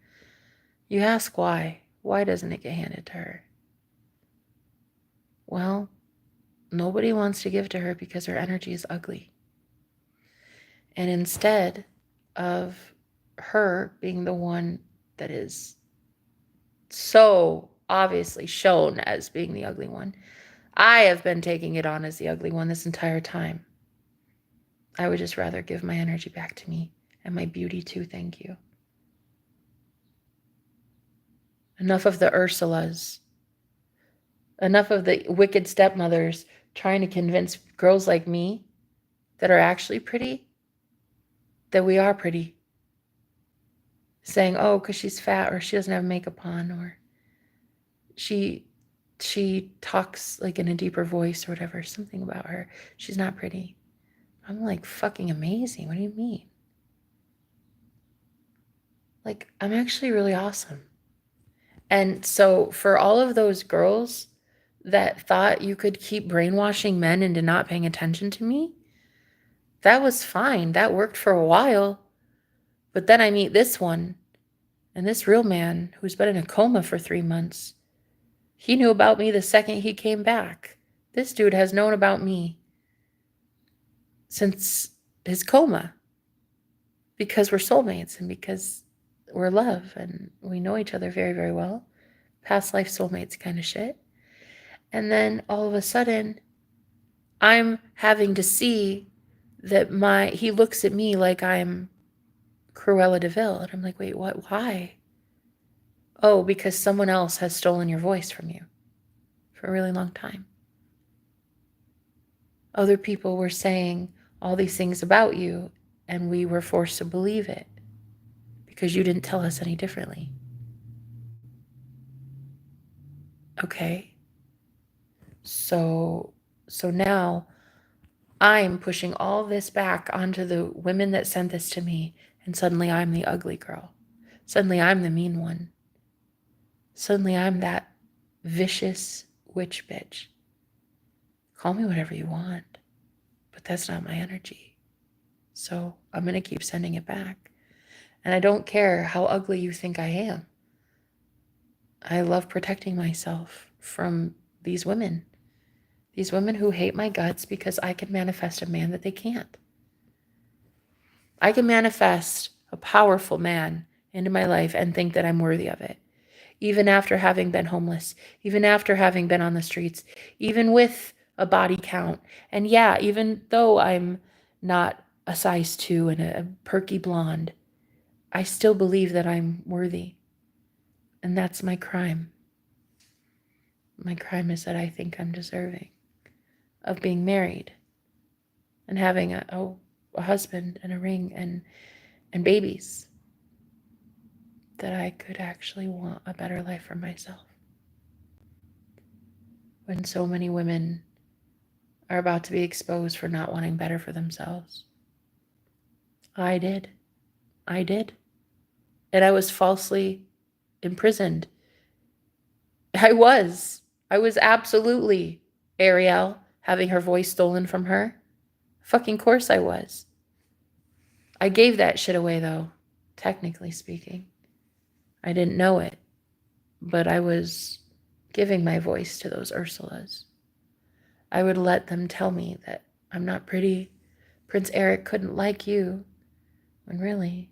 You ask why. Why doesn't it get handed to her? Well, nobody wants to give to her because her energy is ugly. And instead of her being the one that is so obviously shown as being the ugly one, I have been taking it on as the ugly one this entire time. I would just rather give my energy back to me, and my beauty too, thank you. Enough of the Ursulas. Enough of the wicked stepmothers trying to convince girls like me that are actually pretty that we are pretty. Saying, oh, because she's fat, or she doesn't have makeup on, or she talks like in a deeper voice or whatever, something about her. She's not pretty. I'm like, fucking amazing. What do you mean? Like, I'm actually really awesome. And so for all of those girls that thought you could keep brainwashing men into not paying attention to me, that was fine. That worked for a while. But then I meet this one, and this real man who's been in a coma for 3 months. He knew about me the second he came back. This dude has known about me since his coma, because we're soulmates and because we're love and we know each other very, very well. Past life soulmates kind of shit. And then all of a sudden, I'm having to see that he looks at me like I'm Cruella de Vil. And I'm like, wait, what? Why? Oh, because someone else has stolen your voice from you for a really long time. Other people were saying all these things about you, and we were forced to believe it because you didn't tell us any differently. Okay. So now I'm pushing all this back onto the women that sent this to me, and suddenly I'm the ugly girl. Suddenly I'm the mean one. Suddenly I'm that vicious witch bitch. Call me whatever you want, but that's not my energy. So I'm going to keep sending it back. And I don't care how ugly you think I am. I love protecting myself from these women These women who hate my guts because I can manifest a man that they can't. I can manifest a powerful man into my life and think that I'm worthy of it. Even after having been homeless, even after having been on the streets, even with a body count. And yeah, even though I'm not a size 2 and a perky blonde, I still believe that I'm worthy. And that's my crime. My crime is that I think I'm deserving of being married and having a husband and a ring and babies. That I could actually want a better life for myself. When so many women are about to be exposed for not wanting better for themselves. I did. And I was falsely imprisoned. I was absolutely Ariel having her voice stolen from her. Fucking course I was. I gave that shit away though, technically speaking. I didn't know it, but I was giving my voice to those Ursulas. I would let them tell me that I'm not pretty. Prince Eric couldn't like you. When really,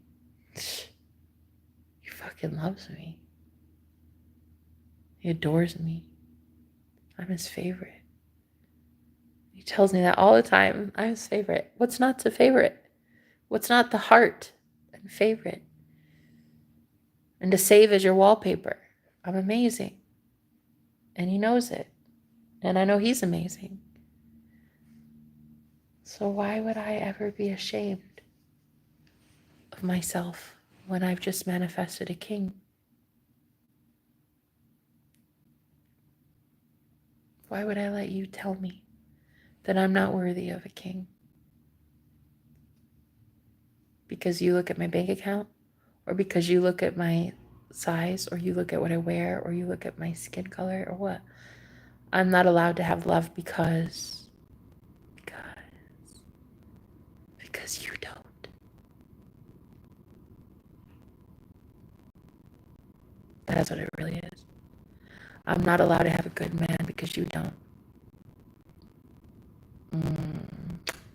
he fucking loves me. He adores me. I'm his favorite. He tells me that all the time. I'm his favorite. What's not to favorite? What's not the heart and favorite? And to save as your wallpaper. I'm amazing. And he knows it. And I know he's amazing. So why would I ever be ashamed of myself when I've just manifested a king? Why would I let you tell me that I'm not worthy of a king? Because you look at my bank account, or because you look at my size, or you look at what I wear, or you look at my skin color, or what? I'm not allowed to have love because you don't. That's what it really is. I'm not allowed to have a good man because you don't.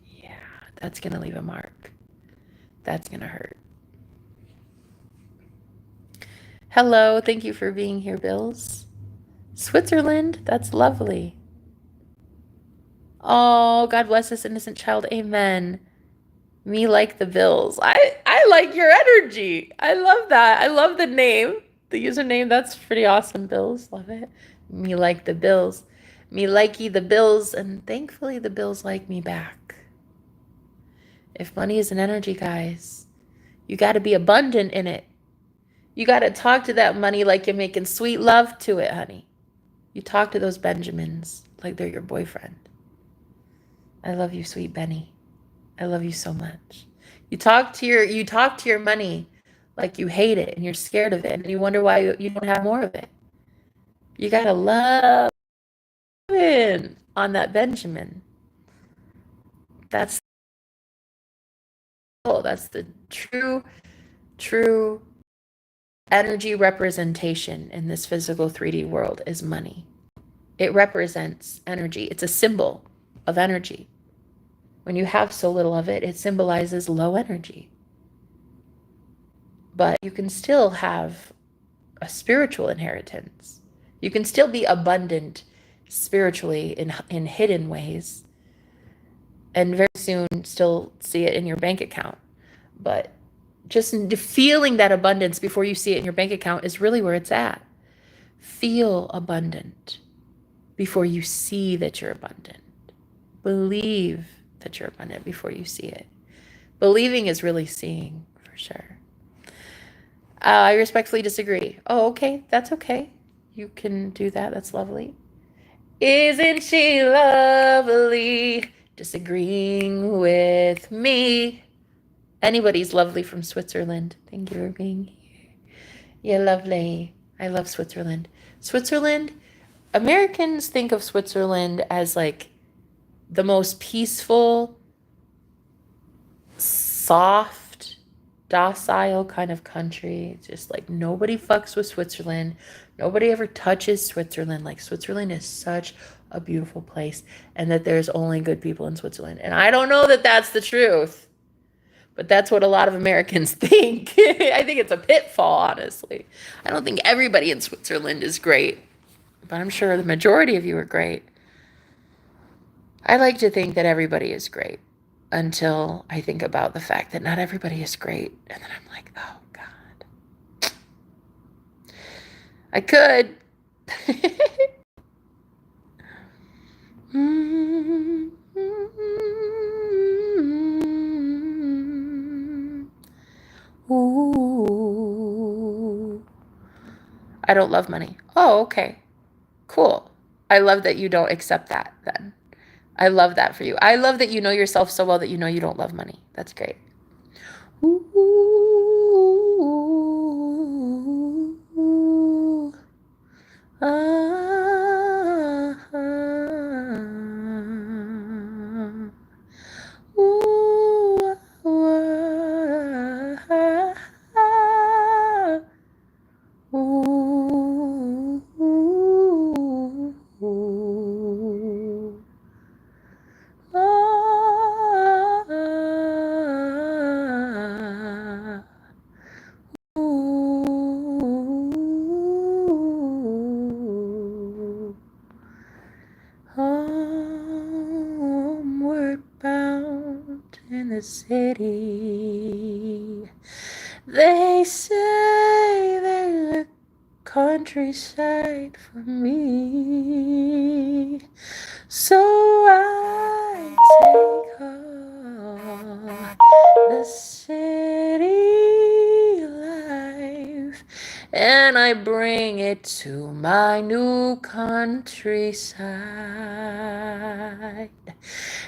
Yeah, that's gonna leave a mark. That's gonna hurt. Hello, thank you for being here, Bills. Switzerland, that's lovely. Oh, God bless this innocent child. Amen. Me like the Bills. I like your energy. I love that. I love the name. The username, that's pretty awesome, Bills. Love it. Me like the Bills. Me likey the Bills. And thankfully the Bills like me back. If money is an energy, guys, you got to be abundant in it. You got to talk to that money like you're making sweet love to it, honey. You talk to those Benjamins like they're your boyfriend. I love you, sweet Benny. I love you so much. You talk to your money like you hate it and you're scared of it and you wonder why you don't have more of it. You got to love it on that Benjamin. That's the true energy representation in this physical 3D world is money. It represents energy. It's a symbol of energy. When you have so little of it, it symbolizes low energy. But you can still have a spiritual inheritance. You can still be abundant spiritually in hidden ways and very soon still see it in your bank account. But just feeling that abundance before you see it in your bank account is really where it's at. Feel abundant before you see that you're abundant. Believe that you're abundant before you see it. Believing is really seeing, for sure. I respectfully disagree. Oh, okay. That's okay. You can do that. That's lovely. Isn't she lovely? Disagreeing with me. Anybody's lovely from Switzerland. Thank you for being here. You're lovely. I love Switzerland. Switzerland, Americans think of Switzerland as like the most peaceful, soft, docile kind of country. Just like nobody fucks with Switzerland. Nobody ever touches Switzerland. Like Switzerland is such a beautiful place and that there's only good people in Switzerland. And I don't know that that's the truth, but that's what a lot of Americans think. I think it's a pitfall, honestly. I don't think everybody in Switzerland is great, but I'm sure the majority of you are great. I like to think that everybody is great until I think about the fact that not everybody is great. And then I'm like, oh, God. I could. Ooh. I don't love money. Oh, okay. Cool. I love that you don't accept that then. I love that for you. I love that you know yourself so well that you know you don't love money. That's great. Ooh. Ah, ah, ooh, ah, ah, ooh, ooh, ooh. Homeward bound in the city, they say there's a countryside for me, so I take on the city life and I bring it to my new countryside.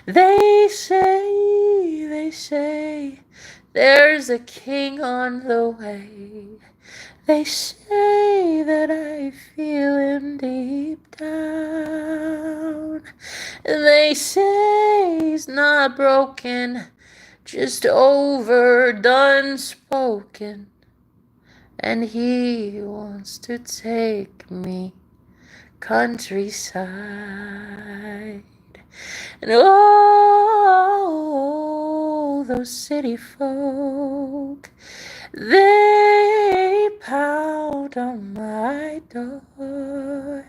They say, there's a king on the way. They say that I feel him deep down. They say he's not broken, just overdone spoken. And he wants to take me countryside. And oh, those city folk, they pound on my door.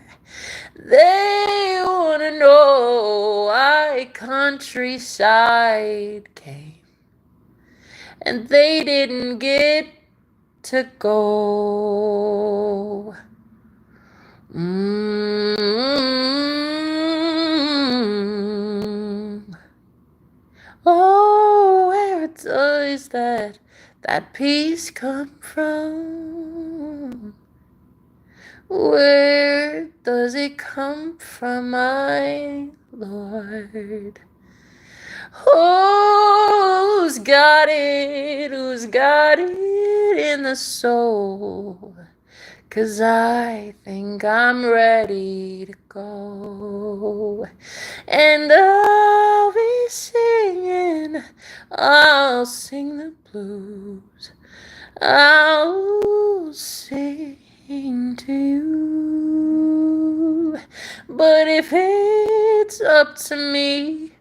They wanna know why countryside came. And they didn't get to go. Oh, where does that peace come from? Where does it come from, my Lord? Who's got it? Who's got it in the soul? 'Cause I think I'm ready to go. And I'll be singing, I'll sing the blues, I'll sing to you. But if it's up to me,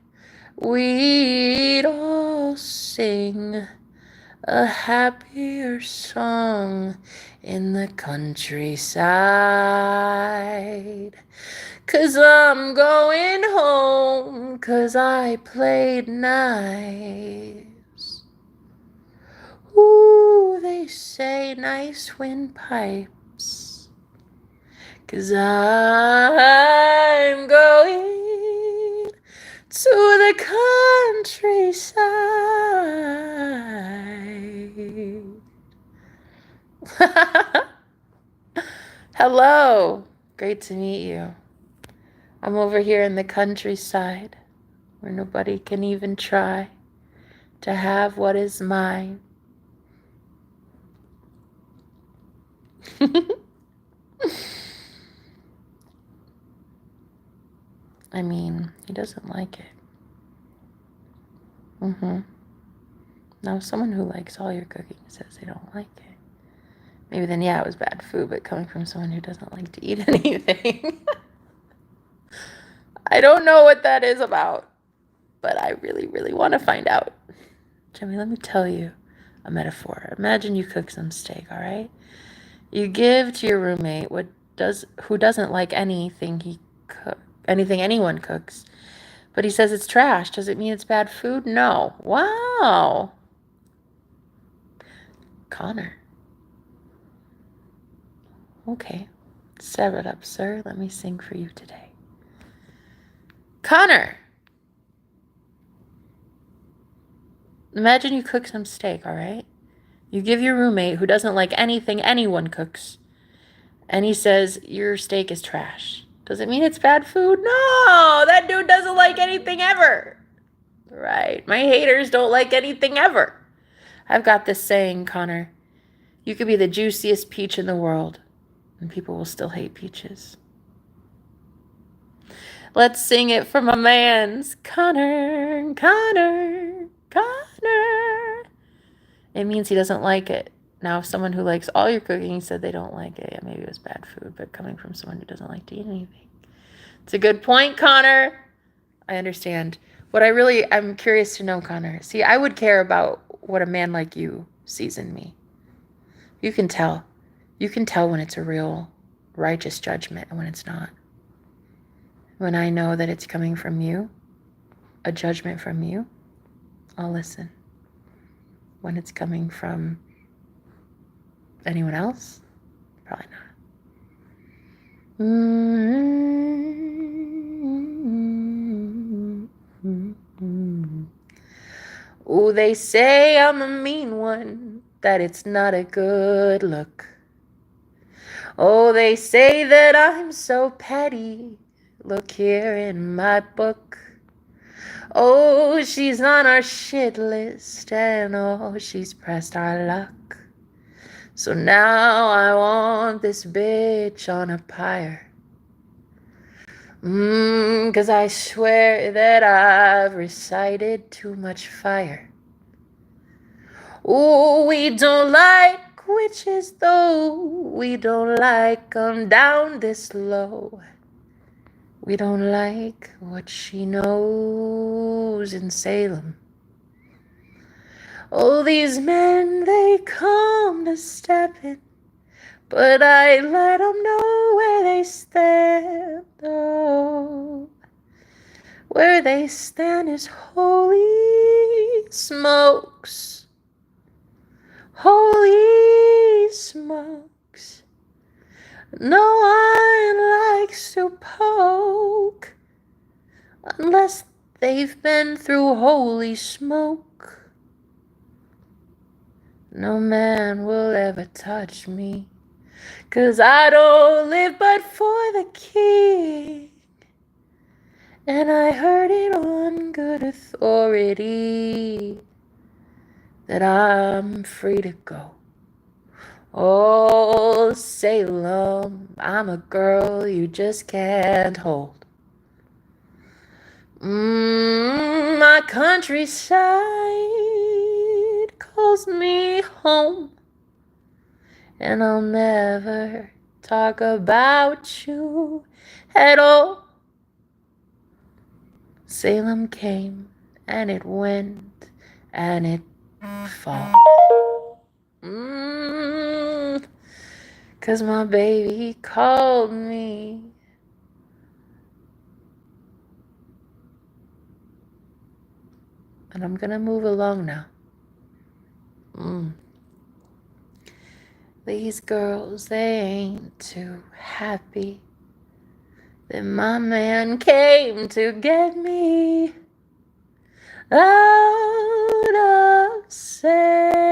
we'd all sing a happier song in the countryside. 'Cause I'm going home, 'cause I played nice. Ooh, they say nice windpipes. 'Cause I'm going to the countryside. Hello, great to meet you. I'm over here in the countryside where nobody can even try to have what is mine. I mean, he doesn't like it. Now, someone who likes all your cooking says they don't like it. Maybe then, yeah, it was bad food, but coming from someone who doesn't like to eat anything. I don't know what that is about, but I really, really want to find out. Jimmy, let me tell you a metaphor. Imagine you cook some steak, all right? You give to your roommate who doesn't like anything anyone cooks, but he says it's trash. Does it mean it's bad food? No. Wow. Connor. Okay. Serve it up, sir. Let me sing for you today. Connor. Imagine you cook some steak, all right? You give your roommate who doesn't like anything anyone cooks, and he says your steak is trash. Does it mean it's bad food? No, that dude doesn't like anything ever. Right. My haters don't like anything ever. I've got this saying, Connor. You could be the juiciest peach in the world, and people will still hate peaches. Let's sing it for my mans. Connor, Connor, Connor. It means he doesn't like it. Now, if someone who likes all your cooking said they don't like it, yeah, maybe it was bad food, but coming from someone who doesn't like to eat anything. It's a good point, Connor. I understand. I'm curious to know, Connor. See, I would care about what a man like you sees in me. You can tell. You can tell when it's a real righteous judgment and when it's not. When I know that it's coming from you, a judgment from you, I'll listen. When it's coming from anyone else, probably not. Oh, they say I'm a mean one, that it's not a good look. Oh, they say that I'm so petty. Look here in my book. Oh, she's on our shit list, and oh, she's pressed our luck. So now I want this bitch on a pyre. 'Cause I swear that I've recited too much fire. Oh, we don't like witches though. We don't like 'em down this low. We don't like what she knows in Salem. Oh, these men, they come to step in, but I let 'em know where they stand. Oh, where they stand is holy smokes. Holy smokes. No one likes to poke unless they've been through holy smoke. No man will ever touch me, 'cause I don't live but for the king. And I heard it on good authority that I'm free to go. Oh, Salem, I'm a girl you just can't hold. My countryside calls me home, and I'll never talk about you at all. Salem came, and it went, and it fall. 'Cause my baby called me. And I'm gonna move along now. These girls, they ain't too happy that my man came to get me out of Salem.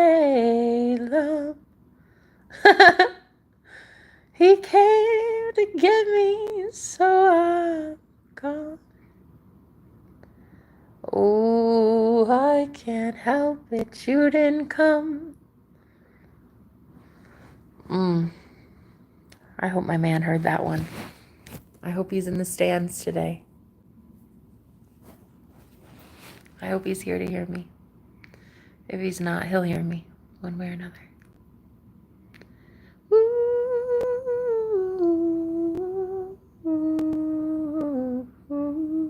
He came to get me, so I'm gone. Oh, I can't help it, you didn't come. I hope my man heard that one. I hope he's in the stands today. I hope he's here to hear me. If he's not, he'll hear me one way or another. Ooh, ooh, ooh.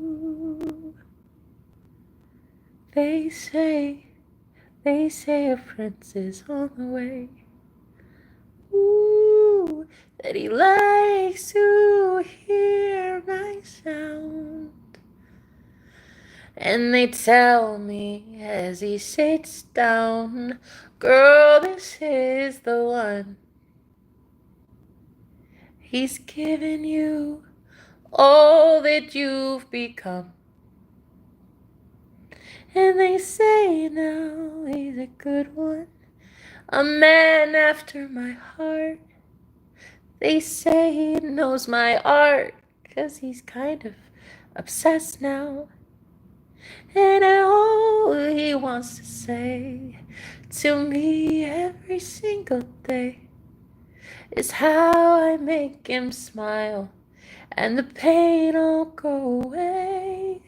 say a prince is on the way. Ooh, that he likes to hear my sound. And they tell me as he sits down, girl, this is the one. He's given you all that you've become. And they say now he's a good one, a man after my heart. They say he knows my art, 'cause he's kind of obsessed now. And all he wants to say to me every single day is how I make him smile and the pain will go away.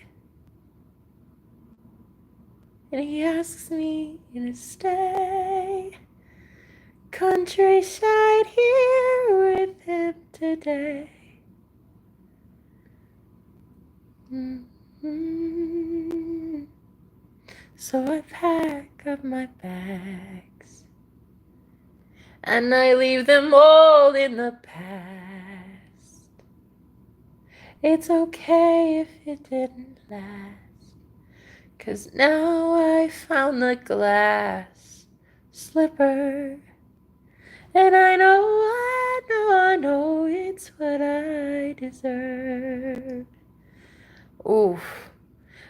And he asks me to stay countryside here with him today. So I pack up my bags and I leave them all in the past. It's okay if it didn't last, 'cause now I found the glass slipper. And I know it's what I deserve. Oof,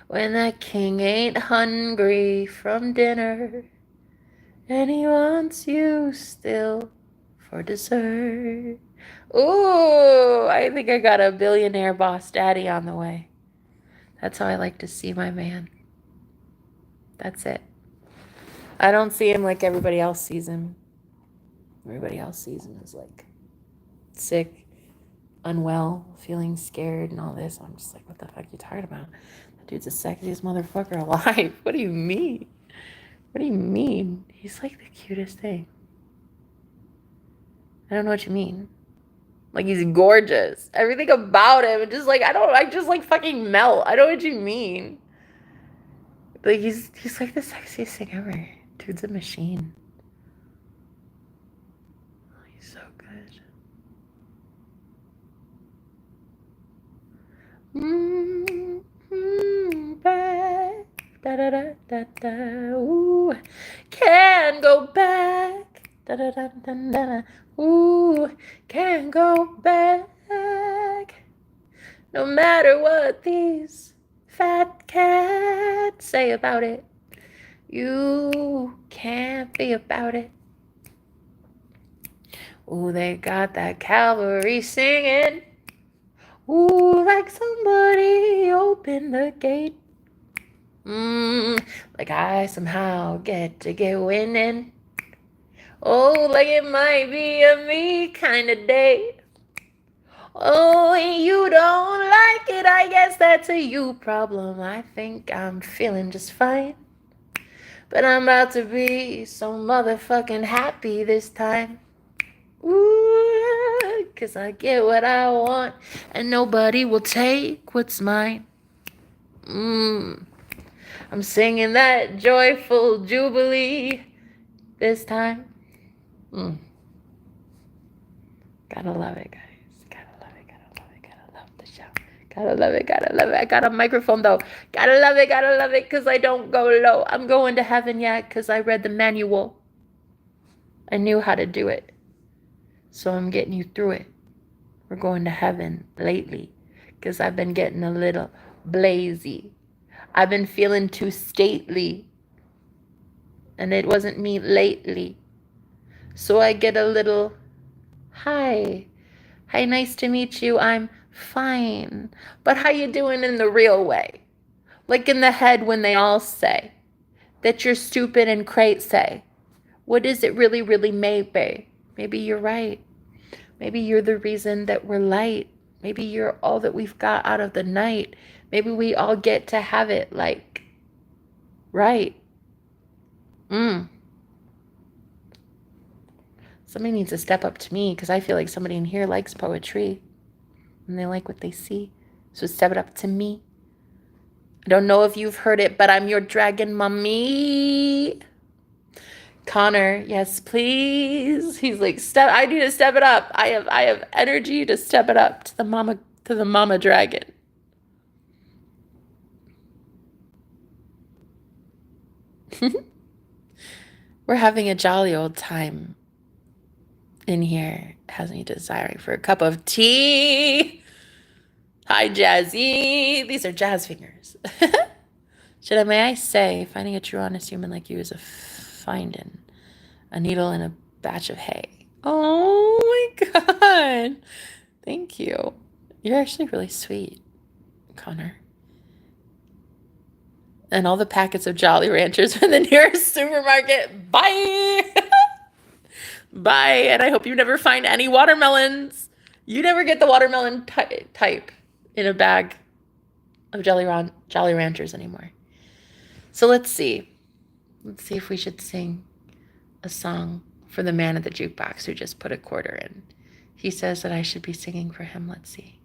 when that king ain't hungry from dinner and he wants you still for dessert. Ooh, I think I got a billionaire boss daddy on the way. That's how I like to see my man. That's it. I don't see him like everybody else sees him. Everybody else sees him as like sick, unwell, feeling scared and all this. I'm just like, what the fuck are you talking about? That dude's the sexiest motherfucker alive. What do you mean? What do you mean? He's like the cutest thing. I don't know what you mean. Like, he's gorgeous. Everything about him, just like, I just like fucking melt. I know what you mean. Like, he's like the sexiest thing ever. Dude's a machine. Oh, he's so good. Back. Da da da da da. Ooh. Can't go back. Da da da da da. Ooh. Can't go back. No matter what these fat cats say about it, you can't be about it. Ooh, they got that cavalry singing. Ooh, like somebody opened the gate. Like I somehow get winning. Oh, like it might be a me kind of day. Oh, you don't like it, I guess that's a you problem. I think I'm feeling just fine. But I'm about to be so motherfucking happy this time. Ooh, 'cause I get what I want and nobody will take what's mine. I'm singing that joyful jubilee this time. Gotta love it, guys. Gotta love the show. Gotta love it. I got a microphone though. Gotta love it, because I don't go low. I'm going to heaven, yeah, because I read the manual. I knew how to do it. So I'm getting you through it. We're going to heaven lately, because I've been getting a little blazy. I've been feeling too stately. And it wasn't me lately. So I get a little, hi, nice to meet you, I'm fine. But how you doing in the real way? Like in the head when they all say that you're stupid and crazy. What is it really, maybe? Maybe you're right. Maybe you're the reason that we're light. Maybe you're all that we've got out of the night. Maybe we all get to have it like, right. Somebody needs to step up to me, because I feel like somebody in here likes poetry and they like what they see. So step it up to me. I don't know if you've heard it, but I'm your dragon mommy. Connor, yes, please. He's like, I need to step it up. I have energy to step it up to the mama dragon. We're having a jolly old time in here. Has me desiring for a cup of tea. Hi, Jazzy. These are jazz fingers. May I say, finding a true, honest human like you is a finding a needle in a batch of hay. Oh my God. Thank you. You're actually really sweet, Connor. And all the packets of Jolly Ranchers from the nearest supermarket. Bye. Bye. And I hope you never find any watermelons. You never get the watermelon type in a bag of Jolly Ranchers anymore. So let's see. Let's see if we should sing a song for the man at the jukebox who just put a quarter in. He says that I should be singing for him. Let's see.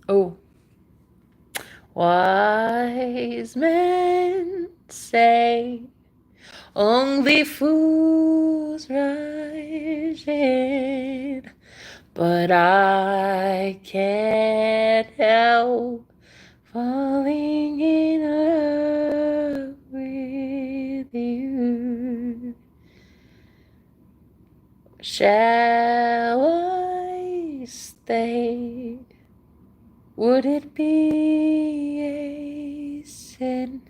Oh. Wise men say only fools rush in, but I can't help falling in love with you. Shall I stay? Would it be a sin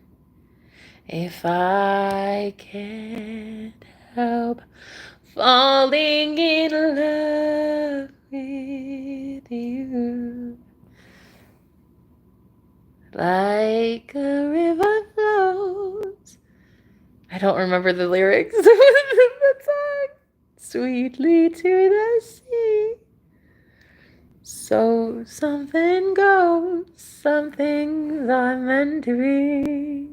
if I can't help falling in love with you? Like a river flows. I don't remember the lyrics of the song. Sweetly to the sea. So something goes, some things are meant to be.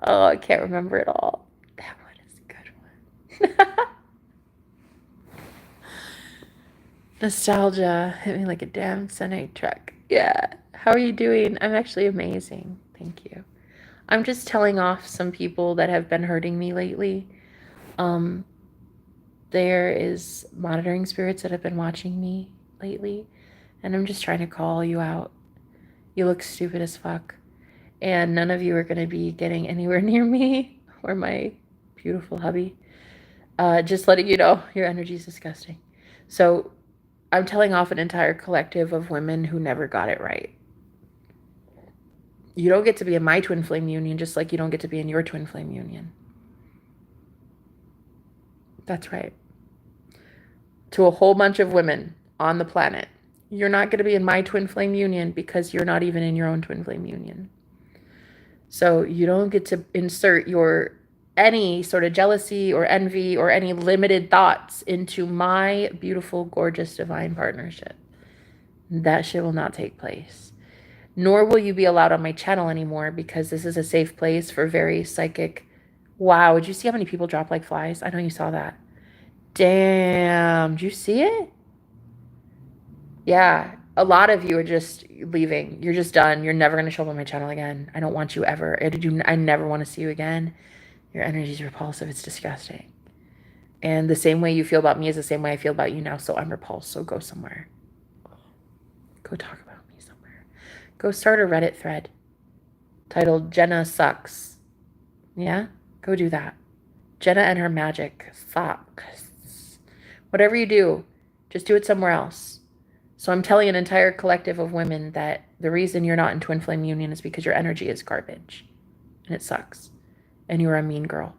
Oh, I can't remember it all. That one is a good one. Nostalgia hit me like a damn Sunday truck. Yeah. How are you doing? I'm actually amazing. Thank you. I'm just telling off some people that have been hurting me lately. There is monitoring spirits that have been watching me lately. And I'm just trying to call you out. You look stupid as fuck. And none of you are going to be getting anywhere near me or my beautiful hubby. Just letting you know, your energy is disgusting. So I'm telling off an entire collective of women who never got it right. You don't get to be in my twin flame union, just like you don't get to be in your twin flame union. That's right. To a whole bunch of women on the planet. You're not going to be in my twin flame union because you're not even in your own twin flame union. So you don't get to insert any sort of jealousy or envy or any limited thoughts into my beautiful, gorgeous, divine partnership. That shit will not take place. Nor will you be allowed on my channel anymore because this is a safe place for very psychic. Wow, did you see how many people drop like flies? I know you saw that. Damn, did you see it? Yeah, a lot of you are just leaving. You're just done. You're never going to show up on my channel again. I don't want you ever. I never want to see you again. Your energy is repulsive. It's disgusting. And the same way you feel about me is the same way I feel about you now. So I'm repulsed. So go somewhere. Go talk about me somewhere. Go start a Reddit thread titled Jenna Sucks. Yeah? Go do that. Jenna and her magic sucks. Whatever you do, just do it somewhere else. So I'm telling an entire collective of women that the reason you're not in twin flame union is because your energy is garbage. And it sucks. And you're a mean girl.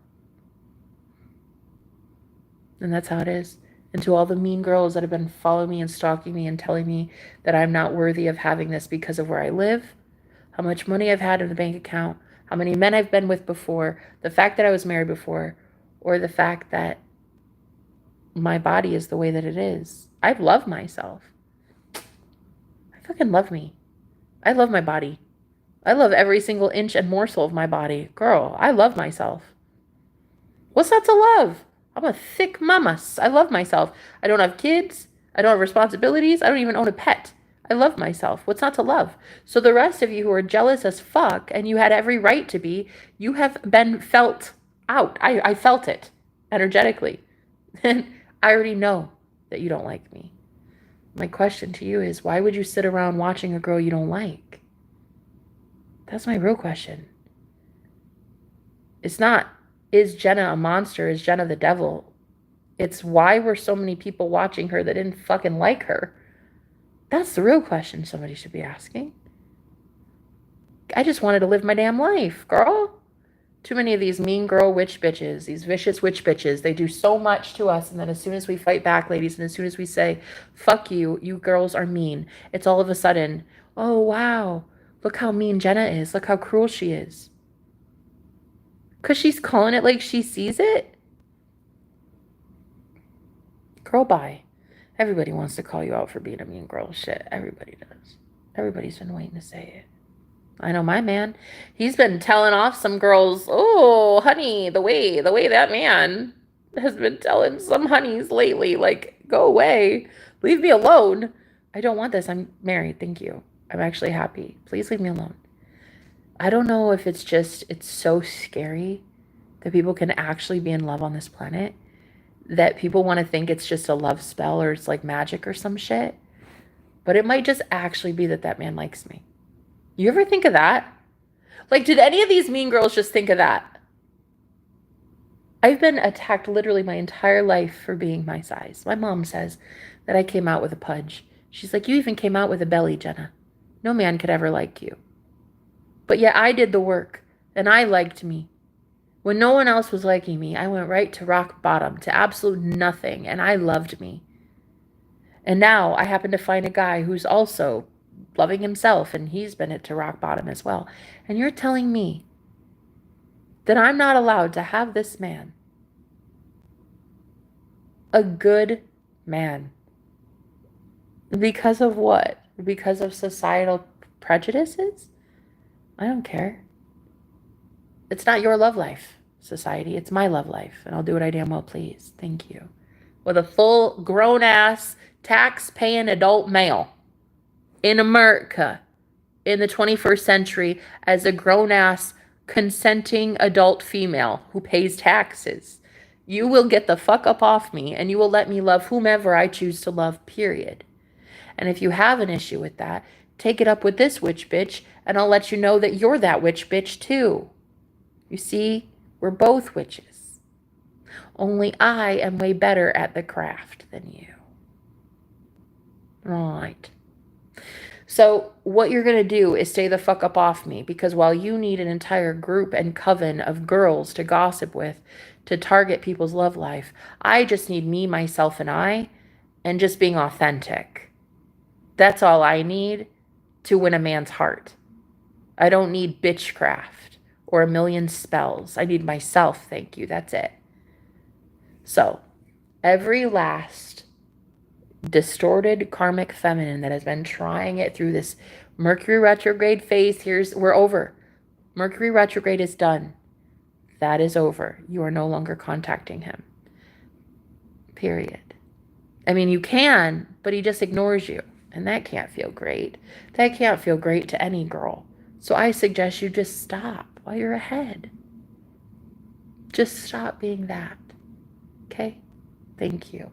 And that's how it is. And to all the mean girls that have been following me and stalking me and telling me that I'm not worthy of having this because of where I live, how much money I've had in the bank account, how many men I've been with before, the fact that I was married before, or the fact that my body is the way that it is. I love myself. I fucking love me. I love my body. I love every single inch and morsel of my body. Girl, I love myself. What's not to love? I'm a thick mama. I love myself. I don't have kids. I don't have responsibilities. I don't even own a pet. I love myself. What's not to love? So the rest of you who are jealous as fuck, and you had every right to be, you have been felt out. I felt it energetically. And I already know that you don't like me. My question to you is, why would you sit around watching a girl you don't like? That's my real question. It's not, is Jenna a monster? Is Jenna the devil? It's why were so many people watching her that didn't fucking like her? That's the real question somebody should be asking. I just wanted to live my damn life, girl. Too many of these mean girl witch bitches, these vicious witch bitches, they do so much to us. And then as soon as we fight back, ladies, and as soon as we say, fuck you, you girls are mean, it's all of a sudden, oh, wow, look how mean Jenna is. Look how cruel she is. Because she's calling it like she sees it. Girl, bye. Everybody wants to call you out for being a mean girl. Shit, everybody does. Everybody's been waiting to say it. I know my man. He's been telling off some girls, oh, honey, the way that man has been telling some honeys lately, like, go away. Leave me alone. I don't want this. I'm married. Thank you. I'm actually happy. Please leave me alone. I don't know if it's just, it's so scary that people can actually be in love on this planet, that people want to think it's just a love spell or it's like magic or some shit. But it might just actually be that that man likes me. You ever think of that? Like, did any of these mean girls just think of that? I've been attacked literally my entire life for being my size. My mom says that I came out with a pudge. She's like, you even came out with a belly, Jenna. No man could ever like you. But yet I did the work, and I liked me. When no one else was liking me, I went right to rock bottom, to absolute nothing, and I loved me. And now I happen to find a guy who's also loving himself, and he's been at to rock bottom as well. And you're telling me that I'm not allowed to have this man, a good man, because of what? Because of societal prejudices? I don't care. It's not your love life, society. It's my love life, and I'll do what I damn well please. Thank you. With a full grown-ass, tax-paying adult male in America in the 21st century as a grown-ass, consenting adult female who pays taxes. You will get the fuck up off me, and you will let me love whomever I choose to love, period. And if you have an issue with that, take it up with this witch bitch, and I'll let you know that you're that witch bitch too. You see, we're both witches. Only I am way better at the craft than you. Right. So what you're going to do is stay the fuck up off me, because while you need an entire group and coven of girls to gossip with, to target people's love life, I just need me, myself, and just being authentic. That's all I need to win a man's heart. I don't need bitchcraft or a million spells. I need myself, thank you. That's it. So, every last distorted karmic feminine that has been trying it through this Mercury retrograde phase, we're over. Mercury retrograde is done. That is over. You are no longer contacting him. Period. I mean, you can, but he just ignores you. And that can't feel great. That can't feel great to any girl. So I suggest you just stop while you're ahead. Just stop being that. Okay? Thank you.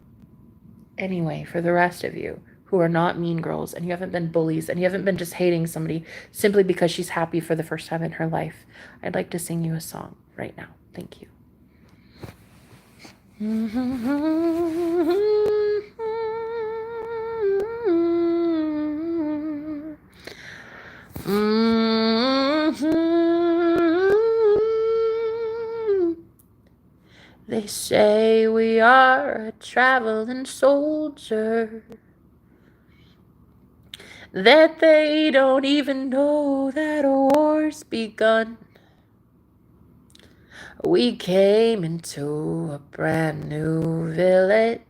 Anyway, for the rest of you who are not mean girls, and you haven't been bullies, and you haven't been just hating somebody simply because she's happy for the first time in her life, I'd like to sing you a song right now. Thank you. They say we are a traveling soldier, that they don't even know that a war's begun. We came into a brand new village.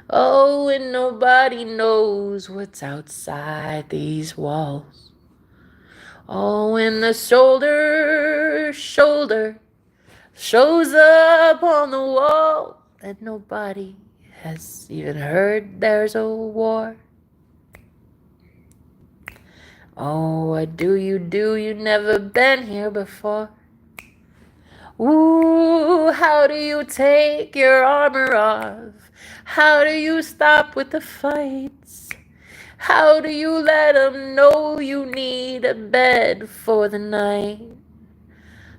Oh, and nobody knows what's outside these walls. Oh, and the shoulder shows up on the wall, and nobody has even heard there's a war. Oh, what do? You never been here before. Ooh, how do you take your armor off? How do you stop with the fights? How do you let them know you need a bed for the night?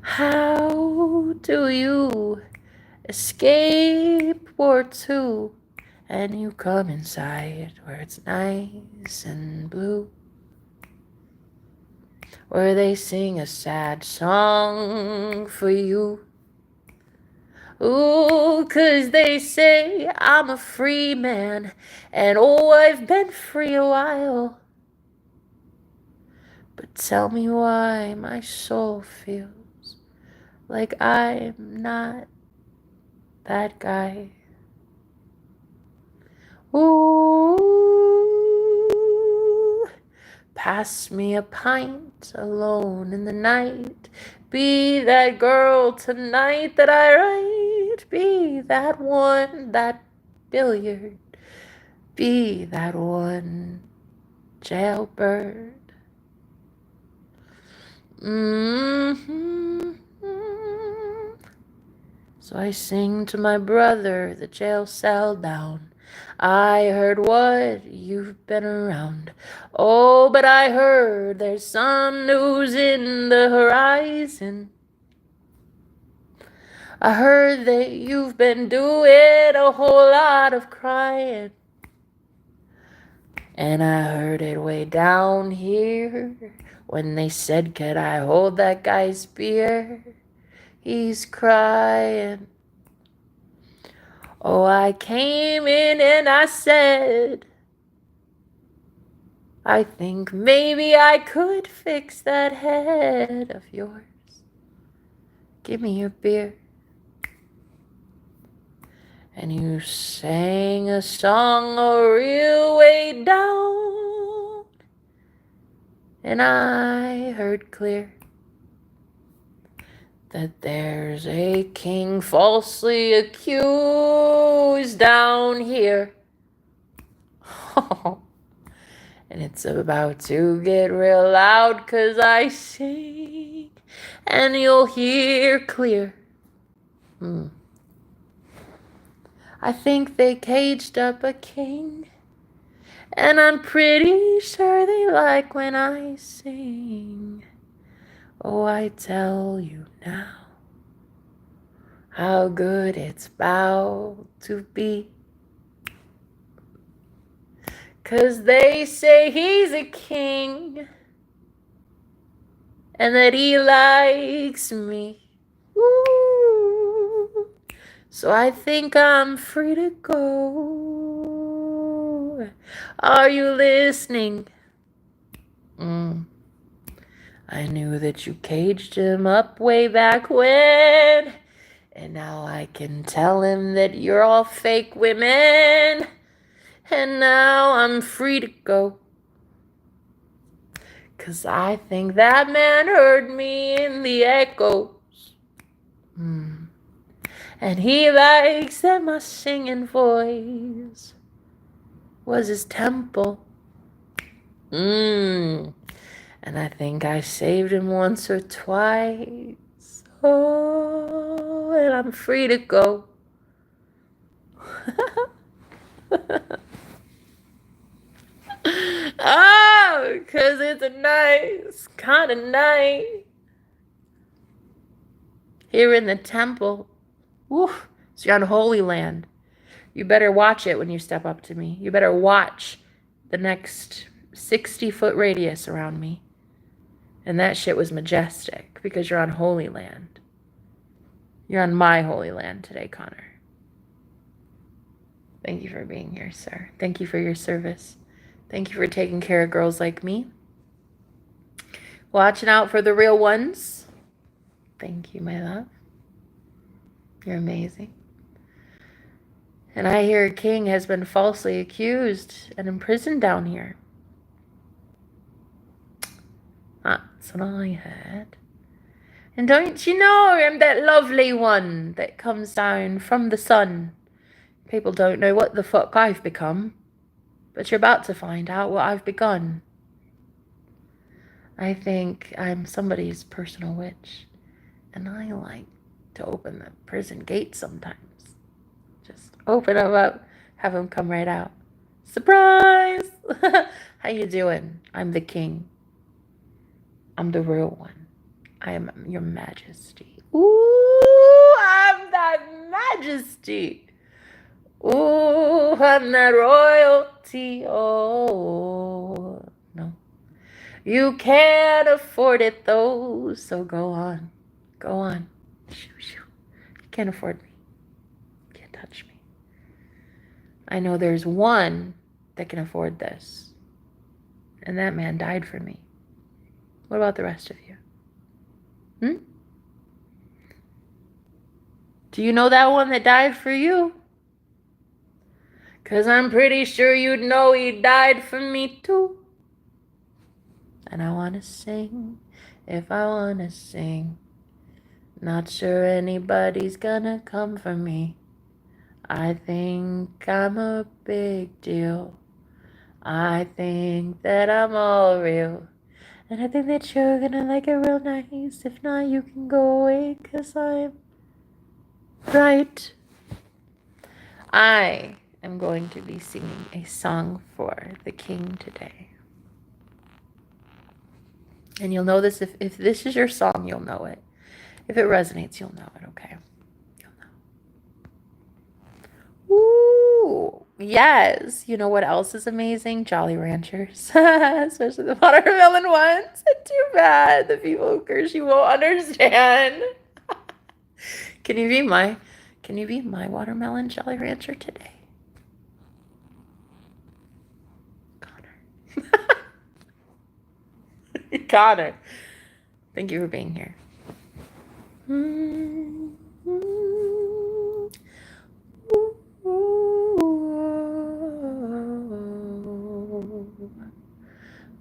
How do you escape War II and you come inside where it's nice and blue? Where they sing a sad song for you. Ooh, 'cause they say I'm a free man, and oh, I've been free a while. But tell me why my soul feels like I'm not that guy. Ooh, pass me a pint alone in the night. Be that girl tonight that I write. Be that one, that billiard. Be that one jailbird. Mm-hmm. So I sing to my brother, the jail cell down. I heard what you've been around. Oh, but I heard there's some news in the horizon. I heard that you've been doing a whole lot of crying. And I heard it way down here when they said, could I hold that guy's beer? He's crying. Oh, I came in and I said, I think maybe I could fix that head of yours. Give me your beer. And you sang a song a real way down. And I heard clear that there's a king falsely accused down here. And it's about to get real loud 'cause I sing and you'll hear clear. I think they caged up a king, and I'm pretty sure they like when I sing. Oh, I tell you now how good it's about to be. 'Cause they say he's a king and that he likes me. Ooh. So I think I'm free to go. Are you listening? I knew that you caged him up way back when, and now I can tell him that you're all fake women, and now I'm free to go. 'Cause I think that man heard me in the echoes. And he likes that my singing voice was his temple. And I think I saved him once or twice. Oh, and I'm free to go. Oh, 'cause it's a nice kind of night here in the temple. Woo. So you're on Holy Land. You better watch it when you step up to me. You better watch the next 60-foot radius around me. And that shit was majestic because you're on Holy Land. You're on my Holy Land today, Connor. Thank you for being here, sir. Thank you for your service. Thank you for taking care of girls like me. Watching out for the real ones. Thank you, my love. You're amazing. And I hear a king has been falsely accused and imprisoned down here. That's what I heard. And don't you know I'm that lovely one that comes down from the sun? People don't know what the fuck I've become, but you're about to find out what I've begun. I think I'm somebody's personal witch, and I like to open the prison gate sometimes. Just open them up, have them come right out. Surprise! How you doing? I'm the king. I'm the real one. I am your majesty. Ooh, I'm that majesty. Ooh, I'm that royalty. Oh, no. You can't afford it though, so go on. Go on. Shoo, shoo. You can't afford me. You can't touch me. I know there's one that can afford this, and that man died for me. What about the rest of you? Do you know that one that died for you? 'Cause I'm pretty sure you'd know he died for me too. And I wanna sing, if I wanna sing. Not sure anybody's gonna come for me. I think I'm a big deal. I think that I'm all real. And I think that you're gonna like it real nice. If not, you can go away, 'cause I'm right. I am going to be singing a song for the king today. And you'll know this, if this is your song, you'll know it. If it resonates, you'll know it, okay? Ooh, yes. You know what else is amazing? Jolly Ranchers. Especially the watermelon ones. Too bad the people who curse you won't understand. Can you be my watermelon Jolly Rancher today? Connor. Connor. Thank you for being here.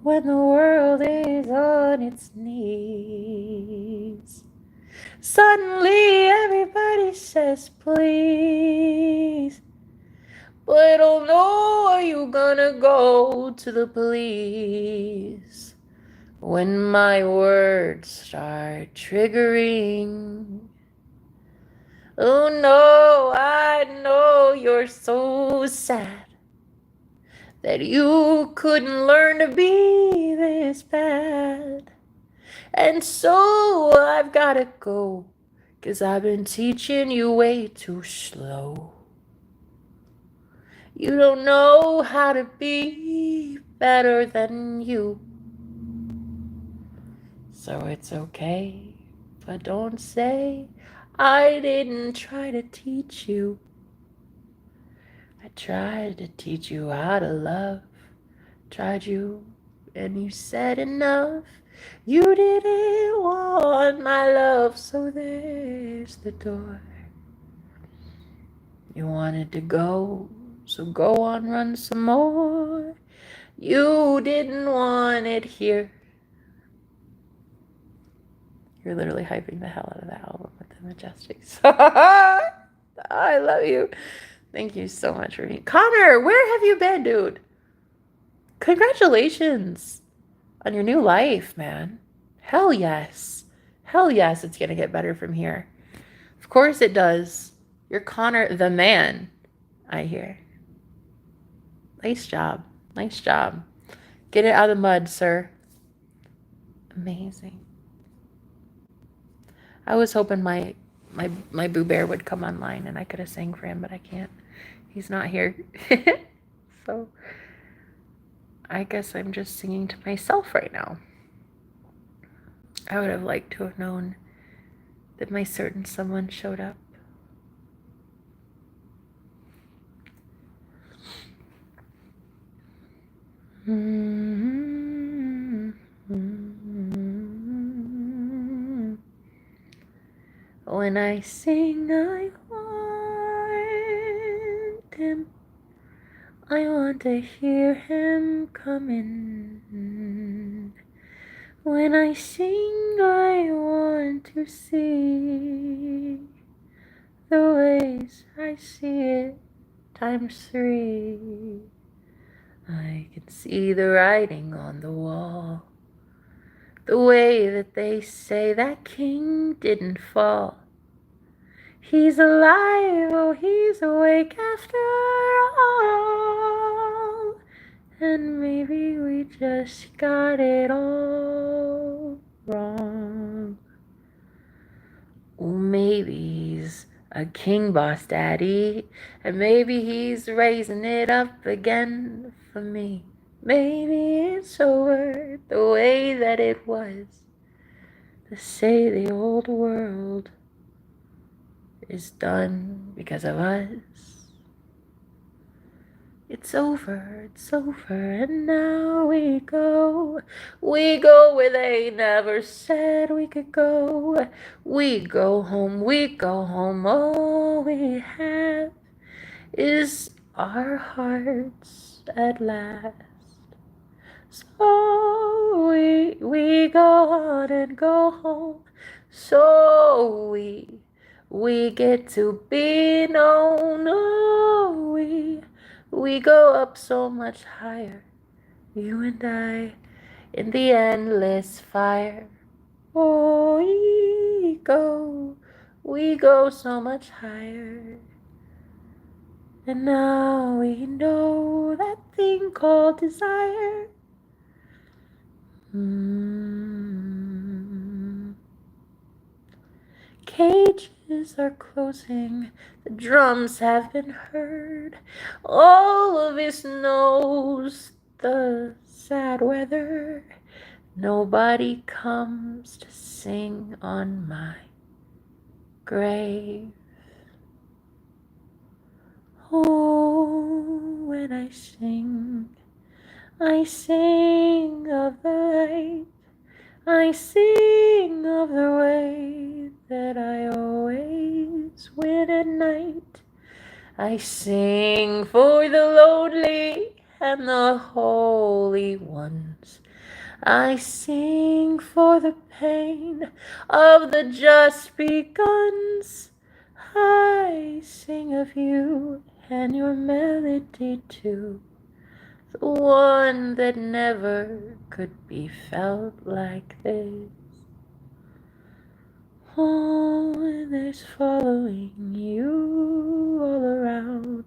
When the world is on its knees, suddenly everybody says please. But oh no, are you gonna go to the police when my words start triggering? Oh no, I know you're so sad that you couldn't learn to be this bad. And so I've gotta go, 'cause I've been teaching you way too slow. You don't know how to be better than you. So it's okay, but don't say I didn't try to teach you. I tried to teach you how to love. Tried you, and you said enough. You didn't want my love, so there's the door. You wanted to go, so go on, run some more. You didn't want it here. You're literally hyping the hell out of that album with the Majestics. I love you. Thank you so much for being... Connor, where have you been, dude? Congratulations on your new life, man. Hell yes. Hell yes, it's going to get better from here. Of course it does. You're Connor the man, I hear. Nice job. Nice job. Get it out of the mud, sir. Amazing. I was hoping my Boo Bear would come online and I could have sang for him, but I can't. He's not here. So I guess I'm just singing to myself right now. I would have liked to have known that my certain someone showed up. When I sing, I want him. I want to hear him coming. When I sing, I want to see the ways I see it ×3. I can see the writing on the wall. The way that they say that king didn't fall. He's alive, oh, he's awake after all. And maybe we just got it all wrong. Maybe he's a king boss daddy, and maybe he's raising it up again for me. Maybe it's over the way that it was, to say the old world is done because of us. It's over, and now we go. We go where they never said we could go. We go home, all we have is our hearts at last. So we go on and go home. So we get to be known. Oh, we go up so much higher, you and I, in the endless fire. Oh, we go so much higher. And now we know that thing called desire. Cages are closing, the drums have been heard. All of us knows the sad weather. Nobody comes to sing on my grave. Oh, when I sing of the light. I sing of the way that I always win at night. I sing for the lonely and the holy ones. I sing for the pain of the just beguns. I sing of you and your melody too, the one that never could be felt like this. Oh, and there's following you all around.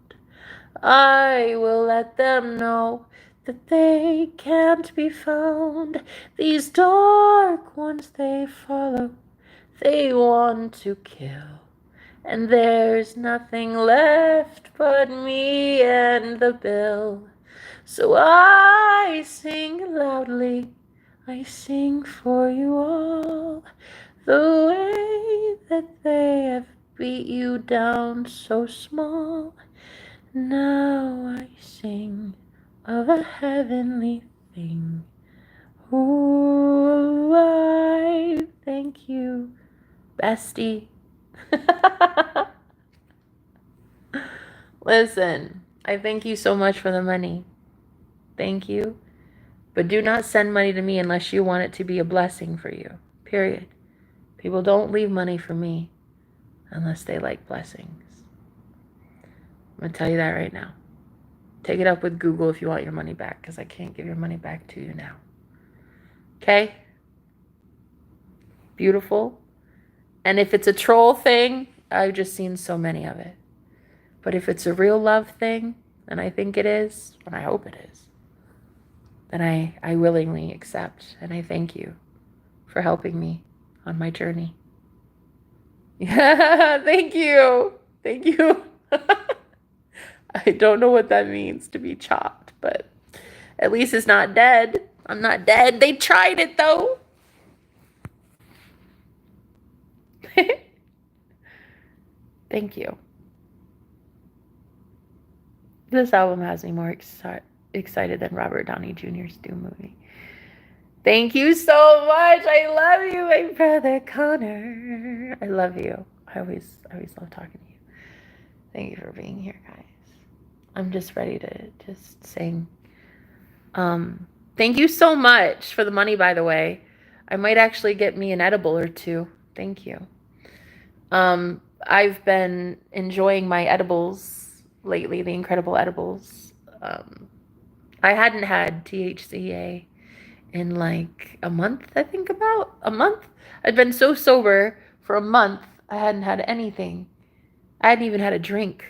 I will let them know that they can't be found. These dark ones they follow, they want to kill. And there's nothing left but me and the bill. So I sing loudly, I sing for you all, the way that they have beat you down so small. Now I sing of a heavenly thing. Ooh, I thank you, bestie. Listen, I thank you so much for the money. Thank you. But do not send money to me unless you want it to be a blessing for you. Period. People don't leave money for me unless they like blessings. I'm going to tell you that right now. Take it up with Google if you want your money back, because I can't give your money back to you now. Okay? Beautiful. And if it's a troll thing, I've just seen so many of it. But if it's a real love thing, and I think it is, and I hope it is, then I willingly accept, and I thank you for helping me on my journey. Yeah, thank you. Thank you. I don't know what that means, to be chopped, but at least it's not dead. I'm not dead. They tried it, though. Thank you. This album has me more excited than Robert Downey Jr.'s Doom movie. Thank you so much. I love you, my brother Connor. I love you. I always love talking to you. Thank you for being here, guys. I'm just ready to just sing. Thank you so much for the money, by the way. I might actually get me an edible or two. Thank you. I've been enjoying my edibles lately, the incredible edibles. I hadn't had THCA in like a month, I think about a month. I'd been so sober for a month, I hadn't had anything. I hadn't even had a drink.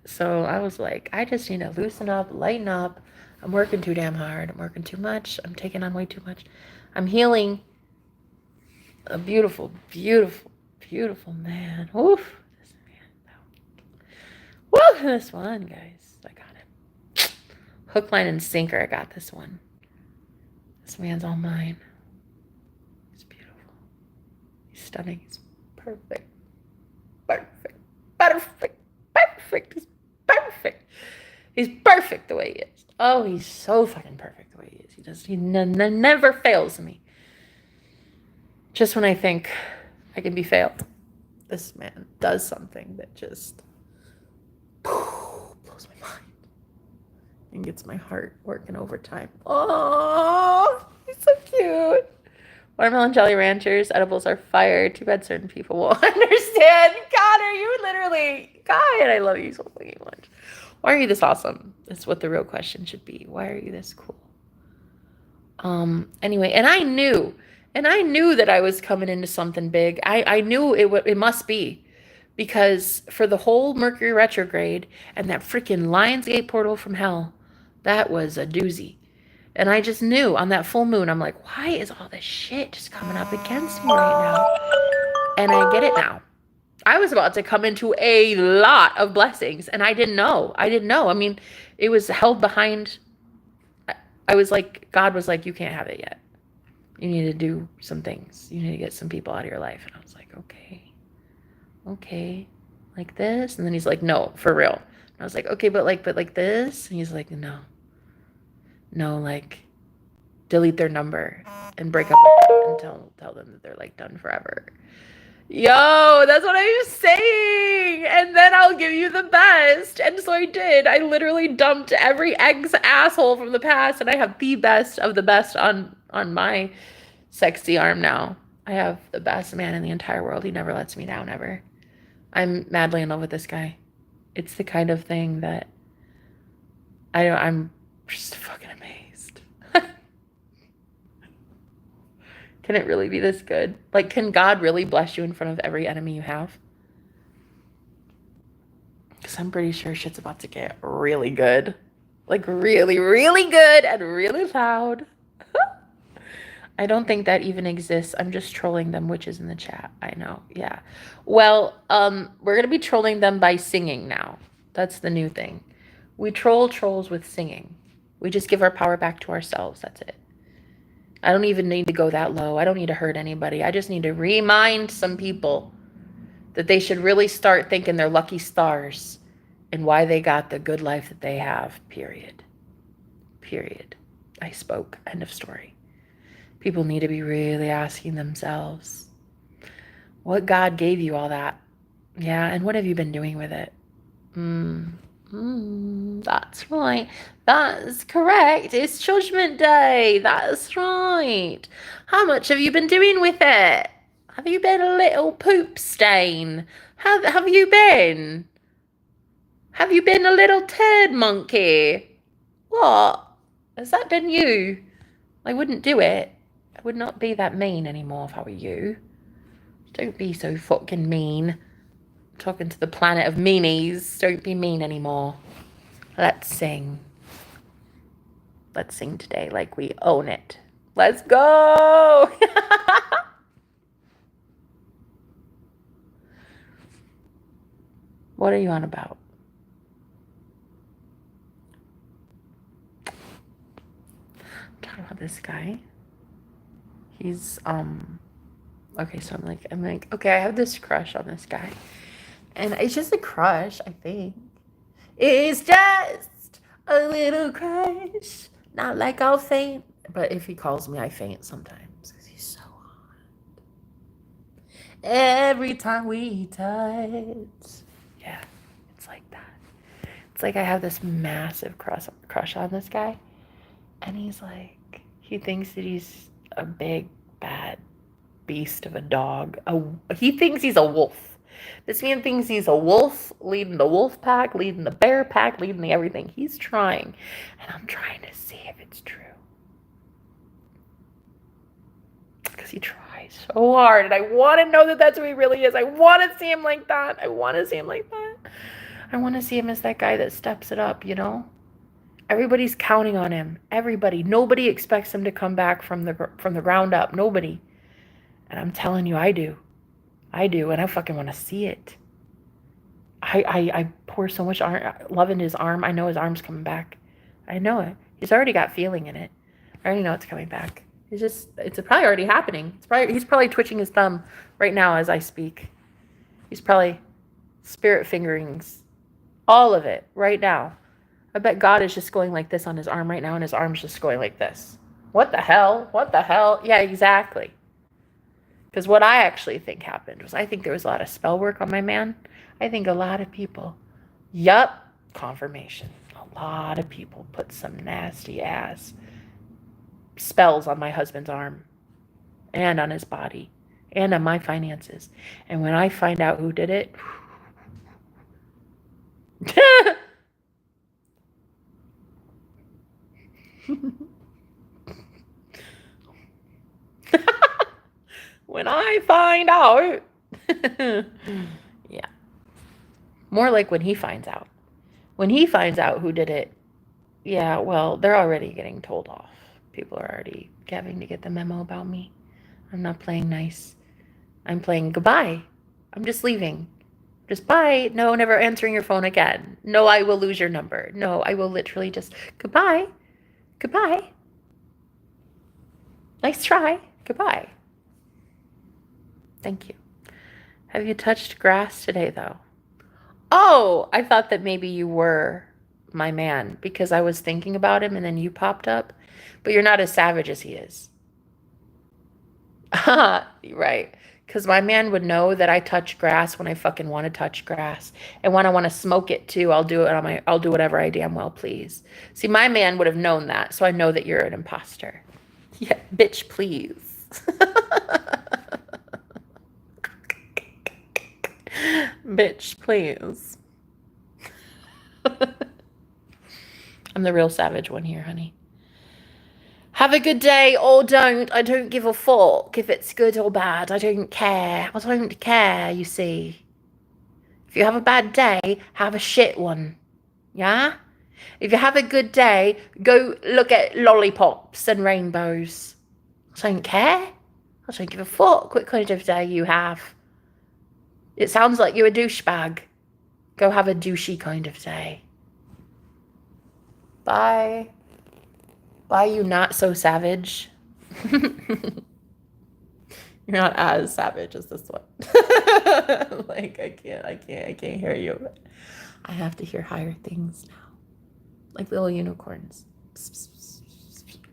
So I was like, I just need to loosen up, lighten up. I'm working too damn hard. I'm working too much. I'm taking on way too much. I'm healing a beautiful, beautiful, beautiful man. Oof. This man. Woo, this one, guys. I got it. Hook, line, and sinker. I got this one. This man's all mine. He's beautiful. He's stunning. He's perfect. Perfect. Perfect. Perfect. He's perfect. He's perfect the way he is. Oh, he's so fucking perfect the way he is. He never fails me. Just when I think I can be failed, this man does something that just blows my mind and gets my heart working overtime. Oh, he's so cute. Watermelon Jelly Ranchers, edibles are fire. Too bad certain people won't understand. God, are you literally... God, I love you so fucking much. Why are you this awesome? That's what the real question should be. Why are you this cool? Anyway, and I knew that I was coming into something big. I knew it must be, because for the whole Mercury retrograde and that freaking Lionsgate portal from hell, that was a doozy. And I just knew on that full moon, I'm like, why is all this shit just coming up against me right now? And I get it now. I was about to come into a lot of blessings, and I didn't know. I mean, it was held behind. I was like, God was like, you can't have it yet. You need to do some things. You need to get some people out of your life. And I was like, okay, like this. And then he's like, no, for real. And I was like, okay, but like this. And he's like, no, like delete their number and break up with them and tell them that they're like done forever. Yo, that's what I was saying. And then I'll give you the best. And so I did. I literally dumped every ex-asshole from the past, and I have the best of the best on my sexy arm now. I have the best man in the entire world. He never lets me down, ever. I'm madly in love with this guy. It's the kind of thing that I'm just fucking amazed. Can it really be this good? Like, can God really bless you in front of every enemy you have? Because I'm pretty sure shit's about to get really good. Like, really, really good and really loud. I don't think that even exists. I'm just trolling them witches in the chat. I know. Yeah. Well, we're going to be trolling them by singing now. That's the new thing. We troll trolls with singing. We just give our power back to ourselves. That's it. I don't even need to go that low. I don't need to hurt anybody. I just need to remind some people that they should really start thanking their lucky stars and why they got the good life that they have, period. Period. I spoke. End of story. People need to be really asking themselves, what God gave you all that? Yeah, and what have you been doing with it? That's right. That's correct. It's Judgment Day. That's right. How much have you been doing with it? Have you been a little poop stain? Have you been? Have you been a little turd monkey? What? Has that been you? I wouldn't do it. I would not be that mean anymore if I were you. Don't be so fucking mean. I'm talking to the planet of meanies. Don't be mean anymore. Let's sing. Let's sing today like we own it. Let's go! What are you on about? I'm talking about this guy. He's, okay, so I'm like, okay, I have this crush on this guy. And it's just a crush, I think. It's just a little crush. Not like I'll faint. But if he calls me, I faint sometimes because he's so hot. Every time we touch. Yeah, it's like that. It's like I have this massive crush on this guy. And he's like, he thinks that he's a big, bad beast of a dog. He thinks he's a wolf. This man thinks he's a wolf, leading the wolf pack, leading the bear pack, leading the everything. He's trying. And I'm trying to see if it's true. Because he tries so hard, and I want to know that that's who he really is. I want to see him like that. I want to see him like that. I want to see him as that guy that steps it up, you know? Everybody's counting on him. Everybody. Nobody expects him to come back from the ground up. Nobody. And I'm telling you, I do. I do, and I fucking want to see it. I pour so much love into his arm. I know his arm's coming back. I know it. He's already got feeling in it. I already know it's coming back. It's probably already happening. He's probably twitching his thumb right now as I speak. He's probably spirit fingerings, all of it right now. I bet God is just going like this on his arm right now, and his arm's just going like this. What the hell? What the hell? Yeah, exactly. Because what I actually think happened was I think there was a lot of spell work on my man. I think a lot of people, confirmation. A lot of people put some nasty ass spells on my husband's arm and on his body and on my finances. And when I find out who did it, when I find out, yeah, more like when he finds out. When he finds out who did it, yeah, well, they're already getting told off. People are already having to get the memo about me. I'm not playing nice. I'm playing goodbye. I'm just leaving. Just bye. No, never answering your phone again. No, I will lose your number. No, I will literally just goodbye. Goodbye. Nice try. Goodbye. Thank you. Have you touched grass today, though? Oh, I thought that maybe you were my man because I was thinking about him and then you popped up. But you're not as savage as he is. Right. Because my man would know that I touch grass when I fucking want to touch grass. And when I want to smoke it too, I'll do it I'll do whatever I damn well please. See, my man would have known that. So I know that you're an imposter. Yeah, bitch, please. Bitch, please. I'm the real savage one here, honey. Have a good day or don't. I don't give a fuck if it's good or bad. I don't care. I don't care, you see. If you have a bad day, have a shit one. Yeah? If you have a good day, go look at lollipops and rainbows. I don't care. I don't give a fuck what kind of day you have. It sounds like you're a douchebag. Go have a douchey kind of day. Bye. Bye, you not so savage. You're not as savage as this one. Like, I can't hear you. I have to hear higher things now. Like little unicorns.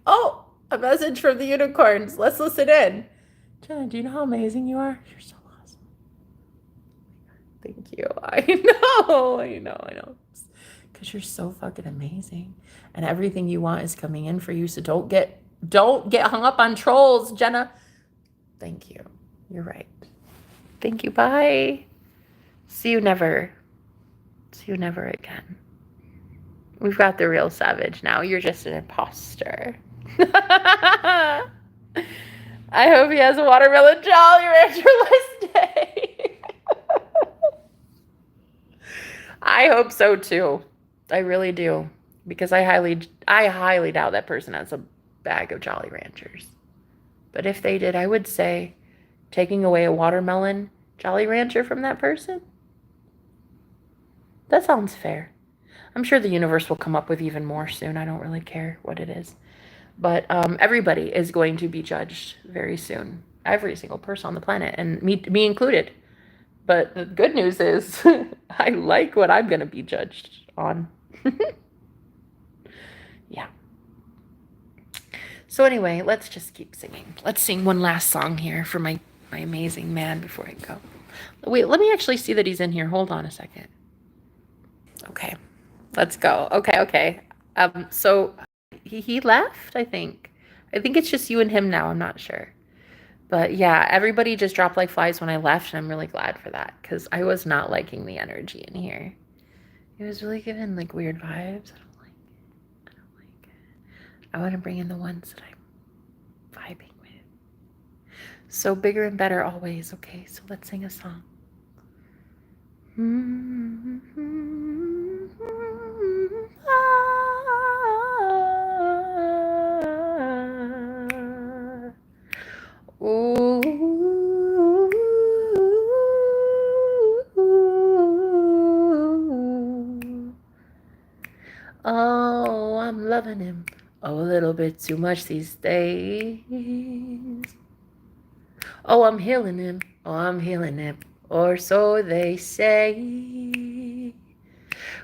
Oh, a message from the unicorns. Let's listen in. Jenna, do you know how amazing you are? You're so awesome. Thank you. I know. Because you're so fucking amazing. And everything you want is coming in for you. So don't get hung up on trolls, Jenna. Thank you. You're right. Thank you. Bye. See you never. See you never again. We've got the real savage now. You're just an imposter. I hope he has a watermelon Jolly Rancher last day. I hope so too. I really do. Because I highly doubt that person has a bag of Jolly Ranchers. But if they did, I would say taking away a watermelon Jolly Rancher from that person, that sounds fair. I'm sure the universe will come up with even more soon. I don't really care what it is. But everybody is going to be judged very soon. Every single person on the planet, and me included. But the good news is I like what I'm going to be judged on. Yeah. So anyway, let's just keep singing. Let's sing one last song here for my amazing man before I go. Wait, let me actually see that he's in here. Hold on a second. Okay. Let's go. Okay. So he left, I think. I think it's just you and him now. I'm not sure. But yeah, everybody just dropped like flies when I left, and I'm really glad for that because I was not liking the energy in here. It was really giving like weird vibes. I don't like it. I want to bring in the ones that I'm vibing with. So bigger and better always. Okay, so let's sing a song. Oh, I'm loving him a little bit too much these days. Oh, I'm healing him. Oh, I'm healing him. Or so they say.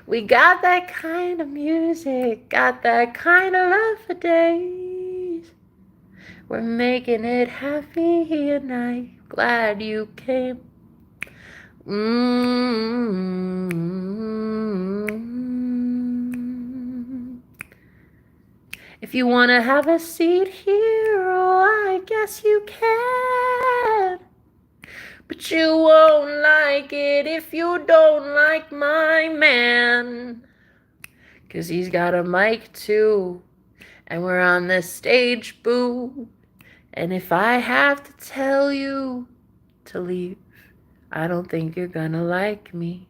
We got that kind of music, got that kind of love for days. We're making it happy and I'm glad you came. If you want to have a seat here, oh, I guess you can. But you won't like it if you don't like my man. 'Cause he's got a mic too, and we're on the stage, boo. And if I have to tell you to leave, I don't think you're gonna like me.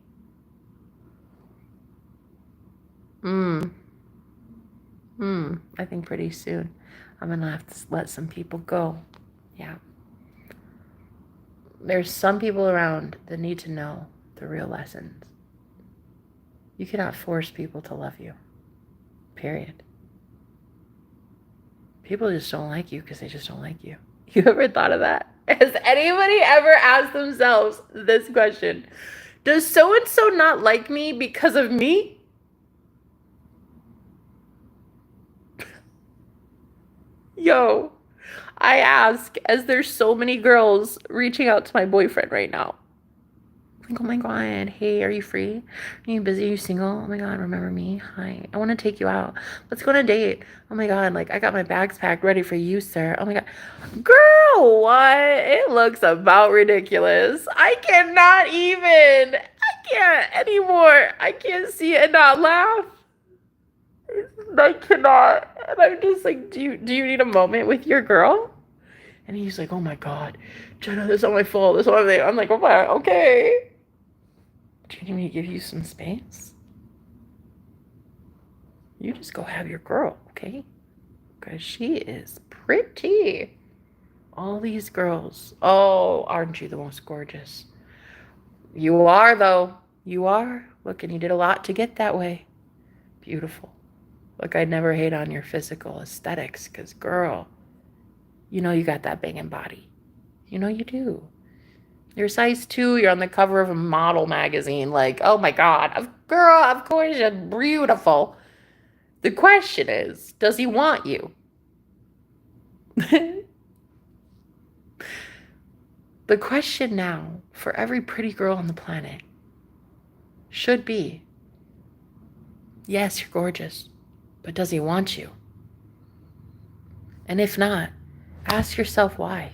I think pretty soon I'm gonna have to let some people go. Yeah. There's some people around that need to know the real lessons. You cannot force people to love you. Period. People just don't like you because they just don't like you. You ever thought of that? Has anybody ever asked themselves this question? Does so-and-so not like me because of me? Yo, I ask as there's so many girls reaching out to my boyfriend right now. Like, oh my God, hey, are you free? Are you busy? Are you single? Oh my God, remember me? Hi, I want to take you out. Let's go on a date. Oh my God, like I got my bags packed ready for you, sir. Oh my God. Girl, what? It looks about ridiculous. I cannot even. I can't anymore. I can't see it and not laugh. I cannot. And I'm just like, do you need a moment with your girl? And he's like, oh my God, Jenna, this is not my fault. This is what I'm like, oh my, okay. Do you need me to give you some space? You just go have your girl, okay? Because she is pretty. All these girls. Oh, aren't you the most gorgeous? You are, though. You are. Look, and you did a lot to get that way. Beautiful. Look, I'd never hate on your physical aesthetics because, girl, you know you got that banging body. You know you do. You're size 2. You're on the cover of a model magazine. Like, oh my God. Girl, of course you're beautiful. The question is, does he want you? The question now for every pretty girl on the planet should be, yes, you're gorgeous, but does he want you? And if not, ask yourself why.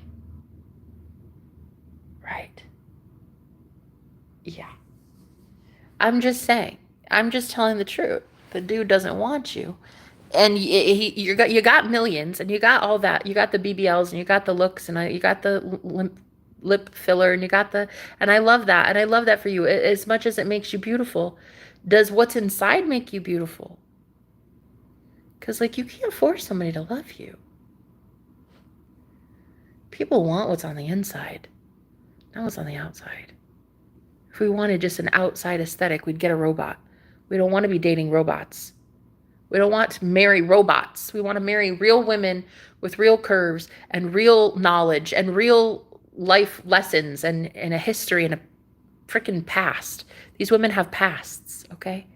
Right. Yeah. I'm just saying. I'm just telling the truth. The dude doesn't want you. And you got millions, and you got all that. You got the BBLs, and you got the looks, and you got the lip filler, and you got the, and I love that. And I love that for you. As much as it makes you beautiful, does what's inside make you beautiful? Because, like, you can't force somebody to love you. People want what's on the inside, not what's on the outside. If we wanted just an outside aesthetic, we'd get a robot. We don't want to be dating robots. We don't want to marry robots. We want to marry real women with real curves and real knowledge and real life lessons and a history and a freaking past. These women have pasts, okay?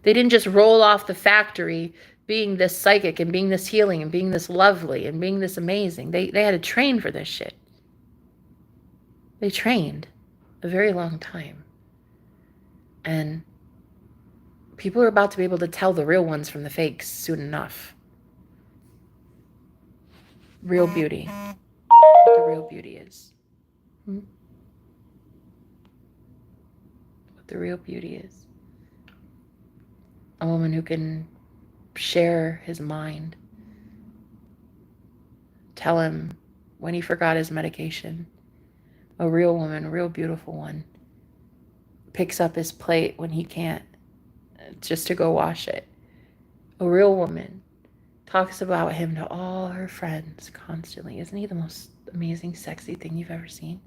They didn't just roll off the factory being this psychic and being this healing and being this lovely and being this amazing. They had to train for this shit. They trained a very long time. And people are about to be able to tell the real ones from the fakes soon enough. Real beauty. What the real beauty is. What the real beauty is. A woman who can share his mind. Tell him when he forgot his medication. A real woman, a real beautiful one, picks up his plate when he can't, just to go wash it. A real woman talks about him to all her friends constantly. Isn't he the most amazing, sexy thing you've ever seen?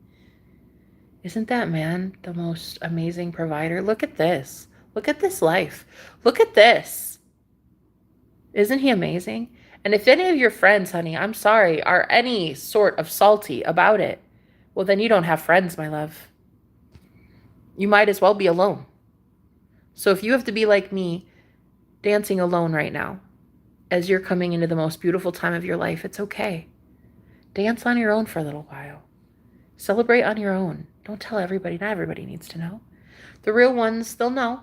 Isn't that man the most amazing provider? Look at this. Look at this life. Look at this. Isn't he amazing? And if any of your friends, honey, I'm sorry, are any sort of salty about it, well, then you don't have friends, my love. You might as well be alone. So if you have to be like me, dancing alone right now, as you're coming into the most beautiful time of your life, it's okay. Dance on your own for a little while. Celebrate on your own. Don't tell everybody. Not everybody needs to know. The real ones, they'll know.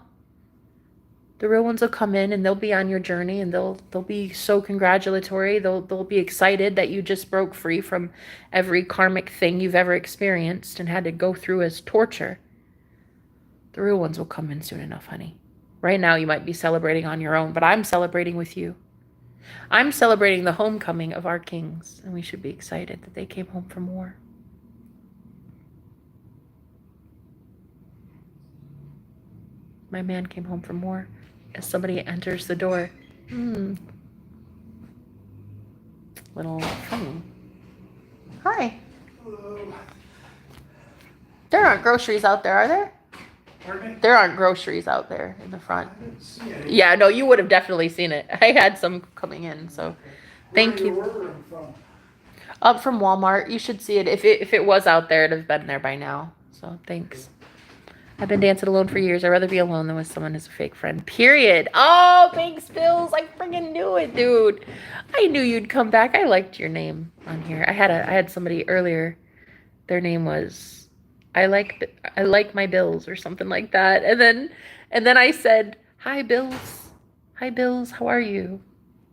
The real ones will come in and they'll be on your journey and they'll be so congratulatory. They'll be excited that you just broke free from every karmic thing you've ever experienced and had to go through as torture. The real ones will come in soon enough, honey. Right now you might be celebrating on your own, but I'm celebrating with you. I'm celebrating the homecoming of our kings, and we should be excited that they came home from war. My man came home from war. As somebody enters the door. Little funny. Hi. Hello. There aren't groceries out there, are there? Pardon me? There aren't groceries out there in the front. I didn't see any. Yeah, no, you would have definitely seen it. I had some coming in, so Okay. thank Where are you. ordering from? Up from Walmart. You should see it. If it was out there, it'd have been there by now. So thanks. I've been dancing alone for years. I'd rather be alone than with someone who's a fake friend. Period. Oh, thanks, Bills. I freaking knew it, dude. I knew you'd come back. I liked your name on here. I had somebody earlier. Their name was I like my bills or something like that. And then I said, "Hi, Bills. Hi, Bills. How are you?"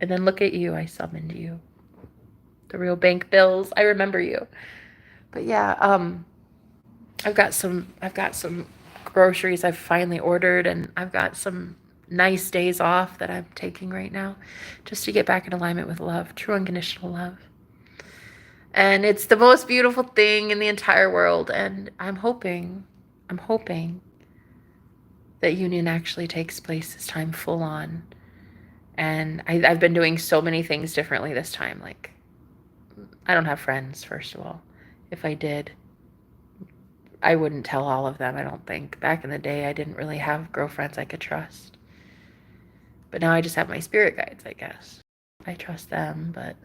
And then look at you. I summoned you. The real bank Bills. I remember you. But yeah, I've got some groceries I've finally ordered, and I've got some nice days off that I'm taking right now just to get back in alignment with love, true unconditional love. And it's the most beautiful thing in the entire world, and I'm hoping that union actually takes place this time full on. And I've been doing so many things differently this time. Like, I don't have friends, first of all. If I did, I wouldn't tell all of them, I don't think. Back in the day, I didn't really have girlfriends I could trust. But now I just have my spirit guides, I guess. I trust them, but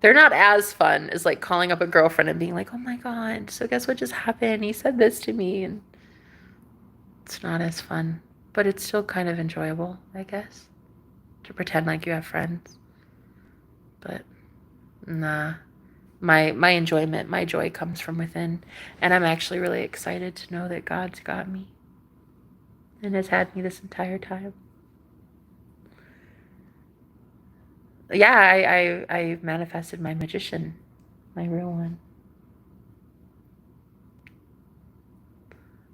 they're not as fun as like calling up a girlfriend and being like, "Oh my God, so guess what just happened? He said this to me." And it's not as fun, but it's still kind of enjoyable, I guess, to pretend like you have friends. But nah. My enjoyment, my joy comes from within. And I'm actually really excited to know that God's got me and has had me this entire time. Yeah, I manifested my magician, my real one.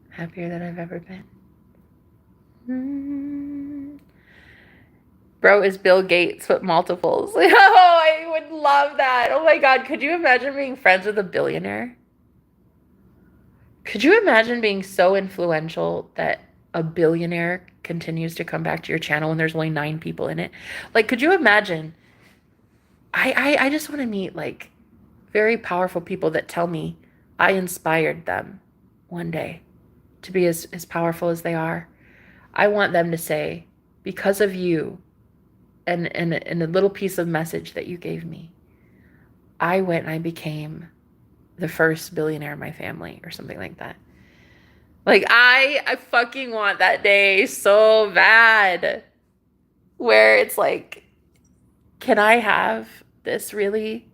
Happier than I've ever been. Bro is Bill Gates with multiples. Oh, I would love that. Oh my God, could you imagine being friends with a billionaire? Could you imagine being so influential that a billionaire continues to come back to your channel when there's only 9 people in it? Like, could you imagine? I just want to meet like very powerful people that tell me I inspired them one day to be as powerful as they are. I want them to say, because of you, and a little piece of message that you gave me, I went and I became the first billionaire in my family or something like that. Like, I fucking want that day so bad where it's like, can I have this really?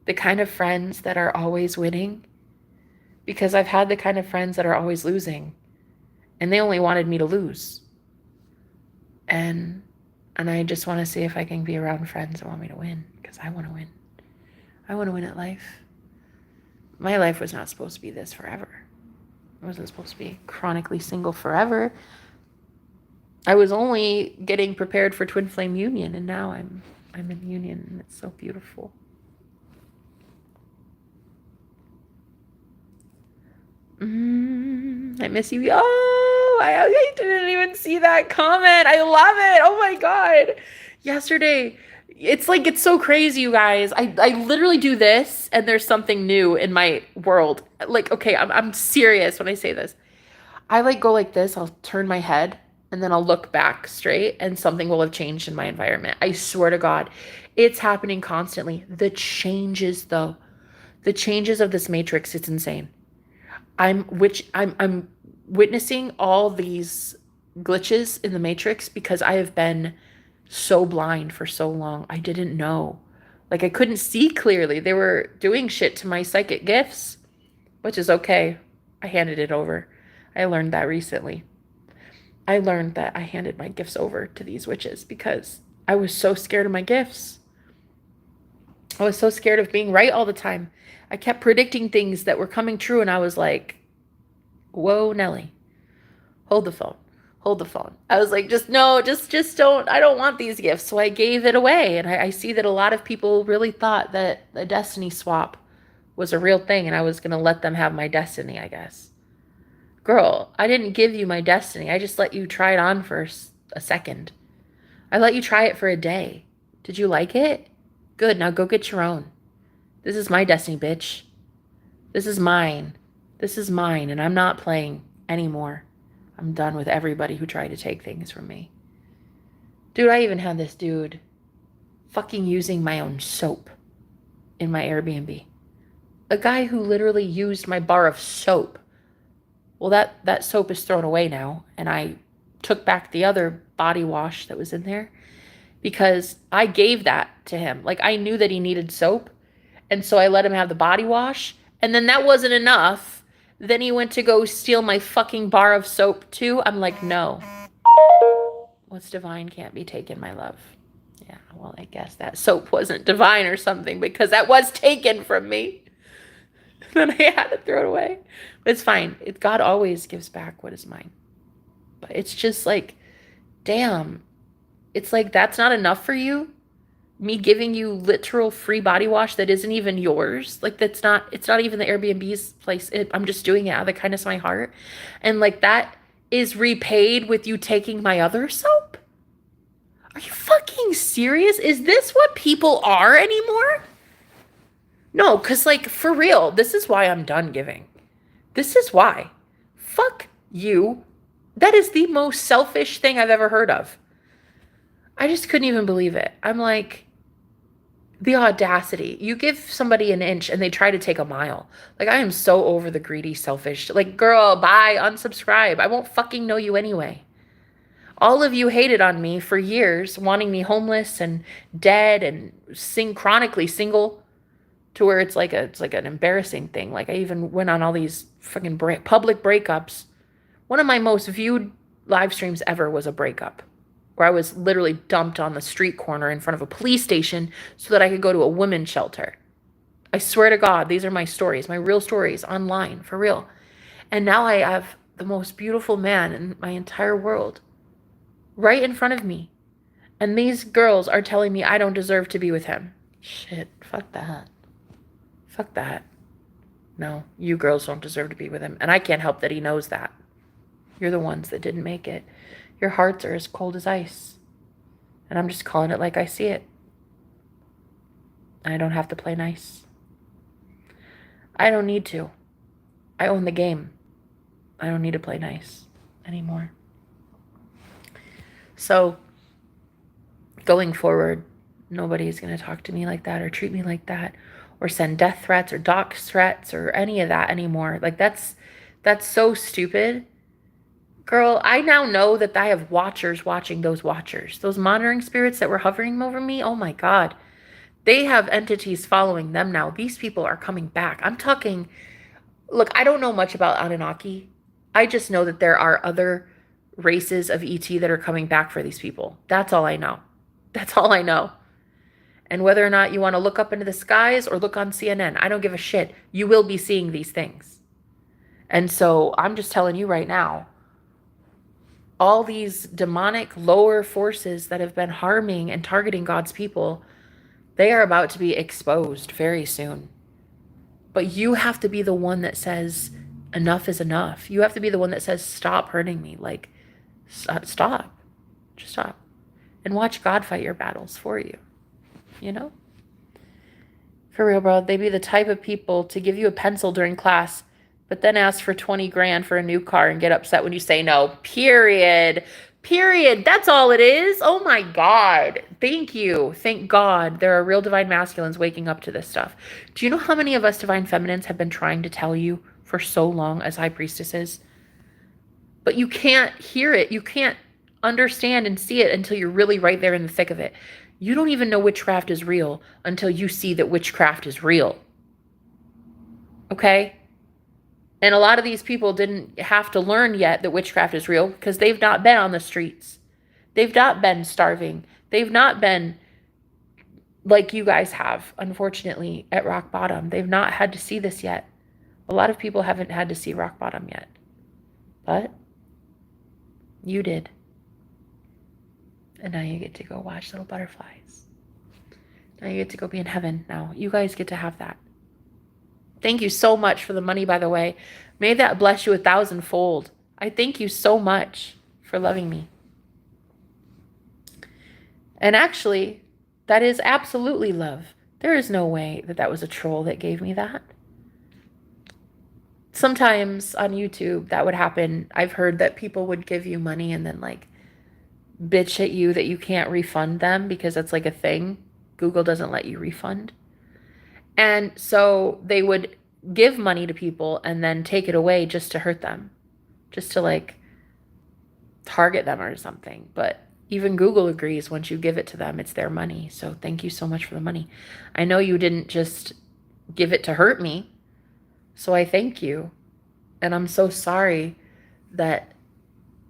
The kind of friends that are always winning? Because I've had the kind of friends that are always losing, and they only wanted me to lose. And I just want to see if I can be around friends that want me to win, because I want to win. I want to win at life. My life was not supposed to be this forever. I wasn't supposed to be chronically single forever. I was only getting prepared for twin flame union, and now I'm I'm in union, and it's so beautiful. I miss you. Oh, I didn't even see that comment. I love it. Oh my God. Yesterday, it's like, it's so crazy, you guys. I literally do this and there's something new in my world. Like, okay, I'm serious when I say this. I like go like this. I'll turn my head and then I'll look back straight and something will have changed in my environment. I swear to God, it's happening constantly. The changes though, the changes of this matrix, it's insane. I'm witnessing all these glitches in the matrix because I have been so blind for so long. I didn't know. Like I couldn't see clearly. They were doing shit to my psychic gifts, which is okay. I handed it over. I learned that recently. I learned that I handed my gifts over to these witches because I was so scared of my gifts. I was so scared of being right all the time. I kept predicting things that were coming true and I was like, whoa, Nelly, hold the phone. Hold the phone. I was like, just no, just don't, I don't want these gifts. So I gave it away. And I see that a lot of people really thought that a destiny swap was a real thing and I was going to let them have my destiny, I guess. Girl, I didn't give you my destiny. I just let you try it on for a second. I let you try it for a day. Did you like it? Good, now go get your own. This is my destiny, bitch. This is mine. This is mine, and I'm not playing anymore. I'm done with everybody who tried to take things from me. Dude, I even had this dude fucking using my own soap in my Airbnb. A guy who literally used my bar of soap. Well, that soap is thrown away now, and I took back the other body wash that was in there because I gave that to him. Like, I knew that he needed soap, and so I let him have the body wash, and then that wasn't enough. Then he went to go steal my fucking bar of soap too. I'm like, no. What's divine can't be taken, my love. Yeah, well, I guess that soap wasn't divine or something because that was taken from me. Then I had to throw it away. But it's fine. God always gives back what is mine. But it's just like, damn. It's like, that's not enough for you? Me giving you literal free body wash that isn't even yours. Like, it's not even the Airbnb's place. I'm just doing it out of the kindness of my heart. And like, that is repaid with you taking my other soap? Are you fucking serious? Is this what people are anymore? No, because like, for real, this is why I'm done giving. This is why. Fuck you. That is the most selfish thing I've ever heard of. I just couldn't even believe it. I'm like, the audacity. You give somebody an inch and they try to take a mile. Like, I am so over the greedy, selfish. Like, girl, bye, unsubscribe. I won't fucking know you anyway. All of you hated on me for years, wanting me homeless and dead and chronically single, to where it's like an embarrassing thing. Like, I even went on all these fucking public breakups. One of my most viewed live streams ever was a breakup, where I was literally dumped on the street corner in front of a police station so that I could go to a women's shelter. I swear to God, these are my stories, my real stories online, for real. And now I have the most beautiful man in my entire world right in front of me. And these girls are telling me I don't deserve to be with him. Shit, fuck that. Fuck that. No, you girls don't deserve to be with him. And I can't help that he knows that. You're the ones that didn't make it. Your hearts are as cold as ice. And I'm just calling it like I see it. I don't have to play nice. I don't need to. I own the game. I don't need to play nice anymore. So, going forward, nobody's going to talk to me like that or treat me like that or send death threats or dox threats or any of that anymore. Like, that's so stupid. Girl, I now know that I have watchers watching those watchers. Those monitoring spirits that were hovering over me, oh my God. They have entities following them now. These people are coming back. I'm talking, look, I don't know much about Anunnaki. I just know that there are other races of ET that are coming back for these people. That's all I know. That's all I know. And whether or not you want to look up into the skies or look on CNN, I don't give a shit. You will be seeing these things. And so I'm just telling you right now, all these demonic lower forces that have been harming and targeting God's people, they are about to be exposed very soon. But you have to be the one that says, enough is enough. You have to be the one that says, stop hurting me. Like, stop. Just stop. And watch God fight your battles for you. You know? For real, bro. They be the type of people to give you a pencil during class, but then ask for 20 grand for a new car and get upset when you say no. Period. Period. That's all it is. Oh my God. Thank you. Thank God there are real divine masculines waking up to this stuff. Do you know how many of us divine feminines have been trying to tell you for so long as high priestesses? But you can't hear it. You can't understand and see it until you're really right there in the thick of it. You don't even know witchcraft is real until you see that witchcraft is real. Okay? And a lot of these people didn't have to learn yet that witchcraft is real because they've not been on the streets. They've not been starving. They've not been like you guys have, unfortunately, at rock bottom. They've not had to see this yet. A lot of people haven't had to see rock bottom yet. But you did. And now you get to go watch little butterflies. Now you get to go be in heaven now. You guys get to have that. Thank you so much for the money, by the way. May that bless you 1,000-fold. I thank you so much for loving me. And actually, that is absolutely love. There is no way that that was a troll that gave me that. Sometimes on YouTube that would happen. I've heard that people would give you money and then like bitch at you that you can't refund them because that's like a thing. Google doesn't let you refund. And so they would give money to people and then take it away just to hurt them, just to like target them or something. But even Google agrees once you give it to them, it's their money. So thank you so much for the money. I know you didn't just give it to hurt me. So I thank you. And I'm so sorry that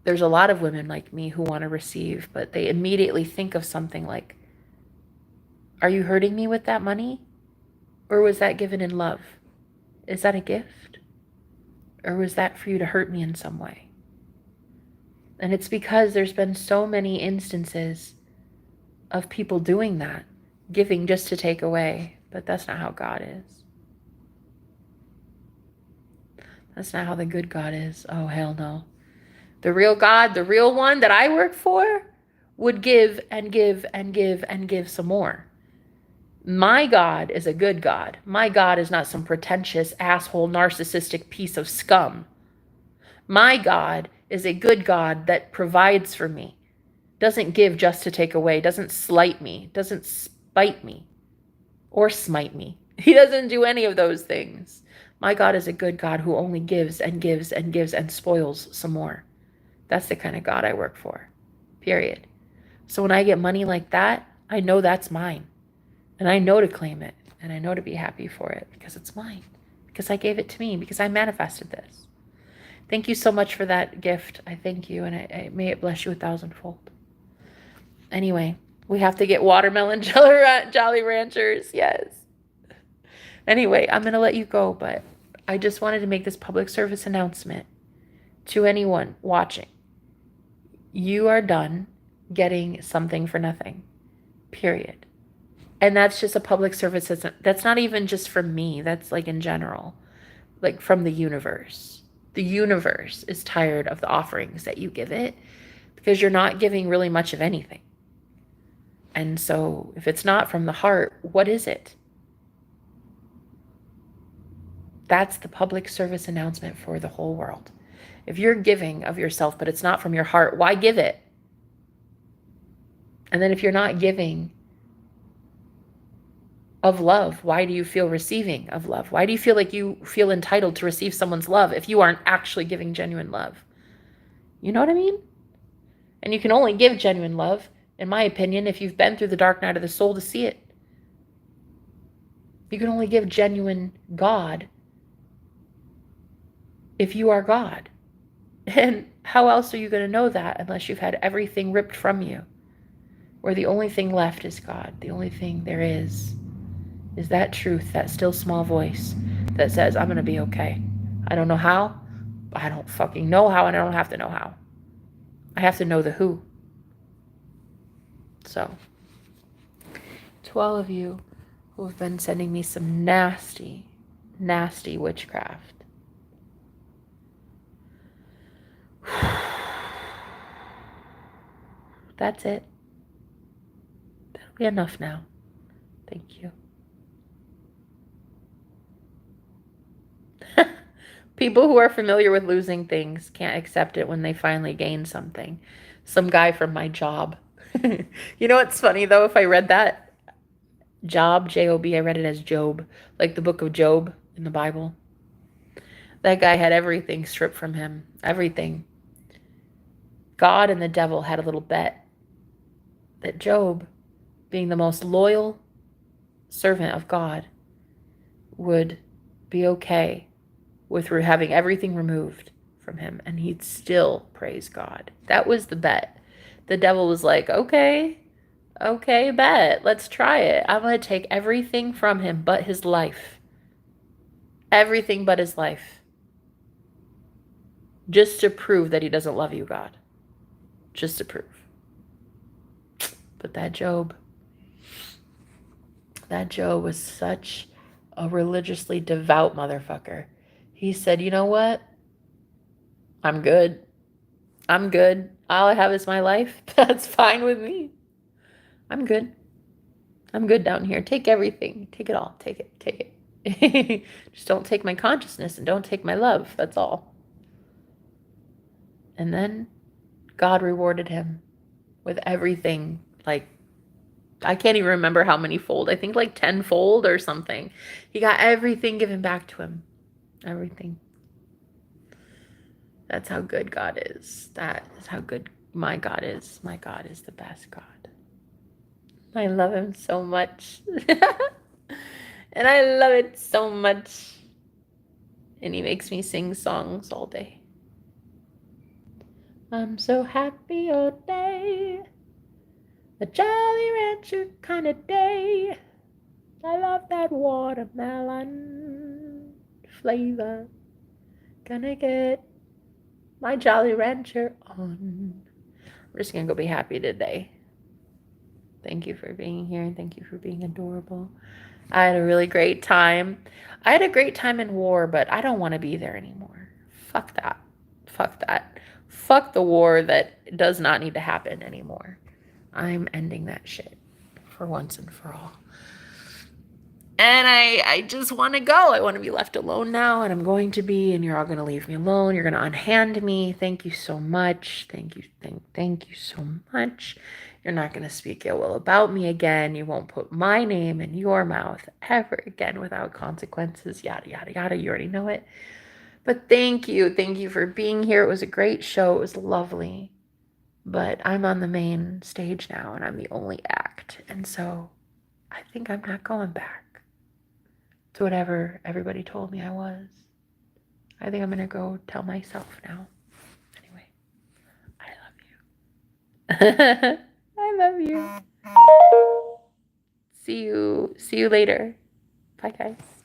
there's a lot of women like me who want to receive, but they immediately think of something like, are you hurting me with that money? Or was that given in love? Is that a gift? Or was that for you to hurt me in some way? And it's because there's been so many instances of people doing that, giving just to take away. But that's not how God is. That's not how the good God is. Oh, hell no. The real God, the real one that I work for, would give and give and give and give some more. My God is a good God. My God is not some pretentious, asshole, narcissistic piece of scum. My God is a good God that provides for me, doesn't give just to take away, doesn't slight me, doesn't spite me or smite me. He doesn't do any of those things. My God is a good God who only gives and gives and gives and spoils some more. That's the kind of God I work for, period. So when I get money like that, I know that's mine. And I know to claim it. And I know to be happy for it because it's mine. Because I gave it to me. Because I manifested this. Thank you so much for that gift. I thank you. And may it bless you 1,000-fold. Anyway, we have to get watermelon Jolly Ranchers. Yes. Anyway, I'm going to let you go. But I just wanted to make this public service announcement to anyone watching. You are done getting something for nothing. Period. And that's just a public service. That's not even just from me. That's like in general, like from the universe. The universe is tired of the offerings that you give it because you're not giving really much of anything. And so if it's not from the heart, what is it? That's the public service announcement for the whole world. If you're giving of yourself, but it's not from your heart, why give it? And then if you're not giving of love, why do you feel receiving of love? Why do you feel like you feel entitled to receive someone's love if you aren't actually giving genuine love? You know what I mean? And you can only give genuine love, in my opinion, if you've been through the dark night of the soul to see it. You can only give genuine God if you are God. And how else are you going to know that unless you've had everything ripped from you? Where the only thing left is God. The only thing there is that truth, that still small voice that says, I'm going to be okay. I don't know how. I don't fucking know how, and I don't have to know how. I have to know the who. So, to all of you who have been sending me some nasty, nasty witchcraft, that's it. That'll be enough now. Thank you. People who are familiar with losing things can't accept it when they finally gain something. Some guy from my job. You know what's funny though? If I read that Job, J-O-B, I read it as Job, like the book of Job in the Bible. That guy had everything stripped from him. Everything. God and the devil had a little bet that Job, being the most loyal servant of God, would be okay with having everything removed from him, and he'd still praise God. That was the bet. The devil was like, okay, bet. Let's try it. I'm going to take everything from him but his life. Everything but his life. Just to prove that he doesn't love you, God. Just to prove. But that Job was such a religiously devout motherfucker. He said, you know what? I'm good. All I have is my life. That's fine with me. I'm good. I'm good down here. Take everything. Take it all. Take it. Just don't take my consciousness and don't take my love. That's all. And then God rewarded him with everything. Like, I can't even remember how many fold. I think like 10-fold or something. He got everything given back to him. Everything. That's how good God is. That is how good my God is. My God is the best God. I love him so much. And I love it so much. And he makes me sing songs all day. I'm so happy all day. A Jolly Rancher kind of day. I love that watermelon flavor. Gonna get my Jolly Rancher on. I'm just gonna go be happy today. Thank you for being here and thank you for being adorable. I had a really great time. I had a great time in war, but I don't want to be there anymore. Fuck that. Fuck that. Fuck the war that does not need to happen anymore. I'm ending that shit for once and for all. And I just want to go. I want to be left alone now, and I'm going to be, and you're all going to leave me alone. You're going to unhand me. Thank you so much. Thank you so much. You're not going to speak ill will about me again. You won't put my name in your mouth ever again without consequences. Yada, yada, yada. You already know it. But thank you. Thank you for being here. It was a great show. It was lovely. But I'm on the main stage now, and I'm the only act. And so I think I'm not going back to whatever everybody told me I was. I think I'm going to go tell myself now. Anyway, I love you. I love you. See you later. Bye, guys.